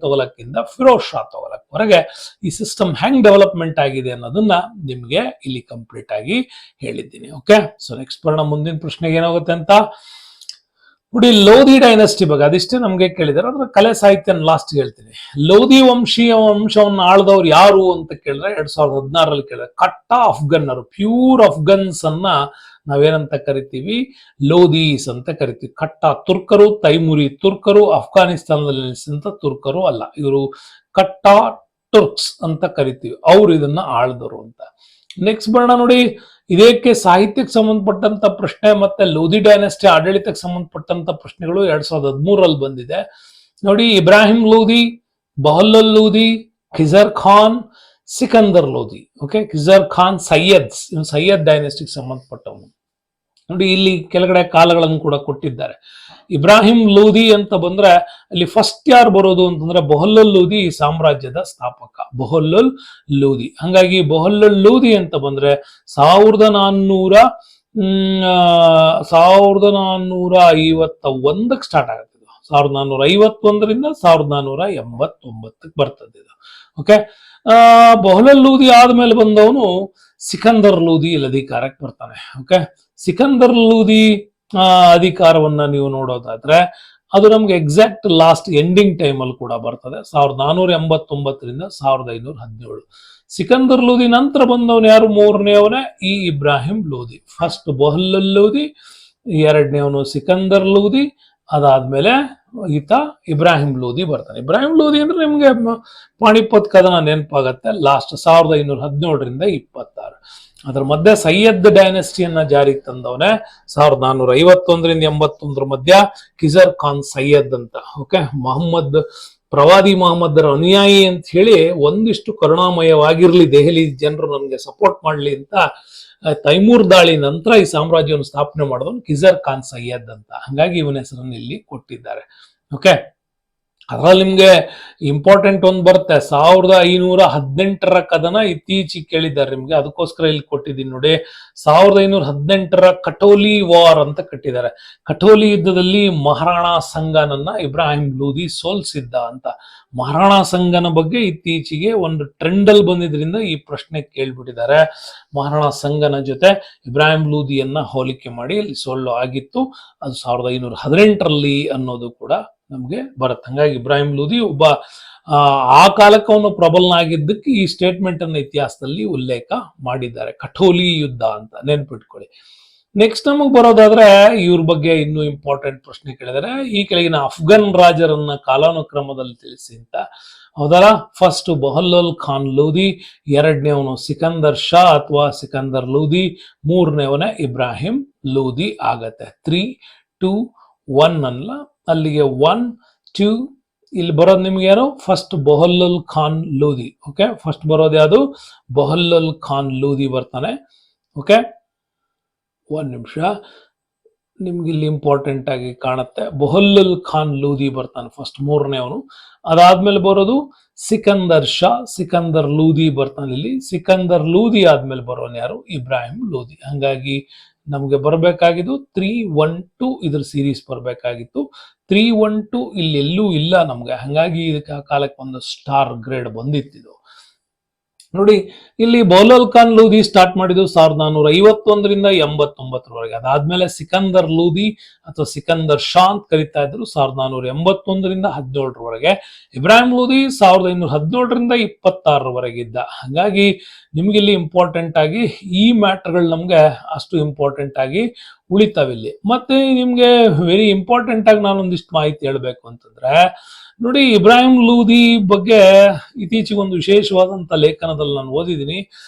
ತುಘಲಕ್ ಇಂದ ಫಿರೋಜ್ ಶಾ ತುಘಲಕ್ ವರೆಗೆ ಈ ಸಿಸ್ಟಮ್ ಹೆಂಗ್ ಡೆವಲಪ್ಮೆಂಟ್ ಆಗಿದೆ ಅನ್ನೋದನ್ನ ನಿಮ್ಗೆ ಇಲ್ಲಿ ಕಂಪ್ಲೀಟ್ ಆಗಿ ಹೇಳಿದ್ದೀನಿ. ಓಕೆ, ಸೊ ನೆಕ್ಸ್ಟ್ ಬರೋಣ ಮುಂದಿನ ಪ್ರಶ್ನೆಗೆ ಏನಾಗುತ್ತೆ ಅಂತ ನೋಡಿ. ಲೋಧಿ ಡೈನೆಸ್ಟಿ ಬಗ್ಗೆ ಅದಿಷ್ಟೇ ನಮ್ಗೆ ಕೇಳಿದಾರೆ, ಅದ್ರ ಕಲೆ ಸಾಹಿತ್ಯ ಲಾಸ್ಟ್ ಹೇಳ್ತೀನಿ. ಲೋಧಿ ವಂಶವನ್ನು ಆಳ್ದವ್ರು ಯಾರು ಅಂತ ಕೇಳಿದ್ರೆ 2016 ಕೇಳಿದ್ರೆ ಕಟ್ಟ ಅಫ್ಘನ್ನರು, ಪ್ಯೂರ್ ಅಫ್ಘನ್ಸ್ ಅನ್ನ ನಾವೇನಂತ ಕರಿತೀವಿ, ಲೋಧೀಸ್ ಅಂತ ಕರಿತೀವಿ. ಕಟ್ಟ ತುರ್ಕರು, ತೈಮುರಿ ತುರ್ಕರು, ಅಫ್ಘಾನಿಸ್ತಾನದಲ್ಲಿ ನೆಲೆಸಿದಂತ ತುರ್ಕರು ಅಲ್ಲ, ಇವರು ಕಟ್ಟ ಟುರ್ಕ್ಸ್ ಅಂತ ಕರಿತೀವಿ. ಅವ್ರು ಇದನ್ನ ಆಳ್ದವರು ಅಂತ. ನೆಕ್ಸ್ಟ್ ಬರೋಣ ನೋಡಿ, ಇದಕ್ಕೆ ಸಾಹಿತ್ಯಕ್ಕೆ ಸಂಬಂಧಪಟ್ಟಂತ ಪ್ರಶ್ನೆ ಮತ್ತೆ ಲೋಧಿ ಡೈನೆಸ್ಟಿ ಆಡಳಿತಕ್ಕೆ ಸಂಬಂಧಪಟ್ಟಂತ ಪ್ರಶ್ನೆಗಳು 2013 ಬಂದಿದೆ ನೋಡಿ. ಇಬ್ರಾಹಿಂ ಲೋಧಿ, ಬಹಲ್ಲಲ್ ಲೋಧಿ, ಖಿಜರ್ ಖಾನ್, ಸಿಕಂದರ್ ಲೋಧಿ. ಓಕೆ, ಖಿಜರ್ ಖಾನ್ ಸೈಯದ್ ಡೈನೆಸ್ಟಿಗೆ ಸಂಬಂಧಪಟ್ಟವನು. ನೋಡಿ, ಇಲ್ಲಿ ಕೆಳಗಡೆ ಕಾಲಗಳನ್ನು ಕೂಡ ಕೊಟ್ಟಿದ್ದಾರೆ. ಇಬ್ರಾಹಿಂ ಲೋಧಿ ಅಂತ ಬಂದ್ರೆ ಅಲ್ಲಿ ಫಸ್ಟ್ ಯಾರು ಬರೋದು ಅಂತಂದ್ರೆ ಬಹಲ್ಲಲ್ ಲೋಧಿ ಸಾಮ್ರಾಜ್ಯದ ಸ್ಥಾಪಕ, ಬಹಲ್ಲಲ್ ಲೋಧಿ. ಹಂಗಾಗಿ ಬಹಲ್ಲಲ್ ಲೋಧಿ ಅಂತ ಬಂದ್ರೆ 1451 ಸ್ಟಾರ್ಟ್ ಆಗುತ್ತೆ. 1451ರಿಂದ 1489 ಬರ್ತದೆ ಇದು. ಓಕೆ, ಬಹಲ್ಲಲ್ ಲೋಧಿ ಆದ್ಮೇಲೆ ಬಂದವನು ಸಿಕಂದರ್ ಲೋಧಿ ಇಲ್ಲಿ ಅಧಿಕಾರಕ್ಕೆ ಬರ್ತಾನೆ. ಓಕೆ, ಸಿಕಂದರ್ ಲೋಧಿ ಅಧಿಕಾರವನ್ನ ನೀವು ನೋಡೋದಾದ್ರೆ ಅದು ನಮ್ಗೆ ಎಕ್ಸಾಕ್ಟ್ ಲಾಸ್ಟ್ ಎಂಡಿಂಗ್ ಟೈಮ್ ಅಲ್ಲಿ ಕೂಡ ಬರ್ತದೆ, 1489ರಿಂದ 1517. ಸಿಕಂದರ್ ಲೋಧಿ ನಂತರ ಬಂದವನು ಯಾರು, ಮೂರನೇವನೇ ಈ ಇಬ್ರಾಹಿಂ ಲೋಧಿ. ಫಸ್ಟ್ ಬಹಲ್ಲಲ್ ಲೋಧಿ, ಎರಡನೇವನು ಸಿಕಂದರ್ ಲೋಧಿ, ಅದಾದ್ಮೇಲೆ ಈತ ಇಬ್ರಾಹಿಂ ಲೋಧಿ ಬರ್ತಾನೆ. ಇಬ್ರಾಹಿಂ ಲೋಧಿ ಅಂದ್ರೆ ನಿಮ್ಗೆ ಪಾಣಿಪತ್ ಕದನ ನೆನಪಾಗತ್ತೆ, ಲಾಸ್ಟ್ 1517ರಿಂದ 26. ಅದರ ಮಧ್ಯೆ ಸೈಯದ್ ಡೈನೆಸ್ಟಿಯನ್ನ ಜಾರಿಗೆ ತಂದವನೇ 1451ರಿಂದ 81 ಮಧ್ಯ ಖಿಜರ್ ಖಾನ್ ಸೈಯದ್ ಅಂತ. ಓಕೆ, ಪ್ರವಾದಿ ಮೊಹಮ್ಮದರ ಅನುಯಾಯಿ ಅಂತ ಹೇಳಿ ಒಂದಿಷ್ಟು ಕರುಣಾಮಯವಾಗಿರ್ಲಿ, ದೆಹಲಿ ಜನರು ನನಗೆ ಸಪೋರ್ಟ್ ಮಾಡ್ಲಿ ಅಂತ ತೈಮೂರ್ ದಾಳಿ ನಂತರ ಈ ಸಾಮ್ರಾಜ್ಯವನ್ನು ಸ್ಥಾಪನೆ ಮಾಡಿದವನು ಖಿಜರ್ ಖಾನ್ ಸೈಯದ್ ಅಂತ. ಹಂಗಾಗಿ ಇವನ ಹೆಸರನ್ನು ಇಲ್ಲಿ ಕೊಟ್ಟಿದ್ದಾರೆ. ಓಕೆ, ಅದ್ರಲ್ಲಿ ನಿಮ್ಗೆ ಇಂಪಾರ್ಟೆಂಟ್ ಒಂದು ಬರುತ್ತೆ, 1518 ಕದನ ಇತ್ತೀಚೆಗೆ ಕೇಳಿದ್ದಾರೆ ನಿಮ್ಗೆ, ಅದಕ್ಕೋಸ್ಕರ ಇಲ್ಲಿ ಕೊಟ್ಟಿದ್ದೀನಿ ನೋಡಿ. 1518 ಕಟೋಲಿ ವಾರ್ ಅಂತ ಕಟ್ಟಿದ್ದಾರೆ. ಕಟೋಲಿ ಯುದ್ಧದಲ್ಲಿ ಮಹಾರಾಣಾ ಸಂಗನನ್ನ ಇಬ್ರಾಹಿಂ ಲೋಧಿ ಸೋಲ್ಸಿದ್ದ ಅಂತ. ಮಹಾರಾಣಾ ಸಂಗನ ಬಗ್ಗೆ ಇತ್ತೀಚೆಗೆ ಒಂದು ಟ್ರೆಂಡ್ ಅಲ್ಲಿ ಬಂದಿದ್ರಿಂದ ಈ ಪ್ರಶ್ನೆ ಕೇಳ್ಬಿಟ್ಟಿದ್ದಾರೆ. ಮಹಾರಾಣಾ ಸಂಗನ ಜೊತೆ ಇಬ್ರಾಹಿಂ ಲೋಧಿಯನ್ನ ಹೋಲಿಕೆ ಮಾಡಿ ಇಲ್ಲಿ ಸೋಲು ಆಗಿತ್ತು, ಅದು 1518 ಅನ್ನೋದು ಕೂಡ ನಮ್ಗೆ ಬರುತ್ತೆ. ಹಂಗಾಗಿ ಇಬ್ರಾಹಿಂ ಲೋಧಿ ಒಬ್ಬ ಆ ಕಾಲಕ್ಕೆ ಅವನು ಪ್ರಬಲನಾಗಿದ್ದಕ್ಕೆ ಈ ಸ್ಟೇಟ್ಮೆಂಟ್ ಅನ್ನ ಇತಿಹಾಸದಲ್ಲಿ ಉಲ್ಲೇಖ ಮಾಡಿದ್ದಾರೆ. ಕಠೋಲಿ ಯುದ್ಧ ಅಂತ ನೆನ್ಪಿಟ್ಕೊಳ್ಳಿ. ನೆಕ್ಸ್ಟ್ ನಮಗ್ ಬರೋದಾದ್ರೆ ಇವ್ರ ಬಗ್ಗೆ ಇನ್ನೂ ಇಂಪಾರ್ಟೆಂಟ್ ಪ್ರಶ್ನೆ ಕೇಳಿದರೆ ಈ ಕೆಳಗಿನ ಅಫ್ಘನ್ ರಾಜರನ್ನ ಕಾಲಾನುಕ್ರಮದಲ್ಲಿ ತಿಳಿಸಿ ಅಂತ. ಹೌದಲ್ಲ, ಫಸ್ಟ್ ಬಹಲ್ಲಲ್ ಖಾನ್ ಲೋಧಿ, ಎರಡನೇವನು ಸಿಕಂದರ್ ಶಾ ಅಥವಾ ಸಿಕಂದರ್ ಲೋಧಿ, ಮೂರನೇವನೇ ಇಬ್ರಾಹಿಂ ಲೋಧಿ ಆಗತ್ತೆ. 3, 2, 1 ಅಲ್ಲ, ಅಲ್ಲಿಗೆ 1, 2 ಇಲ್ಲಿ ಬರೋದು ನಿಮ್ಗೆ ಏನು, first Bahlul Khan Lodi. Okay, first ಬರೋದು ಯಾವುದು, ಬಹಲ್ಲಲ್ ಖಾನ್ ಲೋಧಿ ಬರ್ತಾನೆ. ಓಕೆ, ಒಂದ್ ನಿಮಿಷ, ನಿಮ್ಗೆ ಇಲ್ಲಿ ಇಂಪಾರ್ಟೆಂಟ್ ಆಗಿ ಕಾಣುತ್ತೆ, ಬಹಲ್ಲಲ್ ಖಾನ್ ಲೋಧಿ ಬರ್ತಾನೆ ಫಸ್ಟ್, ಮೂರನೇವನು. ಅದಾದ್ಮೇಲೆ ಬರೋದು ಸಿಕಂದರ್ ಶಾ, ಸಿಕಂದರ್ ಲೋಧಿ ಬರ್ತಾನೆ ಇಲ್ಲಿ. ಸಿಕಂದರ್ ಲೋಧಿ ಆದ್ಮೇಲೆ ಬರೋನು ಯಾರು, ಇಬ್ರಾಹಿಂ ಲೋಧಿ. ಹಂಗಾಗಿ ನಮ್ಗೆ ಬರಬೇಕಾಗಿದ್ದು 3, 1, 2 ಇದ್ರ ಸೀರೀಸ್ ಬರಬೇಕಾಗಿತ್ತು. 3, 1, 2 ಇಲ್ಲಿ ಎಲ್ಲೂ ಇಲ್ಲ ನಮ್ಗೆ, ಹಂಗಾಗಿ ಇದಕ್ಕೆ ಆ ಕಾಲಕ್ಕೆ ಒಂದು ಸ್ಟಾರ್ ಗ್ರೇಡ್ ಬಂದಿತ್ತಿದು. ನೋಡಿ, ಇಲ್ಲಿ ಬೌಲಲ್ ಖಾನ್ ಲೂದಿ ಸ್ಟಾರ್ಟ್ ಮಾಡಿದ್ದು 1451ರಿಂದ 89ರವರೆಗೆ. ಅದಾದ್ಮೇಲೆ ಸಿಕಂದರ್ ಲೂದಿ ಅಥವಾ ಸಿಕಂದರ್ ಶಾ ಅಂತ ಕರಿತಾ ಇದ್ರು 1481ರಿಂದ 17ರವರೆಗೆ. ಇಬ್ರಾಹಿಂ ಲೂದಿ 1517ರಿಂದ 26ರವರೆಗೆ ಇದ್ದ. ಹಾಗಾಗಿ ನಿಮ್ಗೆ ಇಲ್ಲಿ ಇಂಪಾರ್ಟೆಂಟ್ ಆಗಿ ಈ ಮ್ಯಾಟರ್ಗಳು ನಮ್ಗೆ ಅಷ್ಟು ಇಂಪಾರ್ಟೆಂಟ್ ಆಗಿ ಉಳಿತಾವಿಲ್ಲಿ. ಮತ್ತೆ ನಿಮ್ಗೆ ವೆರಿ ಇಂಪಾರ್ಟೆಂಟ್ ಆಗಿ ನಾನೊಂದಿಷ್ಟು ಮಾಹಿತಿ ಹೇಳ್ಬೇಕು ಅಂತಂದ್ರೆ, ನೋಡಿ, ಇಬ್ರಾಹಿಂ ಲೂದಿ ಬಗ್ಗೆ ಇತ್ತೀಚೆಗೆ ಒಂದು ವಿಶೇಷವಾದಂತ ಲೇಖನದಲ್ಲಿ ನಾನು ಓದಿದ್ದೀನಿ.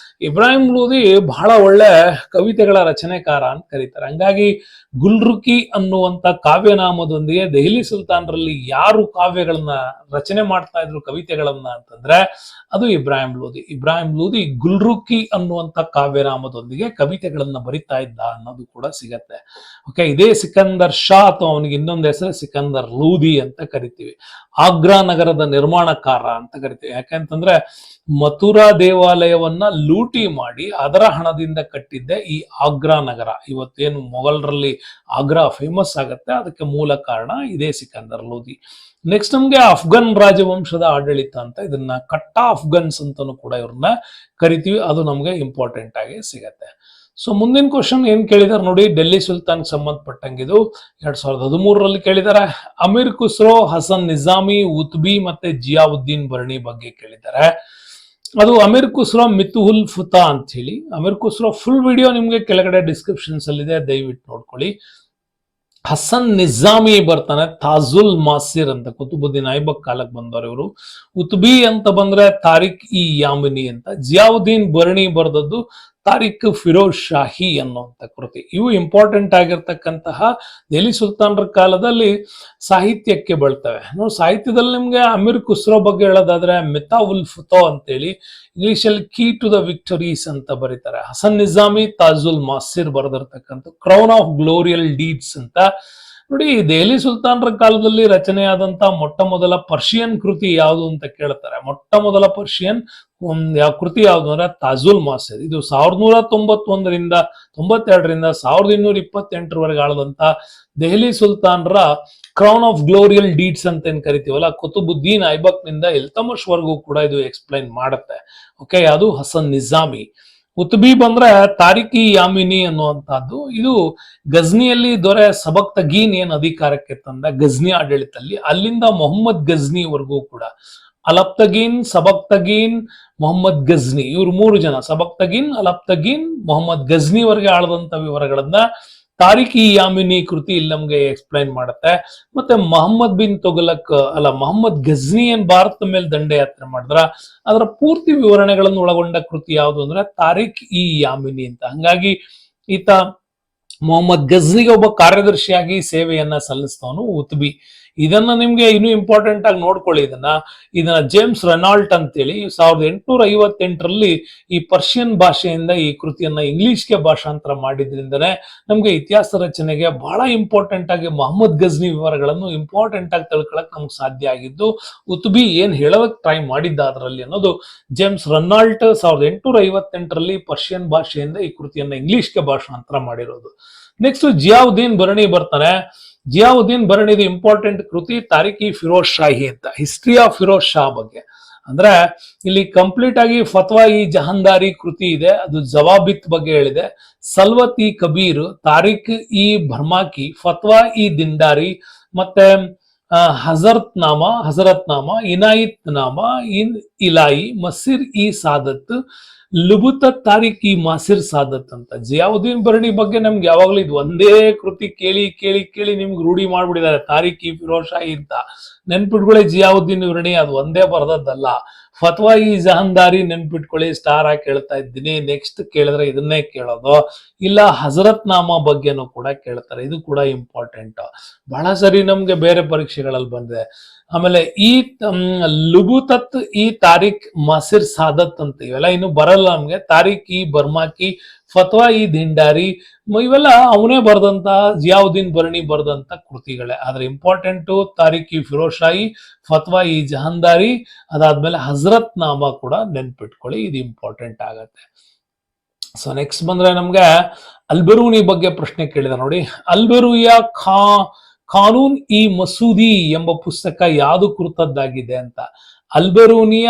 ಇಬ್ರಾಹಿಂ ಲೂದಿ ಬಹಳ ಒಳ್ಳೆ ಕವಿತೆಗಳ ರಚನೆಕಾರ ಅಂತ ಕರೀತಾರೆ. ಹಂಗಾಗಿ ಗುಲ್ರುಕಿ ಅನ್ನುವಂತ ಕಾವ್ಯನಾಮದೊಂದಿಗೆ ದೆಹಲಿ ಸುಲ್ತಾನರಲ್ಲಿ ಯಾರು ಕಾವ್ಯಗಳನ್ನ ರಚನೆ ಮಾಡ್ತಾ ಇದ್ರು, ಕವಿತೆಗಳನ್ನ ಅಂತಂದ್ರೆ ಅದು ಇಬ್ರಾಹಿಂ ಲೂದಿ. ಇಬ್ರಾಹಿಂ ಲೂದಿ ಗುಲ್ರುಕಿ ಅನ್ನುವಂತ ಕಾವ್ಯನಾಮದೊಂದಿಗೆ ಕವಿತೆಗಳನ್ನ ಬರಿತಾ ಇದ್ದ ಅನ್ನೋದು ಕೂಡ ಸಿಗತ್ತೆ. ಓಕೆ, ಇದೇ ಸಿಕಂದರ್ ಶಾ ಅಥವಾ ಅವನಿಗೆ ಇನ್ನೊಂದು ಹೆಸರು ಸಿಕಂದರ್ ಲೂದಿ ಅಂತ ಕರಿತೀವಿ. ಆಗ್ರಾ ನಗರದ ನಿರ್ಮಾಣಕಾರ ಅಂತ ಕರಿತೀವಿ. ಯಾಕಂತಂದ್ರೆ ಮಥುರಾ ದೇವಾಲಯವನ್ನ ಲೂಟಿ ಮಾಡಿ ಅದರ ಹಣದಿಂದ ಕಟ್ಟಿದ್ದೆ ಈ ಆಗ್ರಾ ನಗರ. ಇವತ್ತೇನು ಮೊಘಲರಲ್ಲಿ ಆಗ್ರಾ ಫೇಮಸ್ ಆಗತ್ತೆ, ಅದಕ್ಕೆ ಮೂಲ ಕಾರಣ ಇದೇ ಸಿಕಂದರ್ ಲೋಧಿ. ನೆಕ್ಸ್ಟ್ ನಮ್ಗೆ ಅಫ್ಘನ್ ರಾಜವಂಶದ ಆಡಳಿತ ಅಂತ, ಇದನ್ನ ಕಟ್ಟಾ ಅಫ್ಘನ್ಸ್ ಅಂತಾನು ಕೂಡ ಇವ್ರನ್ನ ಕರಿತೀವಿ. ಅದು ನಮ್ಗೆ ಇಂಪಾರ್ಟೆಂಟ್ ಆಗಿ ಸಿಗತ್ತೆ. ಸೊ ಮುಂದಿನ ಕ್ವಶನ್ ಏನ್ ಕೇಳಿದಾರೆ ನೋಡಿ, ಡೆಲ್ಲಿ ಸುಲ್ತಾನ್ ಸಂಬಂಧಪಟ್ಟಂಗಿದು 2013ರಲ್ಲಿ ಕೇಳಿದ್ದಾರೆ. ಅಮೀರ್ ಖುಸ್ರೋ, ಹಸನ್ ನಿಜಾಮಿ, ಉತ್ಬಿ ಮತ್ತೆ ಜಿಯಾವುದ್ದೀನ್ ಬರ್ಣಿ ಬಗ್ಗೆ ಕೇಳಿದ್ದಾರೆ. ಅದು ಅಮೀರ್ ಖುಸ್ರೋ ಮಿತುಹುಲ್ ಫುತಾ ಅಂತ ಹೇಳಿ. ಅಮೀರ್ ಖುಸ್ರೋ ಫುಲ್ ವಿಡಿಯೋ ನಿಮ್ಗೆ ಕೆಳಗಡೆ ಡಿಸ್ಕ್ರಿಪ್ಷನ್ಸ್ ಅಲ್ಲಿ ಇದೆ, ದಯವಿಟ್ಟು ನೋಡ್ಕೊಳ್ಳಿ. ಹಸನ್ ನಿಜಾಮಿ ಬರ್ತಾನೆ, ತಾಜುಲ್ ಮಾಸಿರ್ ಅಂತ, ಕುತುಬುದ್ದೀನ್ ಐಬಕ್ ಕಾಲಕ್ಕೆ ಬಂದವರು ಇವರು. ಉತ್ಬಿ ಅಂತ ಬಂದ್ರೆ ತಾರಿಕ್ ಇ ಯಾಮಿನಿ ಅಂತ. ಜಿಯಾವುದ್ದೀನ್ ಬರ್ಣಿ ಬರೆದದ್ದು ತಾರಿಕ್ ಫಿರೋಜ್ ಶಾಹಿ ಅನ್ನುವಂಥ ಕೃತಿ. ಇವು ಇಂಪಾರ್ಟೆಂಟ್ ಆಗಿರ್ತಕ್ಕಂತಹ ದೆಹಲಿ ಸುಲ್ತಾನರ ಕಾಲದಲ್ಲಿ ಸಾಹಿತ್ಯಕ್ಕೆ ಬಳ್ತವೆ. ನೋಡಿ, ಸಾಹಿತ್ಯದಲ್ಲಿ ನಿಮ್ಗೆ ಅಮೀರ್ ಖುಸ್ರೋ ಬಗ್ಗೆ ಹೇಳೋದಾದ್ರೆ ಮಿತಾವುಲ್ ಫುತೋ ಅಂತೇಳಿ, ಇಂಗ್ಲಿಷಲ್ಲಿ ಕೀ ಟು ದ ವಿಕ್ಟರೀಸ್ ಅಂತ ಬರೀತಾರೆ. ಹಸನ್ ನಿಜಾಮಿ ತಾಜುಲ್ ಮಾಸಿರ್ ಬರೆದಿರ್ತಕ್ಕಂಥ ಕ್ರೌನ್ ಆಫ್ ಗ್ಲೋರಿಯಲ್ ಡೀಡ್ಸ್ ಅಂತ. ನೋಡಿ, ದೆಹಲಿ ಸುಲ್ತಾನರ ಕಾಲದಲ್ಲಿ ರಚನೆಯಾದಂತ ಮೊಟ್ಟ ಮೊದಲ ಪರ್ಷಿಯನ್ ಕೃತಿ ಯಾವುದು ಅಂತ ಕೇಳ್ತಾರೆ. ಮೊಟ್ಟ ಮೊದಲ ಪರ್ಷಿಯನ್ ಯಾವ ಕೃತಿ ಯಾವುದು ಅಂದ್ರೆ ತಾಜುಲ್ ಮಾಸಿರ್. ಇದು 1191ರಿಂದ 92ರಿಂದ 1228ರವರೆಗೆ ಆಳದಂತ Delhi ಸುಲ್ತಾನರ crown of glorious deeds ಅಂತ ಏನ್ ಕರಿತೀವಲ್ಲ, ಕುತುಬುದ್ದೀನ್ ಐಬಕ್ ನಿಂದ ಇಲ್ತಮಶ್ ವರೆಗೂ ಕೂಡ ಇದು ಎಕ್ಸ್ಪ್ಲೈನ್ ಮಾಡುತ್ತೆ. ಓಕೆ, ಅದು ಹಸನ್ ನಿಜಾಮಿ. ಉತ್ಬಿ ಬಂದ್ರೆ ತಾರಿಕ್ ಇ ಯಾಮಿನಿ ಅನ್ನುವಂತಹದ್ದು. ಇದು ಗಜ್ನಿಯಲ್ಲಿ ದೊರೆ ಸಬಕ್ತಗೀನ್ ಏನ್ ಅಧಿಕಾರಕ್ಕೆ ತಂದ ಗಜ್ನಿ ಆಡಳಿತದಲ್ಲಿ, ಅಲ್ಲಿಂದ ಮೊಹಮ್ಮದ್ ಗಜ್ನಿ ವರೆಗೂ ಕೂಡ, ಅಲಪ್ತಗೀನ್, ಸಬಕ್ತಗೀನ್, ಮೊಹಮ್ಮದ್ ಗಜ್ನಿ, ಇವ್ರು 3 ಜನ, ಸಬಕ್ತಗೀನ್, ಅಲಪ್ತಗೀನ್, ಮೊಹಮ್ಮದ್ ಗಜ್ನಿ ವರೆಗೆ ಆಳದಂತ ವಿವರಗಳನ್ನ ತಾರಿಕ್ ಇ ಯಾಮಿನಿ ಕೃತಿ ಇಲ್ಲಿ ನಮ್ಗೆ ಎಕ್ಸ್ಪ್ಲೈನ್ ಮಾಡುತ್ತೆ. ಮತ್ತೆ ಮೊಹಮ್ಮದ್ ಬಿನ್ ತೊಗಲಕ್ ಅಲ್ಲ, ಮೊಹಮ್ಮದ್ ಗಜ್ನಿ ಏನ್ ಭಾರತದ ಮೇಲೆ ದಂಡಯಾತ್ರೆ ಮಾಡಿದ್ರ ಅದರ ಪೂರ್ತಿ ವಿವರಣೆಗಳನ್ನು ಒಳಗೊಂಡ ಕೃತಿ ಯಾವುದು ಅಂದ್ರೆ ತಾರಿಕ್ ಇ ಯಾಮಿನಿ ಅಂತ. ಹಂಗಾಗಿ ಈತ ಮೊಹಮ್ಮದ್ ಗಜ್ನಿಗೆ ಒಬ್ಬ ಕಾರ್ಯದರ್ಶಿಯಾಗಿ ಸೇವೆಯನ್ನ ಸಲ್ಲಿಸ್ತವನು ಉತ್ಬಿ. ಇದನ್ನ ನಿಮ್ಗೆ ಇನ್ನೂ ಇಂಪಾರ್ಟೆಂಟ್ ಆಗಿ ನೋಡ್ಕೊಳ್ಳಿ. ಇದನ್ನ ಜೇಮ್ಸ್ ರೆನಾಲ್ಟ್ ಅಂತೇಳಿ 1858ರಲ್ಲಿ ಈ ಪರ್ಷಿಯನ್ ಭಾಷೆಯಿಂದ ಈ ಕೃತಿಯನ್ನ ಇಂಗ್ಲಿಷ್ಗೆ ಭಾಷಾಂತರ ಮಾಡಿದ್ರಿಂದನೇ ನಮ್ಗೆ ಇತಿಹಾಸ ರಚನೆಗೆ ಬಹಳ ಇಂಪಾರ್ಟೆಂಟ್ ಆಗಿ ಮೊಹಮ್ಮದ್ ಗಜ್ನಿ ವಿವರಗಳನ್ನು ಇಂಪಾರ್ಟೆಂಟ್ ಆಗಿ ತಿಳ್ಕೊಳಕ್ ನಮ್ಗೆ ಸಾಧ್ಯ ಆಗಿದ್ದು, ಉತ್ಬಿ ಏನ್ ಹೇಳೋದಕ್ ಟ್ರೈ ಮಾಡಿದ್ದ ಅದರಲ್ಲಿ ಅನ್ನೋದು ಜೇಮ್ಸ್ ರೆನಾಲ್ಟ್ 1858ರಲ್ಲಿ ಪರ್ಷಿಯನ್ ಭಾಷೆಯಿಂದ ಈ ಕೃತಿಯನ್ನ ಇಂಗ್ಲಿಷ್ಗೆ ಭಾಷಾಂತರ ಮಾಡಿರೋದು. ನೆಕ್ಸ್ಟ್ ಜಿಯಾವುದ್ದೀನ್ ಬರ್ಣಿ ಬರ್ತಾನೆ. ಜಿಯಾವುದ್ದೀನ್ ಬರ್ಣಿದು ಇಂಪಾರ್ಟೆಂಟ್ ಕೃತಿ ತಾರಿಕ್ ಇ ಫಿರೋಜ್ ಶಾಹಿ ಅಂತ, ಹಿಸ್ಟ್ರಿ ಆಫ್ ಫಿರೋಜ್ ಶಾ ಬಗ್ಗೆ. ಅಂದ್ರೆ ಇಲ್ಲಿ ಕಂಪ್ಲೀಟ್ ಆಗಿ ಫತ್ವಾ ಇ ಜಹಾಂದಾರಿ ಕೃತಿ ಇದೆ, ಅದು ಜವಾಬಿತ್ ಬಗ್ಗೆ ಹೇಳಿದೆ. ಸಲ್ವತ್ ಇ ಕಬೀರ್, ತಾರಿಕ್ ಇ ಭರ್ಮಾಕಿ, ಫತ್ವಾ ಇ ದಿಂಡಾರಿ, ಮತ್ತೆ ಹಜರತ್ ನಾಮ, ಇನಾಯಿತ್ ನಾಮ, ಇನ್ ಇಲಾಯಿ, ಮಸಿರ್ ಇ ಸಾದತ್, ಲುಬುತ ತಾರಿಕ್ ಇ ಮಾಸಿರ್ ಸಾದತ್ ಅಂತ. ಜಿಯಾವುದ್ದೀನ್ ಬರ್ಣಿ ಬಗ್ಗೆ ನಮ್ಗೆ ಯಾವಾಗ್ಲೂ ಇದು ಒಂದೇ ಕೃತಿ ಕೇಳಿ ಕೇಳಿ ಕೇಳಿ ನಿಮ್ಗೆ ರೂಢಿ ಮಾಡ್ಬಿಟ್ಟಿದ್ದಾರೆ, ತಾರಿಕ್ ಇ ಫಿರೋಜ್ ಶಾಹಿ ಅಂತ. ನೆನ್ಪಿಟ್ಕೊಳ್ಳಿ, ಜಿಯಾವುದ್ದೀನ್ ಬರ್ಣಿ ಅದು ಒಂದೇ ಬರೆದದ್ದಲ್ಲ. ಫತ್ವಾ ಇ ಜಹಾನ್ದಾರಿ ನೆನ್ಪಿಟ್ಕೊಳ್ಳಿ, ಸ್ಟಾರ್ ಆಗಿ ಕೇಳ್ತಾ ಇದ್ದೀನಿ. ನೆಕ್ಸ್ಟ್ ಕೇಳಿದ್ರೆ ಇದನ್ನೇ ಕೇಳೋದು. ಇಲ್ಲ ಹಜರತ್ ನಾಮಾ ಬಗ್ಗೆನೂ ಕೂಡ ಕೇಳ್ತಾರೆ, ಇದು ಕೂಡ ಇಂಪಾರ್ಟೆಂಟ್. ಬಹಳ ಸರಿ ನಮ್ಗೆ ಬೇರೆ ಪರೀಕ್ಷೆಗಳಲ್ಲಿ ಬಂದಿದೆ. ಆಮೇಲೆ ಈ ಲುಬುತತ್ ಈ ತಾರಿಕ್ ಮಾಸಿರ್ ಸಾದತ್ ಅಂತ ಇವೆಲ್ಲ ಇನ್ನು ಬರಲ್ಲ ನಮ್ಗೆ. ತಾರಿಕ್ ಇ ಬರ್ಮಾಕಿ, ಫತ್ವಾ ಇ ದಿಂಡಾರಿ, ಇವೆಲ್ಲ ಅವನೇ ಬರೆದಂತ, ಜಿಯಾವುದ್ದೀನ್ ಬರ್ಣಿ ಬರೆದಂತ ಕೃತಿಗಳೇ. ಆದ್ರೆ ಇಂಪಾರ್ಟೆಂಟು ತಾರಿಕ್ ಇ ಫಿರೋಜ್ ಶಾಹಿ, ಫತ್ವಾ ಇ ಜಹಾನ್ದಾರಿ, ಅದಾದ್ಮೇಲೆ ಹಜರತ್ ನಾಮಾ ಕೂಡ ನೆನ್ಪಿಟ್ಕೊಳ್ಳಿ, ಇದು ಇಂಪಾರ್ಟೆಂಟ್ ಆಗತ್ತೆ. ಸೊ ನೆಕ್ಸ್ಟ್ ಬಂದ್ರೆ ನಮ್ಗೆ ಅಲ್ಬೆರೂನಿ ಬಗ್ಗೆ ಪ್ರಶ್ನೆ ಕೇಳಿದ ನೋಡಿ. ಅಲ್ಬೆರೂಯ ಕಾನೂನ್ ಇ ಮಸೂದಿ ಎಂಬ ಪುಸ್ತಕ ಯಾವುದು ಕುರಿತದ್ದಾಗಿದೆ ಅಂತ. ಅಲ್ಬೆರೂನಿಯ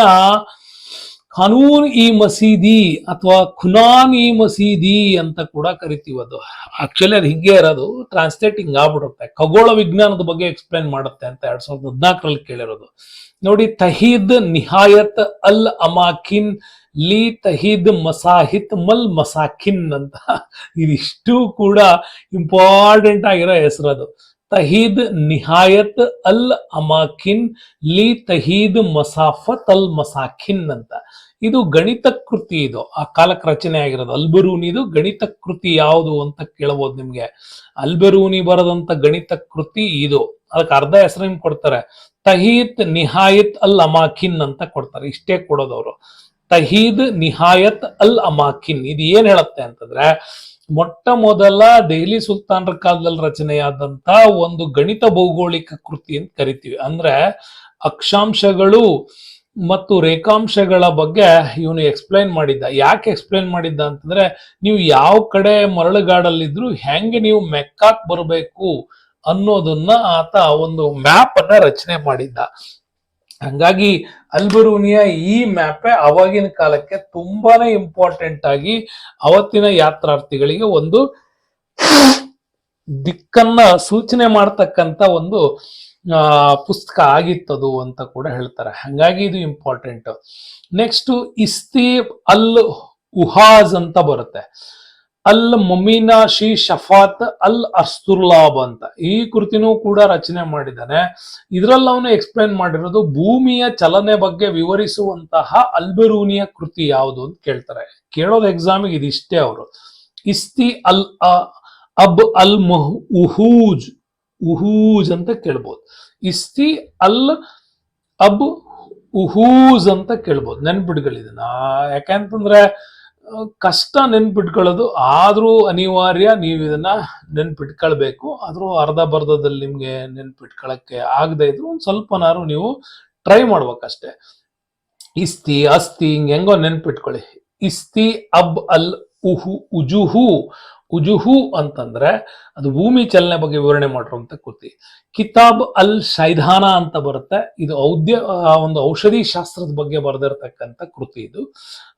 ಕಾನೂನ್ ಇ ಮಸೀದಿ ಅಥವಾ ಖುನಾನ್ ಇ ಮಸೀದಿ ಅಂತ ಕೂಡ ಕರಿತೀವಿ. ಅದು ಆಕ್ಚುಲಿ ಅದು ಹಿಂಗೆ ಇರೋದು, ಟ್ರಾನ್ಸ್ಲೇಟಿಂಗ್ ಆಗ್ಬಿಡುತ್ತೆ. ಖಗೋಳ ವಿಜ್ಞಾನದ ಬಗ್ಗೆ ಎಕ್ಸ್ಪ್ಲೇನ್ ಮಾಡುತ್ತೆ ಅಂತ 2014 ಕೇಳಿರೋದು ನೋಡಿ. ತಹೀದ್ ನಿಹಾಯತ್ ಅಲ್ ಅಮಾಕಿನ್ ಲಿ ತಹೀದ್ ಮಸಾಹಿತ್ ಮಲ್ ಮಸಾಕಿನ್ ಅಂತ. ಇದಿಷ್ಟು ಕೂಡ ಇಂಪಾರ್ಟೆಂಟ್ ಆಗಿರೋ ಹೆಸರದು. ತಹೀದ್ ನಿಹಾಯತ್ ಅಲ್ ಅಮಾಕಿನ್ ಲಿ ತಹೀದ್ ಮಸಾಫತ್ ಅಲ್ ಮಸಾಕಿನ್ ಅಂತ. ಇದು ಗಣಿತ ಕೃತಿ, ಇದು ಆ ಕಾಲಕ್ಕೆ ರಚನೆ ಆಗಿರೋದು. ಅಲ್ಬೆರೂನಿದು ಗಣಿತ ಕೃತಿ ಯಾವುದು ಅಂತ ಕೇಳಬಹುದು ನಿಮ್ಗೆ. ಅಲ್ಬೆರೂನಿ ಬರೆದಂತ ಗಣಿತ ಕೃತಿ ಇದು. ಅದಕ್ಕೆ ಅರ್ಧ ಹೆಸರು ನಿಮ್ಗೆ ಕೊಡ್ತಾರೆ, ತಹೀದ್ ನಿಹಾಯತ್ ಅಲ್ ಅಮಾಕಿನ್ ಅಂತ ಕೊಡ್ತಾರೆ. ಇಷ್ಟೇ ಕೊಡೋದು ಅವರು, ತಹೀದ್ ನಿಹಾಯತ್ ಅಲ್ ಅಮಾಕಿನ್. ಇದು ಏನ್ ಹೇಳುತ್ತೆ ಅಂತಂದ್ರೆ, ಮೊಟ್ಟ ಮೊದಲ ದೆಹಲಿ ಸುಲ್ತಾನರ ಕಾಲದಲ್ಲಿ ರಚನೆಯಾದಂತ ಒಂದು ಗಣಿತ ಭೌಗೋಳಿಕ ಕೃತಿ ಅಂತ ಕರಿತೀವಿ. ಅಂದ್ರೆ ಅಕ್ಷಾಂಶಗಳು ಮತ್ತು ರೇಖಾಂಶಗಳ ಬಗ್ಗೆ ಇವನು ಎಕ್ಸ್ಪ್ಲೈನ್ ಮಾಡಿದ್ದ. ಯಾಕೆ ಎಕ್ಸ್ಪ್ಲೈನ್ ಮಾಡಿದ್ದ ಅಂತಂದ್ರೆ, ನೀವು ಯಾವ ಕಡೆ ಮರಳುಗಾಡಲ್ಲಿದ್ರು ಹೆಂಗೆ ನೀವು ಮೆಕ್ಕಾಕ್ ಬರಬೇಕು ಅನ್ನೋದನ್ನ ಆತ ಒಂದು ಮ್ಯಾಪ್ ಅನ್ನ ರಚನೆ ಮಾಡಿದ್ದ. ಹಂಗಾಗಿ ಅಲ್ಬೆರೂನಿಯ ಈ ಮ್ಯಾಪೆ ಅವಾಗಿನ ಕಾಲಕ್ಕೆ ತುಂಬಾನೇ ಇಂಪಾರ್ಟೆಂಟ್ ಆಗಿ ಅವತ್ತಿನ ಯಾತ್ರಾರ್ಥಿಗಳಿಗೆ ಒಂದು ದಿಕ್ಕನ್ನ ಸೂಚನೆ ಮಾಡ್ತಕ್ಕಂತ ಒಂದು ಪುಸ್ತಕ ಆಗಿತ್ತದು ಅಂತ ಕೂಡ ಹೇಳ್ತಾರೆ. ಹಂಗಾಗಿ ಇದು ಇಂಪಾರ್ಟೆಂಟ್. ನೆಕ್ಸ್ಟ್ ಇಸ್ತಿ ಅಲ್ ಉಹಾಜ್ ಅಂತ ಬರುತ್ತೆ. ಅಲ್ ಮೊಮಿನಾಶಿ ಶಫಾತ್ ಅಲ್ ಅಸ್ತುರ್ಲಾಬ್ ಅಂತ ಈ ಕೃತಿನೂ ಕೂಡ ರಚನೆ ಮಾಡಿದ್ದಾನೆ. ಇದರಲ್ಲಿ ಅವನು ಎಕ್ಸ್ಪ್ಲೇನ್ ಮಾಡಿರೋದು ಭೂಮಿಯ ಚಲನೆ ಬಗ್ಗೆ ವಿವರಿಸುವಂತಹ ಅಲ್ಬೆರೂನಿಯ ಕೃತಿ ಯಾವುದು ಅಂತ ಕೇಳ್ತಾರೆ. ಕೇಳೋದು ಎಕ್ಸಾಮಿಗೆ ಇದಿಷ್ಟೇ ಅವರು. ಇಸ್ತಿ ಅಲ್ ಅಬ್ ಅಲ್ ಉಹೂಜ್ ಉಹೂಜ್ ಅಂತ ಕೇಳ್ಬೋದು. ಇಸ್ತಿ ಅಲ್ ಅಬ್ ಉಹೂಜ್ ಅಂತ ಕೇಳ್ಬೋದು. ನೆನ್ಪಿಟ್ಗಳಿದನ್ನ, ಯಾಕಂತಂದ್ರೆ ಕಷ್ಟ ನೆನ್ಪಿಟ್ಕೊಳ್ಳೋದು, ಆದ್ರೂ ಅನಿವಾರ್ಯ ನೀವು ಇದನ್ನ ನೆನ್ಪಿಟ್ಕೊಳ್ಬೇಕು. ಆದ್ರೂ ಅರ್ಧ ಬರ್ಧದಲ್ಲಿ ನಿಮ್ಗೆ ನೆನ್ಪಿಟ್ಕೊಳಕ್ಕೆ ಆಗದೆ ಇದ್ರು ಒಂದ್ ಸ್ವಲ್ಪನಾರು ನೀವು ಟ್ರೈ ಮಾಡ್ಬೇಕಷ್ಟೇ. ಇಸ್ತಿ ಅಸ್ತಿ ಹೆಂಗೋ ನೆನ್ಪಿಟ್ಕೊಳ್ಳಿ. ಇಸ್ತಿ ಅಬ್ ಅಲ್ ಉಜುಹು. ಉಜುಹು ಅಂತಂದ್ರೆ ಅದು ಭೂಮಿ ಚಲನೆ ಬಗ್ಗೆ ವಿವರಣೆ ಮಾಡಿರುವಂತ ಕೃತಿ. ಕಿತಾಬ್ ಅಲ್ ಶೈಧಾನ ಅಂತ ಬರುತ್ತೆ. ಇದು ಒಂದು ಔಷಧಿ ಶಾಸ್ತ್ರದ ಬಗ್ಗೆ ಬರೆದಿರ್ತಕ್ಕಂಥ ಕೃತಿ ಇದು.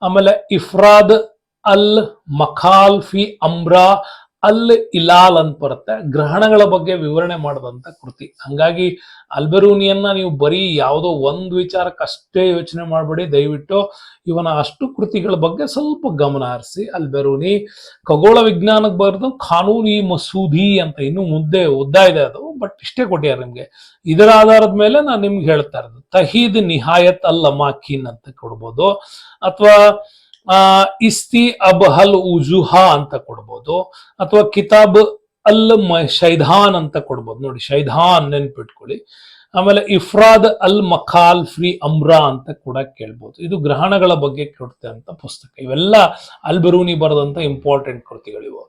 ಆಮೇಲೆ ಇಫ್ರಾದ್ ಅಲ್ ಮಖಾಲ್ ಫಿ ಅಮ್ರಾ ಅಲ್ ಇಲಾಲ್ ಅಂತ ಬರುತ್ತೆ. ಗ್ರಹಣಗಳ ಬಗ್ಗೆ ವಿವರಣೆ ಮಾಡಿದಂತ ಕೃತಿ. ಹಂಗಾಗಿ ಅಲ್ಬೆರೂನಿಯನ್ನ ನೀವು ಬರೀ ಯಾವುದೋ ಒಂದು ವಿಚಾರಕ್ಕಷ್ಟೇ ಯೋಚನೆ ಮಾಡಬೇಡಿ. ದಯವಿಟ್ಟು ಇವನ ಅಷ್ಟು ಕೃತಿಗಳ ಬಗ್ಗೆ ಸ್ವಲ್ಪ ಗಮನ ಹರಿಸಿ. ಅಲ್ಬೆರೂನಿ ಖಗೋಳ ವಿಜ್ಞಾನಕ್ಕೆ ಬರೆದು ಕಾನೂನ್ ಇ ಮಸೂದಿ ಅಂತ ಇನ್ನೂ ಉದ್ದ ಇದೆ ಅದು, ಬಟ್ ಇಷ್ಟೇ ಕೊಟ್ಟಿದ್ದಾರೆ ನಿಮ್ಗೆ. ಇದರ ಆಧಾರದ ಮೇಲೆ ನಾನು ನಿಮ್ಗೆ ಹೇಳ್ತಾ ಇರೋದು. ತಹೀದ್ ನಿಹಾಯತ್ ಅಲ್ ಅಮಾಕಿನ್ ಅಂತ ಕೊಡ್ಬೋದು, ಅಥವಾ ಇಸ್ತಿ ಅಬ್ ಹಲ್ ಉಜುಹಾ ಅಂತ ಕೊಡ್ಬೋದು, ಅಥವಾ ಕಿತಾಬ್ ಅಲ್ ಶೈಧಾನ್ ಅಂತ ಕೊಡ್ಬೋದು. ನೋಡಿ, ಶೈಧಾನ್ ನೆನ್ಪಿಟ್ಕೊಳ್ಳಿ. ಆಮೇಲೆ ಇಫ್ರಾದ್ ಅಲ್ ಮಖಾಲ್ ಫ್ರೀ ಅಮ್ರಾ ಅಂತ ಕೂಡ ಕೇಳ್ಬೋದು. ಇದು ಗ್ರಹಣಗಳ ಬಗ್ಗೆ ಕೊಡ್ತೆ ಅಂತ ಪುಸ್ತಕ. ಇವೆಲ್ಲ ಅಲ್ಬೆರೂನಿ ಬರೆದಂತ ಇಂಪಾರ್ಟೆಂಟ್ ಕೃತಿಗಳಿವು.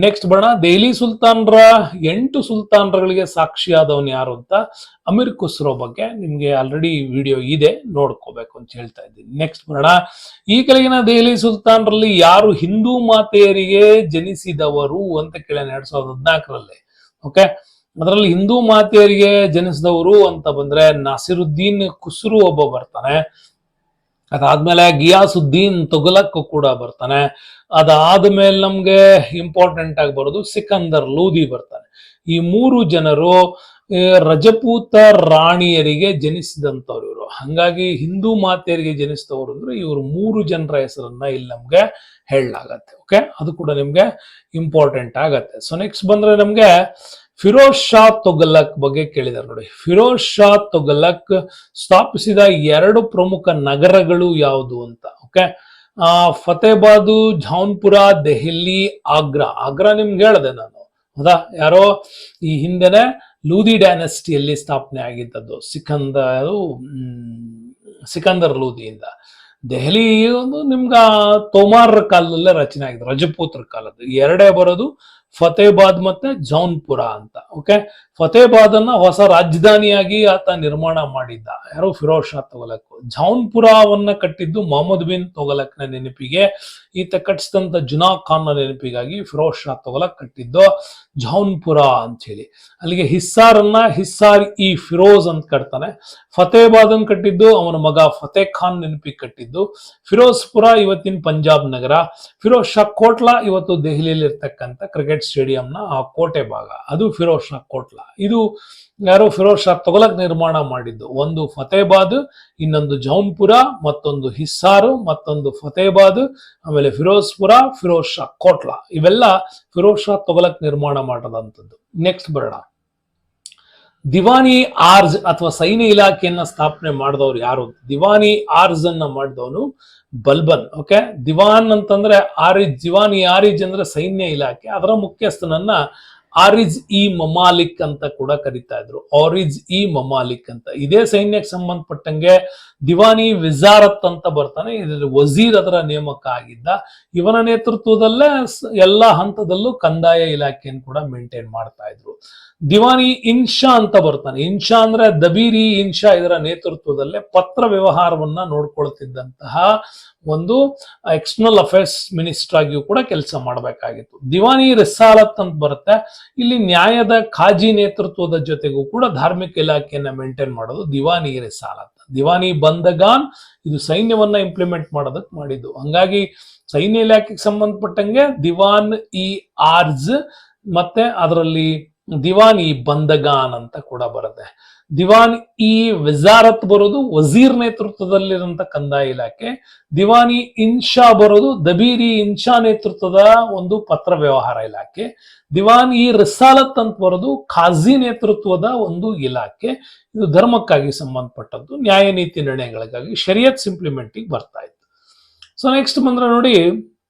ನೆಕ್ಸ್ಟ್ ಬರೋಣ, ದೆಹಲಿ ಸುಲ್ತಾನರ 8 ಸುಲ್ತಾನರುಗಳಿಗೆ ಸಾಕ್ಷಿಯಾದವನು ಯಾರು ಅಂತ. ಅಮೀರ್ ಖುಸ್ರೋ ಬಗ್ಗೆ ನಿಮ್ಗೆ ಆಲ್ರೆಡಿ ವಿಡಿಯೋ ಇದೆ, ನೋಡ್ಕೋಬೇಕು ಅಂತ ಹೇಳ್ತಾ ಇದ್ದೀನಿ. ನೆಕ್ಸ್ಟ್ ಬರೋಣ, ಈ ಕೆಳಗಿನ ದೆಹಲಿ ಸುಲ್ತಾನರಲ್ಲಿ ಯಾರು ಹಿಂದೂ ಮಾತೆಯರಿಗೆ ಜನಿಸಿದವರು ಅಂತ ಕೇಳ 2014. ಓಕೆ, ಅದರಲ್ಲಿ ಹಿಂದೂ ಮಾತೆಯರಿಗೆ ಜನಿಸಿದವರು ಅಂತ ಬಂದ್ರೆ ನಾಸಿರುದ್ದೀನ್ ಖುಸ್ರು ಒಬ್ಬ ಬರ್ತಾನೆ. ಅದಾದ್ಮೇಲೆ ಗಿಯಾಸುದ್ದೀನ್ ತುಘಲಕ್ ಕೂಡ ಬರ್ತಾನೆ. ಅದಾದ್ಮೇಲೆ ನಮ್ಗೆ ಇಂಪಾರ್ಟೆಂಟ್ ಆಗಿ ಬರೋದು ಸಿಕಂದರ್ ಲೋಧಿ ಬರ್ತಾನೆ. ಈ 3 ಜನರು ರಜಪೂತ ರಾಣಿಯರಿಗೆ ಜನಿಸಿದಂತವ್ರು ಇವರು. ಹಂಗಾಗಿ ಹಿಂದೂ ಮಾತೆಯರಿಗೆ ಜನಿಸಿದವರು ಅಂದ್ರೆ ಇವರು 3 ಜನರ ಹೆಸರನ್ನ ಇಲ್ಲಿ ನಮ್ಗೆ ಹೇಳಲಾಗತ್ತೆ. ಓಕೆ, ಅದು ಕೂಡ ನಿಮ್ಗೆ ಇಂಪಾರ್ಟೆಂಟ್ ಆಗತ್ತೆ. ಸೊ ನೆಕ್ಸ್ಟ್ ಬಂದ್ರೆ ನಮ್ಗೆ ಫಿರೋಜ್ ಶಾ ತುಘಲಕ್ ಬಗ್ಗೆ ಕೇಳಿದಾರೆ ನೋಡಿ. ಫಿರೋಜ್ ಶಾ ತುಘಲಕ್ ಸ್ಥಾಪಿಸಿದ 2 ಪ್ರಮುಖ ನಗರಗಳು ಯಾವುದು ಅಂತ. ಓಕೆ, ಫತೇಬಾದು, ಜೌನ್ಪುರ, ದೆಹಲಿ, ಆಗ್ರಾ. ಆಗ್ರಾ ನಿಮ್ಗೆ ಹೇಳ್ದೆ ನಾನು, ಹೌದಾ? ಯಾರೋ ಈ ಹಿಂದೆನೆ ಲೂದಿ ಡೈನೆಸ್ಟಿಯಲ್ಲಿ ಸ್ಥಾಪನೆ ಆಗಿದ್ದದ್ದು, ಸಿಕಂದರ್ ಲೂದಿಯಿಂದ. ದೆಹಲಿ ಒಂದು ನಿಮ್ಗ ತೋಮಾರ್ ಕಾಲದಲ್ಲೇ ರಚನೆ ಆಗಿದೆ, ರಜಪೂತ್ರ ಕಾಲದ್ದು. ಎರಡೇ ಬರೋದು ಫತೇಬಾದ್ ಮತ್ತೆ ಜೌನ್ಪುರ ಅಂತ. ಓಕೆ, ಫತೇಬಾದ್ ಅನ್ನ ಹೊಸ ರಾಜಧಾನಿಯಾಗಿ ಆತ ನಿರ್ಮಾಣ ಮಾಡಿದ್ದ, ಯಾರು? ಫಿರೋಜ್ ಶಾ ತುಘಲಕ್. ಜೌನ್ಪುರವನ್ನ ಕಟ್ಟಿದ್ದು ಮೊಹಮ್ಮದ್ ಬಿನ್ ತುಘಲಕ್ನ ನೆನಪಿಗೆ. ಈತ ಕಟ್ಟಿಸಿದಂತ ಜುನಾ ಖಾನ್ ನ ನೆನಪಿಗಾಗಿ ಫಿರೋಜ್ ಶಾ ತುಘಲಕ್ ಕಟ್ಟಿದ್ದು ಜೌನ್ಪುರ ಅಂತ ಹೇಳಿ. ಅಲ್ಲಿಗೆ ಹಿಸ್ಸಾರ್ ಇ ಫಿರೋಜ್ ಅಂತ ಕಟ್ತಾನೆ. ಫತೇಬಾದ್ ಅನ್ನು ಕಟ್ಟಿದ್ದು ಅವನ ಮಗ ಫತೇ ಖಾನ್ ನೆನಪಿಗೆ ಕಟ್ಟಿದ್ದು. ಫಿರೋಜ್ಪುರ ಇವತ್ತಿನ ಪಂಜಾಬ್ ನಗರ. ಫಿರೋಜ್ ಶಾ ಕೋಟ್ಲಾ ಇವತ್ತು ದೆಹಲಿಯಲ್ಲಿ ಇರ್ತಕ್ಕಂಥ ಕ್ರಿಕೆಟ್ ಸ್ಟೇಡಿಯಂನ ಆ ಕೋಟೆ ಭಾಗ, ಅದು ಫಿರೋಜ್ ಶಾ ಕೋಟ್ಲಾ. ಇದು ಯಾರು? ಫಿರೋಜ್ ಶಾ ತುಘಲಕ್ ನಿರ್ಮಾಣ ಮಾಡಿದ್ದು. ಒಂದು ಫತೇಬಾದ್, ಇನ್ನೊಂದು ಜೌನ್ಪುರ, ಮತ್ತೊಂದು ಹಿಸ್ಸಾರು, ಮತ್ತೊಂದು ಫತೇಬಾದ್, ಆಮೇಲೆ ಫಿರೋಜ್ಪುರ, ಫಿರೋಜ್ ಶಾ ಕೋಟ್ಲಾ. ಇವೆಲ್ಲ ಫಿರೋಜ್ ಶಾ ತುಘಲಕ್ ನಿರ್ಮಾಣ ಮಾಡದಂಥದ್ದು. ನೆಕ್ಸ್ಟ್ ಬರೋಣ, ದಿವಾನಿ ಆರ್ಜ್ ಅಥವಾ ಸೈನ್ಯ ಇಲಾಖೆಯನ್ನ ಸ್ಥಾಪನೆ ಮಾಡಿದವರು ಯಾರು? ದಿವಾನಿ ಆರ್ಜ್ ಅನ್ನ ಮಾಡಿದವನು ಬಲ್ಬನ್. ಓಕೆ, ದಿವಾನ್ ಅಂತಂದ್ರೆ ಆರಿಜ್, ದಿವಾನಿ ಆರಿಜ್ ಅಂದ್ರೆ ಸೈನ್ಯ ಇಲಾಖೆ. ಅದರ ಮುಖ್ಯಸ್ಥನನ್ನ ಆರಿಜ್ ಇ ಮಮಾಲಿಕ್ ಅಂತ ಕೂಡ ಕರಿತಾ ಇದ್ರು, ಆರಿಜ್ ಇ ಮಮಾಲಿಕ್ ಅಂತ. ಇದೇ ಸೈನ್ಯಕ್ಕೆ ಸಂಬಂಧಪಟ್ಟಂಗೆ ದಿವಾನಿ ವಿಜಾರತ್ ಅಂತ ಬರ್ತಾನೆ, ಇದರಲ್ಲಿ ವಜೀರ್ ಅದರ ನೇಮಕ ಆಗಿದ್ದ. ಇವನ ನೇತೃತ್ವದಲ್ಲೇ ಎಲ್ಲಾ ಹಂತದಲ್ಲೂ ಕಂದಾಯ ಇಲಾಖೆಯನ್ನು ಕೂಡ ಮೇಂಟೈನ್ ಮಾಡ್ತಾ ಇದ್ರು. ದಿವಾನಿ ಇನ್ಶಾ ಅಂತ ಬರ್ತಾನೆ, ಇನ್ಶಾ ಅಂದ್ರೆ ದಬೀರಿ ಇನ್ಶಾ, ಇದರ ನೇತೃತ್ವದಲ್ಲೇ ಪತ್ರ ವ್ಯವಹಾರವನ್ನ ನೋಡ್ಕೊಳ್ತಿದ್ದಂತಹ ಒಂದು ಎಕ್ಸ್ಟರ್ನಲ್ ಅಫೇರ್ಸ್ ಮಿನಿಸ್ಟರ್ ಆಗಿಯೂ ಕೂಡ ಕೆಲಸ ಮಾಡಬೇಕಾಗಿತ್ತು. ದಿವಾನಿ ರಿಸಾಲತ್ ಅಂತ ಬರುತ್ತೆ, ಇಲ್ಲಿ ನ್ಯಾಯದ ಖಾಜಿ ನೇತೃತ್ವದ ಜೊತೆಗೂ ಕೂಡ ಧಾರ್ಮಿಕ ಇಲಾಖೆಯನ್ನ ಮೇಂಟೈನ್ ಮಾಡೋದು ದಿವಾನಿ ರಿಸಾಲತ್. ದಿವಾನಿ ಬಂದಗಾನ್ ಇದು ಸೈನ್ಯವನ್ನ ಇಂಪ್ಲಿಮೆಂಟ್ ಮಾಡೋದಕ್ಕೆ ಮಾಡಿದ್ದು. ಹಂಗಾಗಿ ಸೈನ್ಯ ಇಲಾಖೆಗೆ ಸಂಬಂಧಪಟ್ಟಂಗೆ ದಿವಾನ್ ಇ ಆರ್ಜ್ ಮತ್ತೆ ಅದರಲ್ಲಿ ದಿವಾನ್ ಇ ಬಂದಗಾನ್ ಅಂತ ಕೂಡ ಬರುತ್ತೆ. ದಿವಾನ್ ಇ ವಿಜಾರತ್ ಬರೋದು ವಜೀರ್ ನೇತೃತ್ವದಲ್ಲಿರುವಂತ ಕಂದಾಯ ಇಲಾಖೆ. ದಿವಾನಿ ಇನ್ಶಾ ಬರೋದು ದಬೀರಿ ಇನ್ಶಾ ನೇತೃತ್ವದ ಒಂದು ಪತ್ರ ವ್ಯವಹಾರ ಇಲಾಖೆ. ದಿವಾನ್ ಇ ರಿಸಾಲತ್ ಅಂತ ಬರೋದು ಖಾಜಿ ನೇತೃತ್ವದ ಒಂದು ಇಲಾಖೆ. ಇದು ಧರ್ಮಕ್ಕಾಗಿ ಸಂಬಂಧಪಟ್ಟದ್ದು, ನ್ಯಾಯ ನೀತಿ ನಿರ್ಣಯಗಳಿಗಾಗಿ, ಶರಿಯತ್ ಇಂಪ್ಲಿಮೆಂಟಿಗೆ ಬರ್ತಾ ಇತ್ತು. ಸೊ ನೆಕ್ಸ್ಟ್ ಬಂದ್ರೆ ನೋಡಿ,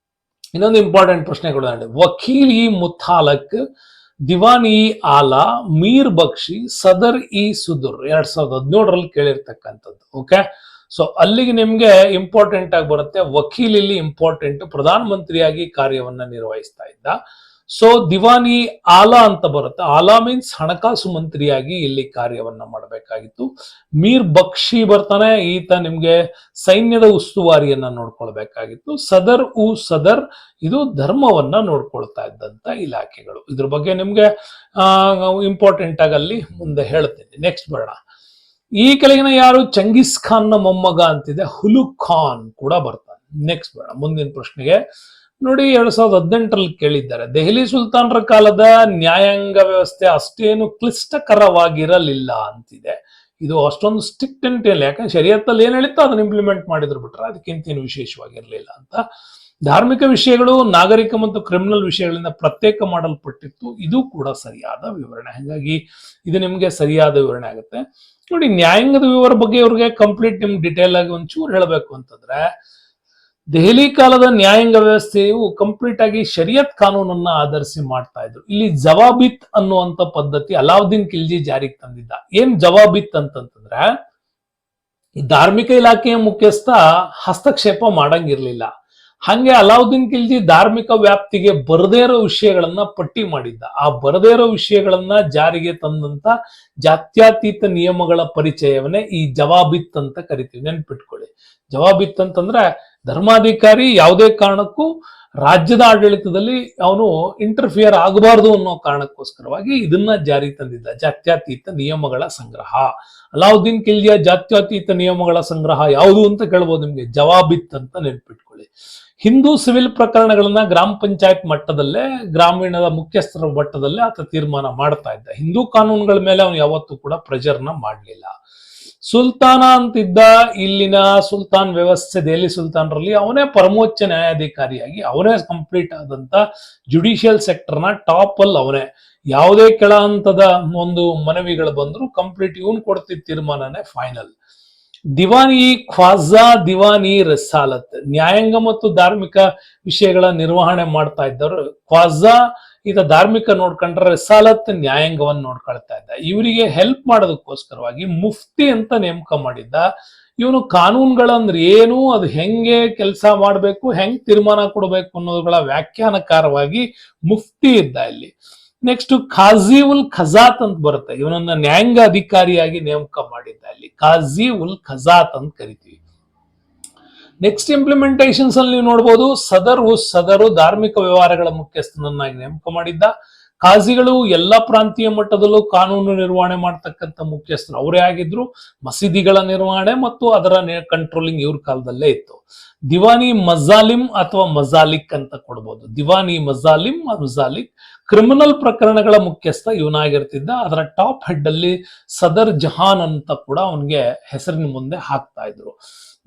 ಇನ್ನೊಂದು ಇಂಪಾರ್ಟೆಂಟ್ ಪ್ರಶ್ನೆಗಳು. ವಕೀಲ್ ಇ ಮುತಾಲಕ್, ದಿವಾನ್ ಇ ಆಲಾ, ಮೀರ್ ಬಕ್ಷಿ, ಸದರ್ ಇ ಸುದುರ್ 2017ರಲ್ಲಿ ಕೇಳಿರ್ತಕ್ಕಂಥದ್ದು. ಓಕೆ, ಸೊ ಅಲ್ಲಿಗೆ ನಿಮ್ಗೆ ಇಂಪಾರ್ಟೆಂಟ್ ಆಗಿ ಬರುತ್ತೆ. ವಕೀಲ್ ಇಲ್ಲಿ ಇಂಪಾರ್ಟೆಂಟ್, ಪ್ರಧಾನ ಮಂತ್ರಿಯಾಗಿ ಕಾರ್ಯವನ್ನ ನಿರ್ವಹಿಸ್ತಾ ಇದ್ದ. ಸೊ ದಿವಾನಿ ಆಲಾ ಅಂತ ಬರುತ್ತೆ, ಆಲಾ ಮೀನ್ಸ್ ಹಣಕಾಸು ಮಂತ್ರಿಯಾಗಿ ಇಲ್ಲಿ ಕಾರ್ಯವನ್ನ ಮಾಡಬೇಕಾಗಿತ್ತು. ಮೀರ್ ಬಕ್ಷಿ ಬರ್ತಾನೆ, ಈತ ನಿಮ್ಗೆ ಸೈನ್ಯದ ಉಸ್ತುವಾರಿಯನ್ನ ನೋಡ್ಕೊಳ್ಬೇಕಾಗಿತ್ತು. ಸದರ್ ಇದು ಧರ್ಮವನ್ನ ನೋಡ್ಕೊಳ್ತಾ ಇದ್ದಂತ ಇಲಾಖೆಗಳು. ಇದ್ರ ಬಗ್ಗೆ ನಿಮ್ಗೆ ಇಂಪಾರ್ಟೆಂಟ್ ಆಗಿ ಅಲ್ಲಿ ಮುಂದೆ ಹೇಳ್ತೇನೆ. ನೆಕ್ಸ್ಟ್ ಬರೋಣ, ಈ ಕೆಳಗಿನ ಯಾರು ಚಂಗೀಸ್ ಖಾನ್ ನ ಮೊಮ್ಮಗ ಅಂತಿದೆ, ಹುಲುಕ್ ಖಾನ್ ಕೂಡ ಬರ್ತಾನೆ. ನೆಕ್ಸ್ಟ್ ಬರೋಣ ಮುಂದಿನ ಪ್ರಶ್ನೆಗೆ. ನೋಡಿ, 2018ರಲ್ಲಿ ಕೇಳಿದ್ದಾರೆ, ದೆಹಲಿ ಸುಲ್ತಾನರ ಕಾಲದ ನ್ಯಾಯಾಂಗ ವ್ಯವಸ್ಥೆ ಅಷ್ಟೇನು ಕ್ಲಿಷ್ಟಕರವಾಗಿರಲಿಲ್ಲ ಅಂತಿದೆ. ಇದು ಅಷ್ಟೊಂದು ಸ್ಟ್ರಿಕ್ಟ್ ಅಂತ ಇಲ್ಲ, ಯಾಕಂದ್ರೆ ಶರೀಯತ್ತಲ್ಲಿ ಏನ್ ಹೇಳಿತ್ತು ಅದನ್ನ ಇಂಪ್ಲಿಮೆಂಟ್ ಮಾಡಿದ್ರು ಬಿಟ್ರೆ ಅದಕ್ಕಿಂತ ವಿಶೇಷವಾಗಿರ್ಲಿಲ್ಲ ಅಂತ. ಧಾರ್ಮಿಕ ವಿಷಯಗಳು, ನಾಗರಿಕ ಮತ್ತು ಕ್ರಿಮಿನಲ್ ವಿಷಯಗಳಿಂದ ಪ್ರತ್ಯೇಕ ಮಾಡಲ್ಪಟ್ಟಿತ್ತು. ಇದು ಕೂಡ ಸರಿಯಾದ ವಿವರಣೆ. ಹಾಗಾಗಿ ಇದು ನಿಮ್ಗೆ ಸರಿಯಾದ ವಿವರಣೆ ಆಗುತ್ತೆ. ನೋಡಿ, ನ್ಯಾಯಾಂಗದ ವಿವರ ಬಗ್ಗೆ ಇವ್ರಿಗೆ ಕಂಪ್ಲೀಟ್ ನಿಮ್ಗೆ ಡಿಟೇಲ್ ಆಗಿ ಒಂಚೂರು ಹೇಳಬೇಕು ಅಂತಂದ್ರೆ, ದೆಹಲಿ ಕಾಲದ ನ್ಯಾಯಾಂಗ ವ್ಯವಸ್ಥೆಯು ಕಂಪ್ಲೀಟ್ ಆಗಿ ಶರಿಯತ್ ಕಾನೂನನ್ನ ಆಧರಿಸಿ ಮಾಡ್ತಾ ಇದ್ರು. ಇಲ್ಲಿ ಜವಾಬಿತ್ ಅನ್ನುವಂತ ಪದ್ಧತಿ ಅಲಾವುದ್ದೀನ್ ಖಿಲ್ಜಿ ಜಾರಿಗೆ ತಂದಿದ್ದ. ಏನ್ ಜವಾಬಿತ್ ಅಂತಂತಂದ್ರೆ, ಈ ಧಾರ್ಮಿಕ ಇಲಾಖೆಯ ಮುಖ್ಯಸ್ಥ ಹಸ್ತಕ್ಷೇಪ ಮಾಡಂಗಿರ್ಲಿಲ್ಲ. ಹಂಗೆ ಅಲಾವುದ್ದೀನ್ ಖಿಲ್ಜಿ ಧಾರ್ಮಿಕ ವ್ಯಾಪ್ತಿಗೆ ಬರದೇ ಇರೋ ವಿಷಯಗಳನ್ನ ಪಟ್ಟಿ ಮಾಡಿದ್ದ. ಆ ಬರದೇ ಇರೋ ವಿಷಯಗಳನ್ನ ಜಾರಿಗೆ ತಂದಂತ ಜಾತ್ಯತೀತ ನಿಯಮಗಳ ಪರಿಚಯವನ್ನೇ ಈ ಜವಾಬಿತ್ ಅಂತ ಕರಿತೀವಿ, ನೆನ್ಪಿಟ್ಕೊಳ್ಳಿ. ಜವಾಬಿತ್ ಅಂತಂದ್ರೆ ಧರ್ಮಾಧಿಕಾರಿ ಯಾವುದೇ ಕಾರಣಕ್ಕೂ ರಾಜ್ಯದ ಆಡಳಿತದಲ್ಲಿ ಅವನು ಇಂಟರ್ಫಿಯರ್ ಆಗಬಾರದು ಅನ್ನೋ ಕಾರಣಕ್ಕೋಸ್ಕರವಾಗಿ ಇದನ್ನ ಜಾರಿ ತಂದಿದ್ದ, ಜಾತ್ಯತೀತ ನಿಯಮಗಳ ಸಂಗ್ರಹ. ಅಲಾವುದ್ದೀನ್ ಖಿಲ್ಜಿಯ ಜಾತ್ಯತೀತ ನಿಯಮಗಳ ಸಂಗ್ರಹ ಯಾವುದು ಅಂತ ಕೇಳ್ಬೋದು ನಿಮ್ಗೆ, ಜವಾಬಿತ್ ಅಂತ ನೆನ್ಪಿಟ್ಕೊಳ್ಳಿ. ಹಿಂದೂ ಸಿವಿಲ್ ಪ್ರಕರಣಗಳನ್ನ ಗ್ರಾಮ ಪಂಚಾಯತ್ ಮಟ್ಟದಲ್ಲೇ, ಗ್ರಾಮೀಣದ ಮುಖ್ಯಸ್ಥರ ಮಟ್ಟದಲ್ಲೇ ಆತ ತೀರ್ಮಾನ ಮಾಡ್ತಾ ಇದ್ದ. ಹಿಂದೂ ಕಾನೂನುಗಳ ಮೇಲೆ ಅವನು ಯಾವತ್ತೂ ಕೂಡ ಪ್ರೆಷರ್ನ ಮಾಡಲಿಲ್ಲ. ಸುಲ್ತಾನ ಅಂತಿದ್ದ, ಇಲ್ಲಿನ ಸುಲ್ತಾನ್ ವ್ಯವಸ್ಥೆ, ದೆಹಲಿ ಸುಲ್ತಾನರಲ್ಲಿ ಅವನೇ ಪರಮೋಚ್ಚ ನ್ಯಾಯಾಧಿಕಾರಿಯಾಗಿ ಅವನೇ ಕಂಪ್ಲೀಟ್ ಆದಂತ ಜುಡಿಷಿಯಲ್ ಸೆಕ್ಟರ್ನ ಟಾಪ್ ಅಲ್ಲಿ ಅವನೇ. ಯಾವುದೇ ಕೆಳ ಹಂತದ ಒಂದು ಮನವಿಗಳು ಬಂದ್ರು ಕಂಪ್ಲೀಟ್ ಇವನ್ ಕೊಡ್ತಿದ್ದ ತೀರ್ಮಾನನೇ ಫೈನಲ್. ದಿವಾನಿ ಖ್ವಾಜಾ ದಿವಾನಿ ರಿಸಾಲತ್, ನ್ಯಾಯಾಂಗ ಮತ್ತು ಧಾರ್ಮಿಕ ವಿಷಯಗಳ ನಿರ್ವಹಣೆ ಮಾಡ್ತಾ ಇದ್ದವರು. ಖ್ವಾಜಾ ಈತ ಧಾರ್ಮಿಕ ನೋಡ್ಕೊಂಡ್ರೆ, ರಿಸಾಲತ್ ನ್ಯಾಯಾಂಗವನ್ನು ನೋಡ್ಕೊಳ್ತಾ ಇದ್ದ. ಇವರಿಗೆ ಹೆಲ್ಪ್ ಮಾಡೋದಕ್ಕೋಸ್ಕರವಾಗಿ ಮುಫ್ತಿ ಅಂತ ನೇಮಕ ಮಾಡಿದ್ದ. ಇವನು ಕಾನೂನುಗಳಂದ್ರೆ ಏನು, ಅದು ಹೆಂಗೆ ಕೆಲಸ ಮಾಡಬೇಕು, ಹೆಂಗ್ ತೀರ್ಮಾನ ಕೊಡಬೇಕು ಅನ್ನೋದುಗಳ ವ್ಯಾಖ್ಯಾನಕಾರವಾಗಿ ಮುಫ್ತಿ ಇದ್ದ ಇಲ್ಲಿ. ನೆಕ್ಸ್ಟ್ ಖಾಜಿ ಉಲ್ ಖಜಾತ್ ಅಂತ ಬರುತ್ತೆ, ಇವನನ್ನ ನ್ಯಾಯಾಂಗ ಅಧಿಕಾರಿಯಾಗಿ ನೇಮಕ ಮಾಡಿದ್ದ ಇಲ್ಲಿ, ಖಾಜಿ ಉಲ್ ಖಜಾತ್ ಅಂತ ಕರಿತೀವಿ. ನೆಕ್ಸ್ಟ್ ಇಂಪ್ಲಿಮೆಂಟೇಷನ್ಸ್ ಅಲ್ಲಿ ನೀವು ನೋಡಬಹುದು, ಸದರು ಧಾರ್ಮಿಕ ವ್ಯವಹಾರಗಳ ಮುಖ್ಯಸ್ಥನನ್ನಾಗಿ ನೇಮಕ ಮಾಡಿದ್ದ. ಖಾಜಿಗಳು ಎಲ್ಲ ಪ್ರಾಂತೀಯ ಮಟ್ಟದಲ್ಲೂ ಕಾನೂನು ನಿರ್ವಹಣೆ ಮಾಡ್ತಕ್ಕಂಥ ಮುಖ್ಯಸ್ಥರು ಅವರೇ ಆಗಿದ್ರು. ಮಸೀದಿಗಳ ನಿರ್ವಹಣೆ ಮತ್ತು ಅದರ ಕಂಟ್ರೋಲಿಂಗ್ ಇವ್ರ ಕಾಲದಲ್ಲೇ ಇತ್ತು. ದಿವಾನಿ ಮಜಾಲಿಂ ಅಥವಾ ಮಜಾಲಿಕ್ ಅಂತ ಕೊಡ್ಬೋದು. ದಿವಾನಿ ಮಜಾಲಿಂ, ಮಜಾಲಿಕ್ ಕ್ರಿಮಿನಲ್ ಪ್ರಕರಣಗಳ ಮುಖ್ಯಸ್ಥ ಇವನಾಗಿರ್ತಿದ್ದ. ಅದರ ಟಾಪ್ ಹೆಡ್ ಅಲ್ಲಿ ಸದರ್ ಜಹಾನ್ ಅಂತ ಕೂಡ ಅವನಿಗೆ ಹೆಸರಿನ ಮುಂದೆ ಹಾಕ್ತಾ ಇದ್ರು.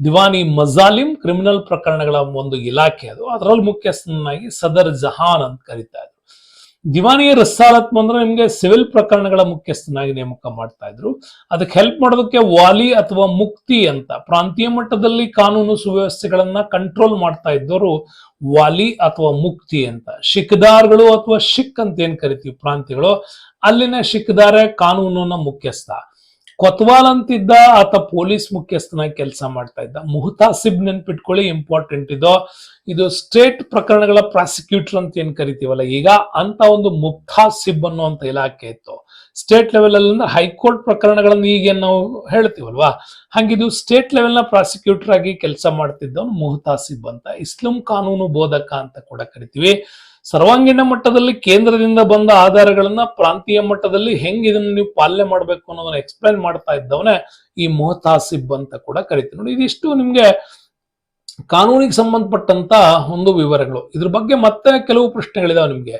ದಿವಾನಿ ಮಜಾಲಿಂ ಕ್ರಿಮಿನಲ್ ಪ್ರಕರಣಗಳ ಒಂದು ಇಲಾಖೆ ಅದು, ಅದರಲ್ಲಿ ಮುಖ್ಯಸ್ಥನಾಗಿ ಸದರ್ ಜಹಾನ್ ಅಂತ ಕರೀತಾ ಇದ್ರು. ದಿವಾನಿ ರಿಸಾಲತ್ ಬಂದ್ರೆ ನಿಮ್ಗೆ ಸಿವಿಲ್ ಪ್ರಕರಣಗಳ ಮುಖ್ಯಸ್ಥನಾಗಿ ನೇಮಕ ಮಾಡ್ತಾ ಇದ್ರು. ಅದಕ್ಕೆ ಹೆಲ್ಪ್ ಮಾಡೋದಕ್ಕೆ ವಾಲಿ ಅಥವಾ ಮುಕ್ತಿ ಅಂತ, ಪ್ರಾಂತೀಯ ಮಟ್ಟದಲ್ಲಿ ಕಾನೂನು ಸುವ್ಯವಸ್ಥೆಗಳನ್ನ ಕಂಟ್ರೋಲ್ ಮಾಡ್ತಾ ಇದ್ದವರು ವಾಲಿ ಅಥವಾ ಮುಕ್ತಿ ಅಂತ. ಶಿಕ್ದಾರ್ಗಳು ಅಥವಾ ಶಿಕ್ ಅಂತ ಏನ್ ಕರಿತೀವಿ ಪ್ರಾಂತ್ಯಗಳು, ಅಲ್ಲಿನ ಶಿಕ್ದಾರ ಕಾನೂನಿನ ಮುಖ್ಯಸ್ಥ. ಕೊತ್ವಾಲ್ ಅಂತಿದ್ದ, ಆತ ಪೊಲೀಸ್ ಮುಖ್ಯಸ್ಥನಾಗಿ ಕೆಲಸ ಮಾಡ್ತಾ ಇದ್ದ. ಮುಹತಾಸಿಬ್ ನೆನ್ಪಿಟ್ಕೊಳ್ಳಿ, ಇಂಪಾರ್ಟೆಂಟ್ ಇದು ಸ್ಟೇಟ್ ಪ್ರಕರಣಗಳ ಪ್ರಾಸಿಕ್ಯೂಟರ್ ಅಂತ ಏನ್ ಕರಿತೀವಲ್ಲ ಈಗ, ಅಂತ ಒಂದು ಮುಹತಾಸಿಬ್ ಅನ್ನುವಂತ ಇಲಾಖೆ ಇತ್ತು. ಸ್ಟೇಟ್ ಲೆವೆಲ್ ಅಲ್ಲಿ ಹೈಕೋರ್ಟ್ ಪ್ರಕರಣಗಳನ್ನು ಈಗ ನಾವು ಹೇಳ್ತೀವಲ್ವಾ, ಹಂಗಿದು ಸ್ಟೇಟ್ ಲೆವೆಲ್ ನ ಪ್ರಾಸಿಕ್ಯೂಟರ್ ಆಗಿ ಕೆಲಸ ಮಾಡ್ತಿದ್ದವನು ಮುಹತಾಸಿಬ್ ಅಂತ. ಇಸ್ಲಾಂ ಕಾನೂನು ಬೋಧಕ ಅಂತ ಕೂಡ ಕರಿತೀವಿ. ಸರ್ವಾಂಗೀಣ ಮಟ್ಟದಲ್ಲಿ ಕೇಂದ್ರದಿಂದ ಬಂದ ಆಧಾರಗಳನ್ನ ಪ್ರಾಂತೀಯ ಮಟ್ಟದಲ್ಲಿ ಹೆಂಗ್ ಇದನ್ನ ನೀವು ಪಾಲನೆ ಮಾಡಬೇಕು ಅನ್ನೋದನ್ನ ಎಕ್ಸ್ಪ್ಲೈನ್ ಮಾಡ್ತಾ ಇದ್ದವನೇ ಈ ಮುಹತಾಸಿಬ್ ಅಂತ ಕೂಡ ಕರಿತೀವಿ. ನೋಡಿ, ಇದಿಷ್ಟು ನಿಮ್ಗೆ ಕಾನೂನಿಗೆ ಸಂಬಂಧಪಟ್ಟಂತ ಒಂದು ವಿವರಗಳು. ಇದ್ರ ಬಗ್ಗೆ ಮತ್ತೆ ಕೆಲವು ಪ್ರಶ್ನೆಗಳಿದಾವೆ ನಿಮ್ಗೆ.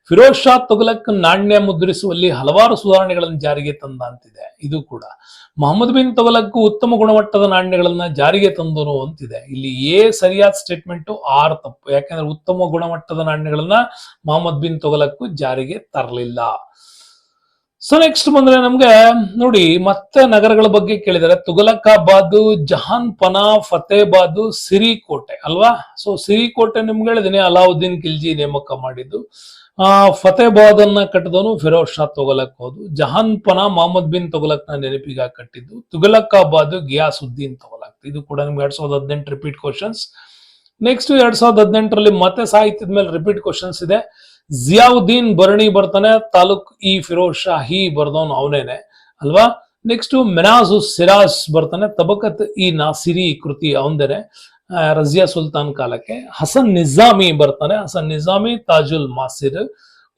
ಫಿರೋಜ್ ಶಾ ತುಘಲಕ್ ನಾಣ್ಯ ಮುದ್ರಿಸುವಲ್ಲಿ ಹಲವಾರು ಸುಧಾರಣೆಗಳನ್ನು ಜಾರಿಗೆ ತಂದ ಅಂತಿದೆ. ಇದು ಕೂಡ ಮೊಹಮ್ಮದ್ ಬಿನ್ ತುಘಲಕ್ ಉತ್ತಮ ಗುಣಮಟ್ಟದ ನಾಣ್ಯಗಳನ್ನ ಜಾರಿಗೆ ತಂದನು ಅಂತಿದೆ. ಇಲ್ಲಿ ಸರಿಯಾದ ಸ್ಟೇಟ್ಮೆಂಟ್, ಆರ್ ತಪ್ಪು. ಯಾಕಂದ್ರೆ ಉತ್ತಮ ಗುಣಮಟ್ಟದ ನಾಣ್ಯಗಳನ್ನ ಮೊಹಮ್ಮದ್ ಬಿನ್ ತುಘಲಕ್ ಜಾರಿಗೆ ತರಲಿಲ್ಲ. ಸೊ ನೆಕ್ಸ್ಟ್ ಬಂದ್ರೆ ನಮ್ಗೆ ನೋಡಿ, ಮತ್ತೆ ನಗರಗಳ ಬಗ್ಗೆ ಕೇಳಿದರೆ ತುಘಲಕಾಬಾದ್, ಜಹಾನ್ ಪನಾ, ಫತೇಬಾದ್, ಸಿರಿಕೋಟೆ ಅಲ್ವಾ. ಸೊ ಸಿರಿಕೋಟೆ ನಿಮ್ಗೆ ಹೇಳಿದೀನಿ, ಅಲಾವುದ್ದೀನ್ ಖಿಲ್ಜಿ ನೇಮಕ ಮಾಡಿದ್ದು. ಫತೇಬಾದ್ ಅನ್ನ ಕಟ್ಟಿದವನು ಫಿರೋಜ್ ಶಾ ತುಘಲಕ್ ಹೌದು. ಜಹಾನ್ ಪನಾ ಮೊಹಮ್ಮದ್ ಬಿನ್ ತುಘಲಕ್ ನ ನೆನಪಿಗಾಗಿ ಕಟ್ಟಿದ್ದು. ತುಘಲಕಾಬಾದ್ ಗಿಯಾಸುದ್ದೀನ್ ತುಘಲಕ್. ಇದು ಕೂಡ ನಿಮ್ಗೆ 2018 ರಿಪೀಟ್ ಕ್ವಶನ್ಸ್. ನೆಕ್ಸ್ಟ್ 2018ರಲ್ಲಿ ಮತ್ತೆ ಸಾಹಿತ್ಯದ ಮೇಲೆ ರಿಪೀಟ್ ಕ್ವಶನ್ಸ್ ಇದೆ. ಜಿಯಾವುದ್ದೀನ್ ಬರ್ಣಿ ಬರ್ತಾನೆ, ತಾಲೂಕ್ ಇ ಫಿರೋಜ್ ಶಾ ಹಿ ಬರ್ದವನು ಅವನೇನೆ ಅಲ್ವಾ. ನೆಕ್ಸ್ಟ್ ಮೆನಾಜು ಸಿರಾಜ್ ಬರ್ತಾನೆ, ತಬಕತ್ ಇ ನಾಸಿರಿ ಕೃತಿ ಅವಂದೇನೆ, ರಜಿಯಾ ಸುಲ್ತಾನ್ ಕಾಲಕ್ಕೆ. ಹಸನ್ ನಿಜಾಮಿ ಬರ್ತಾನೆ, ಹಸನ್ ನಿಜಾಮಿ ತಾಜುಲ್ ಮಾಸಿರ್.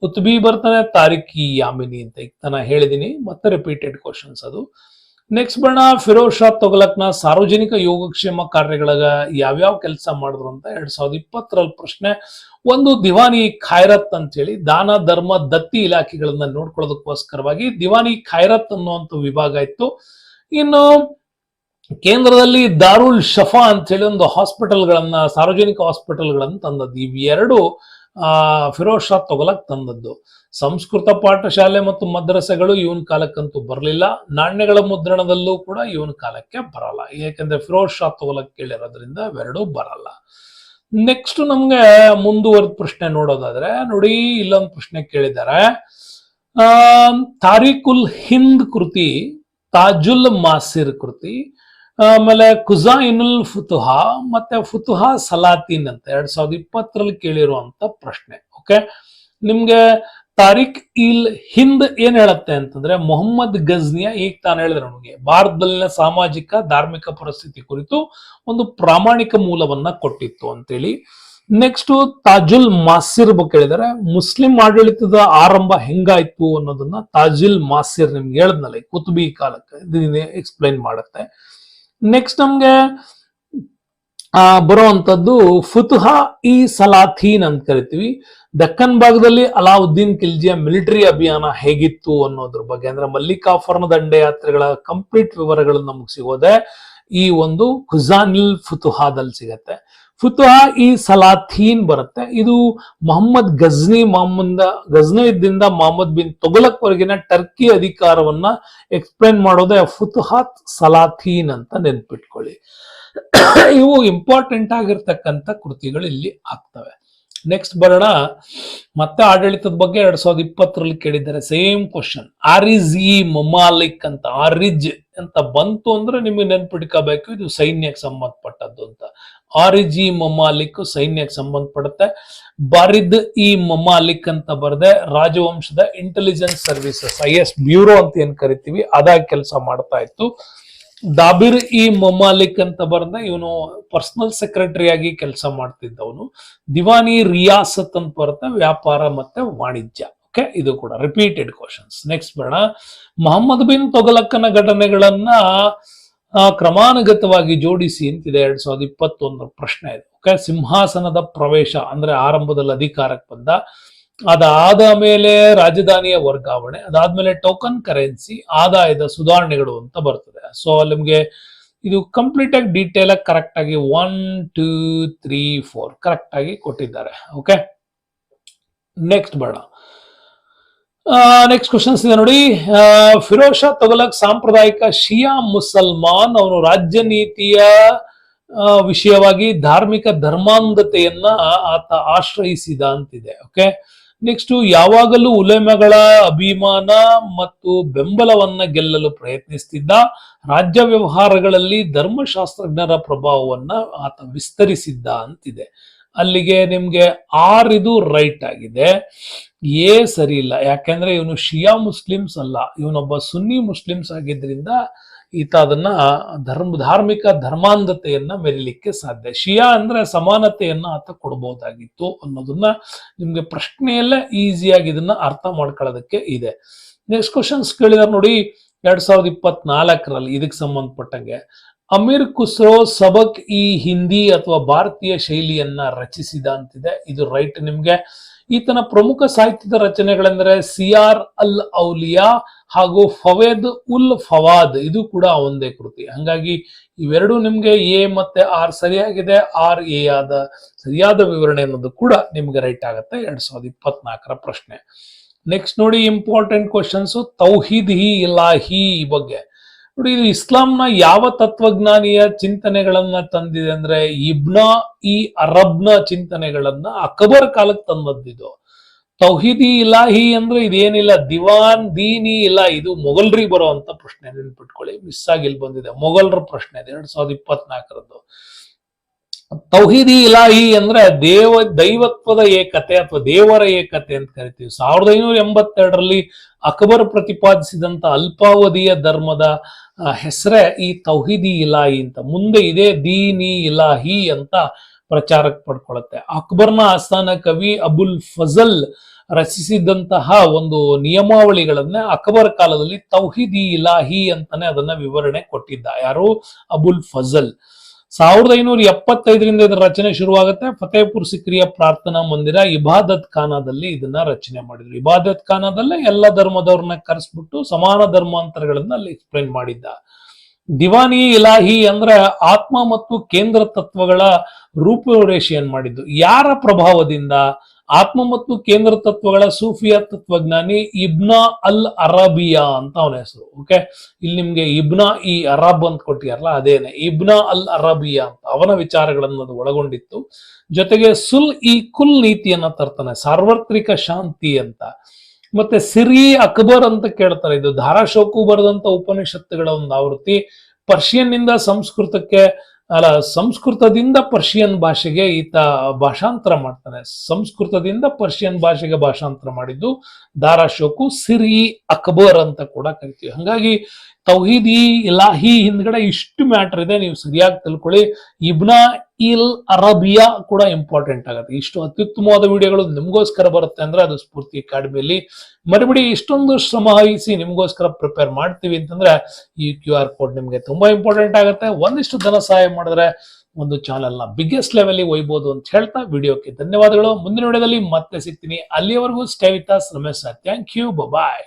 ಕುತ್ಬಿ ಬರ್ತಾನೆ, ತಾರಿಕ್ ಇ ಯಾಮಿನಿ ಅಂತ. ಈಗ ನಾನು ಹೇಳಿದೀನಿ, ಮತ್ತೆ ರಿಪೀಟೆಡ್ ಕ್ವಶನ್ಸ್ ಅದು. ನೆಕ್ಸ್ಟ್ ಬಣ್ಣ ಫಿರೋಜ್ ಶಾ ತುಘಲಕ್ನ ಸಾರ್ವಜನಿಕ ಯೋಗಕ್ಷೇಮ ಕಾರ್ಯಗಳ ಯಾವ್ಯಾವ ಕೆಲಸ ಮಾಡಿದ್ರು ಅಂತ 2020ರಲ್ಲಿ ಪ್ರಶ್ನೆ. ಒಂದು ದಿವಾನಿ ಖೈರತ್ ಅಂತ ಹೇಳಿ ದಾನ ಧರ್ಮ ದತ್ತಿ ಇಲಾಖೆಗಳನ್ನ ನೋಡ್ಕೊಳ್ಳೋದಕ್ಕೋಸ್ಕರವಾಗಿ ದಿವಾನಿ ಖೈರತ್ ಅನ್ನುವಂಥ ವಿಭಾಗ ಇತ್ತು. ಇನ್ನು ಕೇಂದ್ರದಲ್ಲಿ ದಾರುಲ್ ಶಫಾ ಅಂತ ಹೇಳಿ ಒಂದು ಹಾಸ್ಪಿಟಲ್ಗಳನ್ನ, ಸಾರ್ವಜನಿಕ ಹಾಸ್ಪಿಟಲ್ಗಳನ್ನ ತಂದದ್ದು. ಇವೆರಡು ಫಿರೋಜ್ ಶಾ ತುಘಲಕ್ ತಂದದ್ದು. ಸಂಸ್ಕೃತ ಪಾಠಶಾಲೆ ಮತ್ತು ಮದ್ರಸೆಗಳು ಇವನ್ ಕಾಲಕ್ಕಂತೂ ಬರಲಿಲ್ಲ. ನಾಣ್ಯಗಳ ಮುದ್ರಣದಲ್ಲೂ ಕೂಡ ಇವನ್ ಕಾಲಕ್ಕೆ ಬರಲ್ಲ, ಯಾಕೆಂದ್ರೆ ಫಿರೋಜ್ ಶಾ ತುಘಲಕ್ ಕೇಳಿರೋದ್ರಿಂದ ಇವೆರಡೂ ಬರಲ್ಲ. ನೆಕ್ಸ್ಟ್ ನಮ್ಗೆ ಮುಂದುವರೆದ ಪ್ರಶ್ನೆ ನೋಡೋದಾದ್ರೆ ನೋಡಿ, ಇಲ್ಲೊಂದು ಪ್ರಶ್ನೆ ಕೇಳಿದ್ದಾರೆ. ತಾರಿಕುಲ್ ಹಿಂದ್ ಕೃತಿ, ತಾಜುಲ್ ಮಾಸಿರ್ ಕೃತಿ, ಆಮೇಲೆ ಖುಜಾಯಿನುಲ್ ಫುತುಹಾ ಮತ್ತೆ ಫುತುಹಾ ಸಲಾತೀನ್ ಅಂತ 2020ರಲ್ಲಿ ಕೇಳಿರುವಂತ ಪ್ರಶ್ನೆ. ಓಕೆ, ನಿಮ್ಗೆ ತಾರಿಕ್ ಇಲ್ ಹಿಂದ್ ಏನ್ ಹೇಳುತ್ತೆ ಅಂತಂದ್ರೆ, ಮೊಹಮ್ಮದ್ ಗಜ್ನಿಯ, ಈಗ ತಾನು ಹೇಳಿದ್ರೆ ನಮಗೆ ಭಾರತದಲ್ಲಿನ ಸಾಮಾಜಿಕ ಧಾರ್ಮಿಕ ಪರಿಸ್ಥಿತಿ ಕುರಿತು ಒಂದು ಪ್ರಾಮಾಣಿಕ ಮೂಲವನ್ನ ಕೊಟ್ಟಿತ್ತು ಅಂತೇಳಿ. ನೆಕ್ಸ್ಟ್ ತಾಜುಲ್ ಮಾಸಿರ್ ಬಗ್ಗೆ ಹೇಳಿದ್ದಾರೆ. ಮುಸ್ಲಿಂ ಆಡಳಿತದ ಆರಂಭ ಹೆಂಗಾಯ್ತು ಅನ್ನೋದನ್ನ ತಾಜುಲ್ ಮಾಸಿರ್ ನಿಮ್ಗೆ ಹೇಳದ್ನಲ್ಲ ಕುತುಬಿ ಕಾಲಕ್ಕೆ ಎಕ್ಸ್ಪ್ಲೈನ್ ಮಾಡುತ್ತೆ. ನೆಕ್ಸ್ಟ್ ನಮ್ಗೆ ಬರುವಂತದ್ದು ಫುತುಹ ಇ ಸಲಾಥೀನ್ ಅಂತ ಕರಿತೀವಿ. ದಕ್ಕನ್ ಭಾಗದಲ್ಲಿ ಅಲಾವುದ್ದೀನ್ ಖಿಲ್ಜಿಯ ಮಿಲಿಟರಿ ಅಭಿಯಾನ ಹೇಗಿತ್ತು ಅನ್ನೋದ್ರ ಬಗ್ಗೆ, ಅಂದ್ರೆ ಮಲ್ಲಿಕಾರ್ಜುನ ದಂಡಯಾತ್ರೆಗಳ ಕಂಪ್ಲೀಟ್ ವಿವರಗಳು ನಮಗೆ ಸಿಗೋದೆ ಈ ಒಂದು ಖುಜಾನಿಲ್ ಫುತುಹಾದಲ್ಲಿ ಸಿಗತ್ತೆ. ಫುತುಹ ಇ ಸಲಾಥೀನ್ ಬರುತ್ತೆ. ಇದು ಮೊಹಮ್ಮದ್ ಗಜ್ನಿದಿಂದ ಮೊಹಮ್ಮದ್ ಬಿನ್ ತೊಗಲಕ್ ವರೆಗಿನ ಟರ್ಕಿ ಅಧಿಕಾರವನ್ನ ಎಕ್ಸ್ಪ್ಲೇನ್ ಮಾಡೋದೇ ಫುತುಹಾತ್ ಸಲಾಥೀನ್ ಅಂತ ನೆನ್ಪಿಟ್ಕೊಳ್ಳಿ. ಇವು ಇಂಪಾರ್ಟೆಂಟ್ ಆಗಿರ್ತಕ್ಕಂಥ ಕೃತಿಗಳು ಇಲ್ಲಿ ಆಗ್ತವೆ. ನೆಕ್ಸ್ಟ್ ಬರೋಣ, ಮತ್ತೆ ಆಡಳಿತದ ಬಗ್ಗೆ 2020ರಲ್ಲಿ ಕೇಳಿದ್ದಾರೆ ಸೇಮ್ ಕ್ವಶನ್. ಆರಿಜ್ ಇ ಮಮಾಲಿಕ್ ಅಂತ, ಆರಿಜ್ ಅಂತ ಬಂತು ಅಂದ್ರೆ ನಿಮಗೆ ನೆನ್ಪಿಟ್ಕೋಬೇಕು ಇದು ಸೈನ್ಯಕ್ಕೆ ಸಂಬಂಧಪಟ್ಟದ್ದು ಅಂತ. ಆರಿಜ್ ಇ ಮಮಾಲಿಕ್ ಸೈನ್ಯಕ್ಕೆ ಸಂಬಂಧಪಡುತ್ತೆ. ಬಾರಿದ್ ಇ ಮಮಾಲಿಕ್ ಅಂತ ಬರದೆ ರಾಜವಂಶದ ಇಂಟೆಲಿಜೆನ್ಸ್ ಸರ್ವಿಸಸ್ IS ಬ್ಯೂರೋ ಅಂತ ಏನ್ ಕರಿತೀವಿ ಅದಾಗಿ ಕೆಲಸ ಮಾಡ್ತಾ ಇತ್ತು. ದಾಬಿರ್ ಇ ಮಮಾಲಿಕ್ ಅಂತ ಬರೆದ ಇವನು ಪರ್ಸನಲ್ ಸೆಕ್ರೆಟರಿ ಆಗಿ ಕೆಲಸ ಮಾಡ್ತಿದ್ದವನು. ದಿವಾನಿ ರಿಯಾಸತ್ ಅಂತ ಬರುತ್ತೆ, ವ್ಯಾಪಾರ ಮತ್ತೆ ವಾಣಿಜ್ಯ. ಓಕೆ, ಇದು ಕೂಡ ರಿಪೀಟೆಡ್ ಕ್ವಶನ್ಸ್. ನೆಕ್ಸ್ಟ್ ಬರೋಣ, ಮೊಹಮ್ಮದ್ ಬಿನ್ ತೊಗಲಕ್ಕನ ಘಟನೆಗಳನ್ನ ಕ್ರಮಾನುಗತವಾಗಿ ಜೋಡಿಸಿ ಅಂತಿದೆ 2021 ಪ್ರಶ್ನೆ ಇದು. ಓಕೆ, ಸಿಂಹಾಸನದ ಪ್ರವೇಶ ಅಂದ್ರೆ ಆರಂಭದಲ್ಲಿ ಅಧಿಕಾರಕ್ಕೆ ಬಂದ, ಅದಾದ ಮೇಲೆ ರಾಜಧಾನಿಯ ವರ್ಗಾವಣೆ, ಅದಾದ್ಮೇಲೆ ಟೋಕನ್ ಕರೆನ್ಸಿ, ಆದಾಯದ ಸುಧಾರಣೆಗಳು ಅಂತ ಬರ್ತದೆ. ಸೊ ನಿಮ್ಗೆ ಇದು ಕಂಪ್ಲೀಟ್ ಆಗಿ ಡೀಟೇಲ್ ಆಗಿ ಕರೆಕ್ಟ್ ಆಗಿ 1 2 3 4 ಕರೆಕ್ಟ್ ಆಗಿ ಕೊಟ್ಟಿದ್ದಾರೆ. ಓಕೆ, ನೆಕ್ಸ್ಟ್ ಬೇಡ. ನೆಕ್ಸ್ಟ್ ಕ್ವಶನ್ಸ್ ಇದೆ ನೋಡಿ. ಫಿರೋಜ್ ಶಾ ತುಘಲಕ್ ಸಾಂಪ್ರದಾಯಿಕ ಶಿಯಾ ಮುಸಲ್ಮಾನ್, ಅವನು ರಾಜ್ಯ ನೀತಿಯ ವಿಷಯವಾಗಿ ಧಾರ್ಮಿಕ ಧರ್ಮಾಂಧತೆಯನ್ನ ಆತ ಆಶ್ರಯಿಸಿದ ಅಂತಿದೆ. ಓಕೆ, ನೆಕ್ಸ್ಟ್ ಯಾವಾಗಲೂ ಉಲೆಮೆಗಳ ಅಭಿಮಾನ ಮತ್ತು ಬೆಂಬಲವನ್ನ ಗೆಲ್ಲಲು ಪ್ರಯತ್ನಿಸ್ತಿದ್ದ, ರಾಜ್ಯ ವ್ಯವಹಾರಗಳಲ್ಲಿ ಧರ್ಮಶಾಸ್ತ್ರಜ್ಞರ ಪ್ರಭಾವವನ್ನ ಆತ ವಿಸ್ತರಿಸಿದ್ದ ಅಂತಿದೆ. ಅಲ್ಲಿಗೆ ನಿಮ್ಗೆ ಇದು ರೈಟ್ ಆಗಿದೆ, ಎ ಸರಿ ಇಲ್ಲ. ಯಾಕೆಂದ್ರೆ ಇವನು ಶಿಯಾ ಮುಸ್ಲಿಮ್ಸ್ ಅಲ್ಲ, ಇವನೊಬ್ಬ ಸುನ್ನಿ ಮುಸ್ಲಿಮ್ಸ್ ಆಗಿದ್ರಿಂದ ಈತ ಅದನ್ನ ಧಾರ್ಮಿಕ ಧರ್ಮಾಂಧತೆಯನ್ನ ಮೆರಿಲಿಕ್ಕೆ ಸಾಧ್ಯ. ಶಿಯಾ ಅಂದ್ರೆ ಸಮಾನತೆಯನ್ನ ಆತ ಕೊಡಬಹುದಾಗಿತ್ತು ಅನ್ನೋದನ್ನ ನಿಮ್ಗೆ ಪ್ರಶ್ನೆಯಲ್ಲೇ ಈಸಿಯಾಗಿ ಇದನ್ನ ಅರ್ಥ ಮಾಡ್ಕೊಳ್ಳೋದಕ್ಕೆ ಇದೆ. ನೆಕ್ಸ್ಟ್ ಕ್ವಶನ್ಸ್ ಕೇಳಿದಾರೆ ನೋಡಿ 2024ರಲ್ಲಿ ಇದಕ್ಕೆ ಸಂಬಂಧಪಟ್ಟಂಗೆ. ಅಮೀರ್ ಖುಸ್ರೋ ಸಬಕ್ ಇ ಹಿಂದಿ ಅಥವಾ ಭಾರತೀಯ ಶೈಲಿಯನ್ನ ರಚಿಸಿದ ಅಂತಿದೆ. ಇದು ರೈಟ್ ನಿಮ್ಗೆ. ಈತನ ಪ್ರಮುಖ ಸಾಹಿತ್ಯದ ರಚನೆಗಳೆಂದರೆ ಸಿಯಾರ್ ಅಲ್ ಔಲಿಯಾ ಹಾಗೂ ಫವೇದ್ ಉಲ್ ಫವಾದ್, ಇದು ಕೂಡ ಒಂದೇ ಕೃತಿ. ಹಂಗಾಗಿ ಇವೆರಡು ನಿಮ್ಗೆ ಎ ಮತ್ತೆ ಆರ್ ಸರಿಯಾಗಿದೆ. ಆರ್ ಎ ಆದ ಸರಿಯಾದ ವಿವರಣೆ ಅನ್ನೋದು ಕೂಡ ನಿಮ್ಗೆ ರೈಟ್ ಆಗುತ್ತೆ 2024ರ ಪ್ರಶ್ನೆ. ನೆಕ್ಸ್ಟ್ ನೋಡಿ ಇಂಪಾರ್ಟೆಂಟ್ ಕ್ವಶನ್ಸ್, ತೌಹೀದ್ ಹಿ ಇಲಾಹಿ ಬಗ್ಗೆ ನೋಡಿ. ಇದು ಇಸ್ಲಾಂನ ಯಾವ ತತ್ವಜ್ಞಾನಿಯ ಚಿಂತನೆಗಳನ್ನ ತಂದಿದೆ ಅಂದ್ರೆ ಇಬ್ನ ಇ ಅರಬ್ನ ಚಿಂತನೆಗಳನ್ನ ಅಕ್ಬರ್ ಕಾಲಕ್ಕೆ ತಂದದ್ದು. ತೌಹೀದಿ ಇಲಾಹಿ ಅಂದ್ರೆ ಇದೇನಿಲ್ಲ, ದಿವಾನ್ ದೀನಿ ಇಲ್ಲ, ಇದು ಮೊಘಲ್ರಿಗೆ ಬರುವಂತ ಪ್ರಶ್ನೆ, ನೆನ್ಪಿಟ್ಕೊಳ್ಳಿ. ಮಿಸ್ ಆಗಿ ಇಲ್ಲಿ ಬಂದಿದೆ, ಮೊಘಲರ ಪ್ರಶ್ನೆ ಇದೆ 2024ರದ್ದು. ತೌಹೀದಿ ಇಲಾಹಿ ಅಂದ್ರೆ ದೈವತ್ವದ ಏಕತೆ ಅಥವಾ ದೇವರ ಏಕತೆ ಅಂತ ಕರಿತೀವಿ. 1582ರಲ್ಲಿ ಅಕ್ಬರ್ ಪ್ರತಿಪಾದಿಸಿದಂತ ಅಲ್ಪಾವಧಿಯ ಧರ್ಮದ ಹೆಸರೇ ಈ ತೌಹೀದಿ ಇಲಾಹಿ ಅಂತ. ಮುಂದೆ ಇದೇ ದೀನಿ ಇಲಾಹಿ ಅಂತ ಪ್ರಚಾರಕ್ಕೆ ಪಡ್ಕೊಳ್ಳುತ್ತೆ. ಅಕ್ಬರ್ನ ಆಸ್ಥಾನ ಕವಿ ಅಬುಲ್ ಫಜಲ್ ರಚಿಸಿದಂತಹ ಒಂದು ನಿಯಮಾವಳಿಗಳನ್ನ ಅಕ್ಬರ್ ಕಾಲದಲ್ಲಿ ತೌಹೀದಿ ಇಲಾಹಿ ಅಂತಾನೆ ಅದನ್ನ ವಿವರಣೆ ಕೊಟ್ಟಿದ್ದ. ಯಾರು? ಅಬುಲ್ ಫಜಲ್. 1575ರಿಂದ ಇದರ ರಚನೆ ಶುರುವಾಗುತ್ತೆ. ಫತೇಪುರ್ ಸಿಕ್ರಿಯ ಪ್ರಾರ್ಥನಾ ಮಂದಿರ ಇಬಾದತ್ ಖಾನಾದಲ್ಲಿ ಇದನ್ನ ರಚನೆ ಮಾಡಿದ್ರು. ಇಬಾದತ್ ಖಾನಾದಲ್ಲೇ ಎಲ್ಲ ಧರ್ಮದವ್ರನ್ನ ಕರೆಸ್ಬಿಟ್ಟು ಸಮಾನ ಧರ್ಮಾಂತರಗಳನ್ನ ಅಲ್ಲಿ ಎಕ್ಸ್ಪ್ಲೈನ್ ಮಾಡಿದ್ದ. ದಿವಾನಿ ಇಲಾಹಿ ಅಂದ್ರೆ ಆತ್ಮ ಮತ್ತು ಕೇಂದ್ರ ತತ್ವಗಳ ರೂಪುರೇಷೆಯನ್ನು ಮಾಡಿದ್ದು. ಯಾರ ಪ್ರಭಾವದಿಂದ? ಆತ್ಮ ಮತ್ತು ಕೇಂದ್ರ ತತ್ವಗಳ ಸೂಫಿಯಾ ತತ್ವಜ್ಞಾನಿ ಇಬ್ನ ಅಲ್ ಅರಬಿಯಾ ಅಂತ ಅವನ ಹೆಸರು. ಓಕೆ, ಇಲ್ಲಿ ನಿಮ್ಗೆ ಇಬ್ನ ಇ ಅರಬ್ ಅಂತ ಕೊಟ್ಟಿರಲ್ಲ, ಅದೇನೆ ಇಬ್ನ ಅಲ್ ಅರಬಿಯಾ ಅಂತ. ಅವನ ವಿಚಾರಗಳನ್ನು ಅದು ಒಳಗೊಂಡಿತ್ತು. ಜೊತೆಗೆ ಕುಲ್ ನೀತಿಯನ್ನ ತರ್ತಾನೆ, ಸಾರ್ವತ್ರಿಕ ಶಾಂತಿ ಅಂತ. ಮತ್ತೆ ಸಿರಿ ಅಕ್ಬರ್ ಅಂತ ಕೇಳ್ತಾರೆ. ಇದು ಧಾರಾಶೋಕು ಬರೆದಂತ ಉಪನಿಷತ್ತುಗಳ ಒಂದು ಆವೃತ್ತಿ. ಪರ್ಷಿಯನ್ ನಿಂದ ಸಂಸ್ಕೃತದಿಂದ ಪರ್ಷಿಯನ್ ಭಾಷೆಗೆ ಈತ ಭಾಷಾಂತರ ಮಾಡ್ತಾನೆ. ಸಂಸ್ಕೃತದಿಂದ ಪರ್ಷಿಯನ್ ಭಾಷೆಗೆ ಭಾಷಾಂತರ ಮಾಡಿದ್ದು ದಾರಾಶೋಕು ಸಿರಿ ಅಕ್ಬರ್ ಅಂತ ಕೂಡ ಕರಿತೀವಿ. ಹಂಗಾಗಿ ತೌಹೀದ್ ಇ ಇಲಾಹಿ ಹಿಂದ್ಗಡೆ ಇಷ್ಟು ಮ್ಯಾಟರ್ ಇದೆ, ನೀವು ಸರಿಯಾಗಿ ತಿಳ್ಕೊಳ್ಳಿ. ಇಬ್ನ ಇಲ್ ಅರಬಿಯಾ ಕೂಡ ಇಂಪಾರ್ಟೆಂಟ್ ಆಗುತ್ತೆ. ಇಷ್ಟು ಅತ್ಯುತ್ತಮವಾದ ವಿಡಿಯೋಗಳು ನಿಮ್ಗೋಸ್ಕರ ಬರುತ್ತೆ ಅಂದ್ರೆ ಅದು ಸ್ಫೂರ್ತಿ ಅಕಾಡೆಮಿಯಲ್ಲಿ. ಮರಿಬಿಡಿ, ಇಷ್ಟೊಂದು ಶ್ರಮ ವಹಿಸಿ ನಿಮ್ಗೋಸ್ಕರ ಪ್ರಿಪೇರ್ ಮಾಡ್ತೀವಿ ಅಂತಂದ್ರೆ ಈ QR ಕೋಡ್ ನಿಮ್ಗೆ ತುಂಬಾ ಇಂಪಾರ್ಟೆಂಟ್ ಆಗುತ್ತೆ. ಒಂದಿಷ್ಟು ಧನ ಸಹಾಯ ಮಾಡಿದ್ರೆ ಒಂದು ಚಾನೆಲ್ ನ ಬಿಗ್ಗೆಸ್ಟ್ ಲೆವೆಲ್ ಒಯ್ಬಹುದು ಅಂತ ಹೇಳ್ತಾ ವಿಡಿಯೋಕ್ಕೆ ಧನ್ಯವಾದಗಳು. ಮುಂದಿನ ವಿಡಿಯೋದಲ್ಲಿ ಮತ್ತೆ ಸಿಗ್ತೀನಿ. ಅಲ್ಲಿಯವರೆಗೂ stay with us. Ramesh. Thank you. Bye.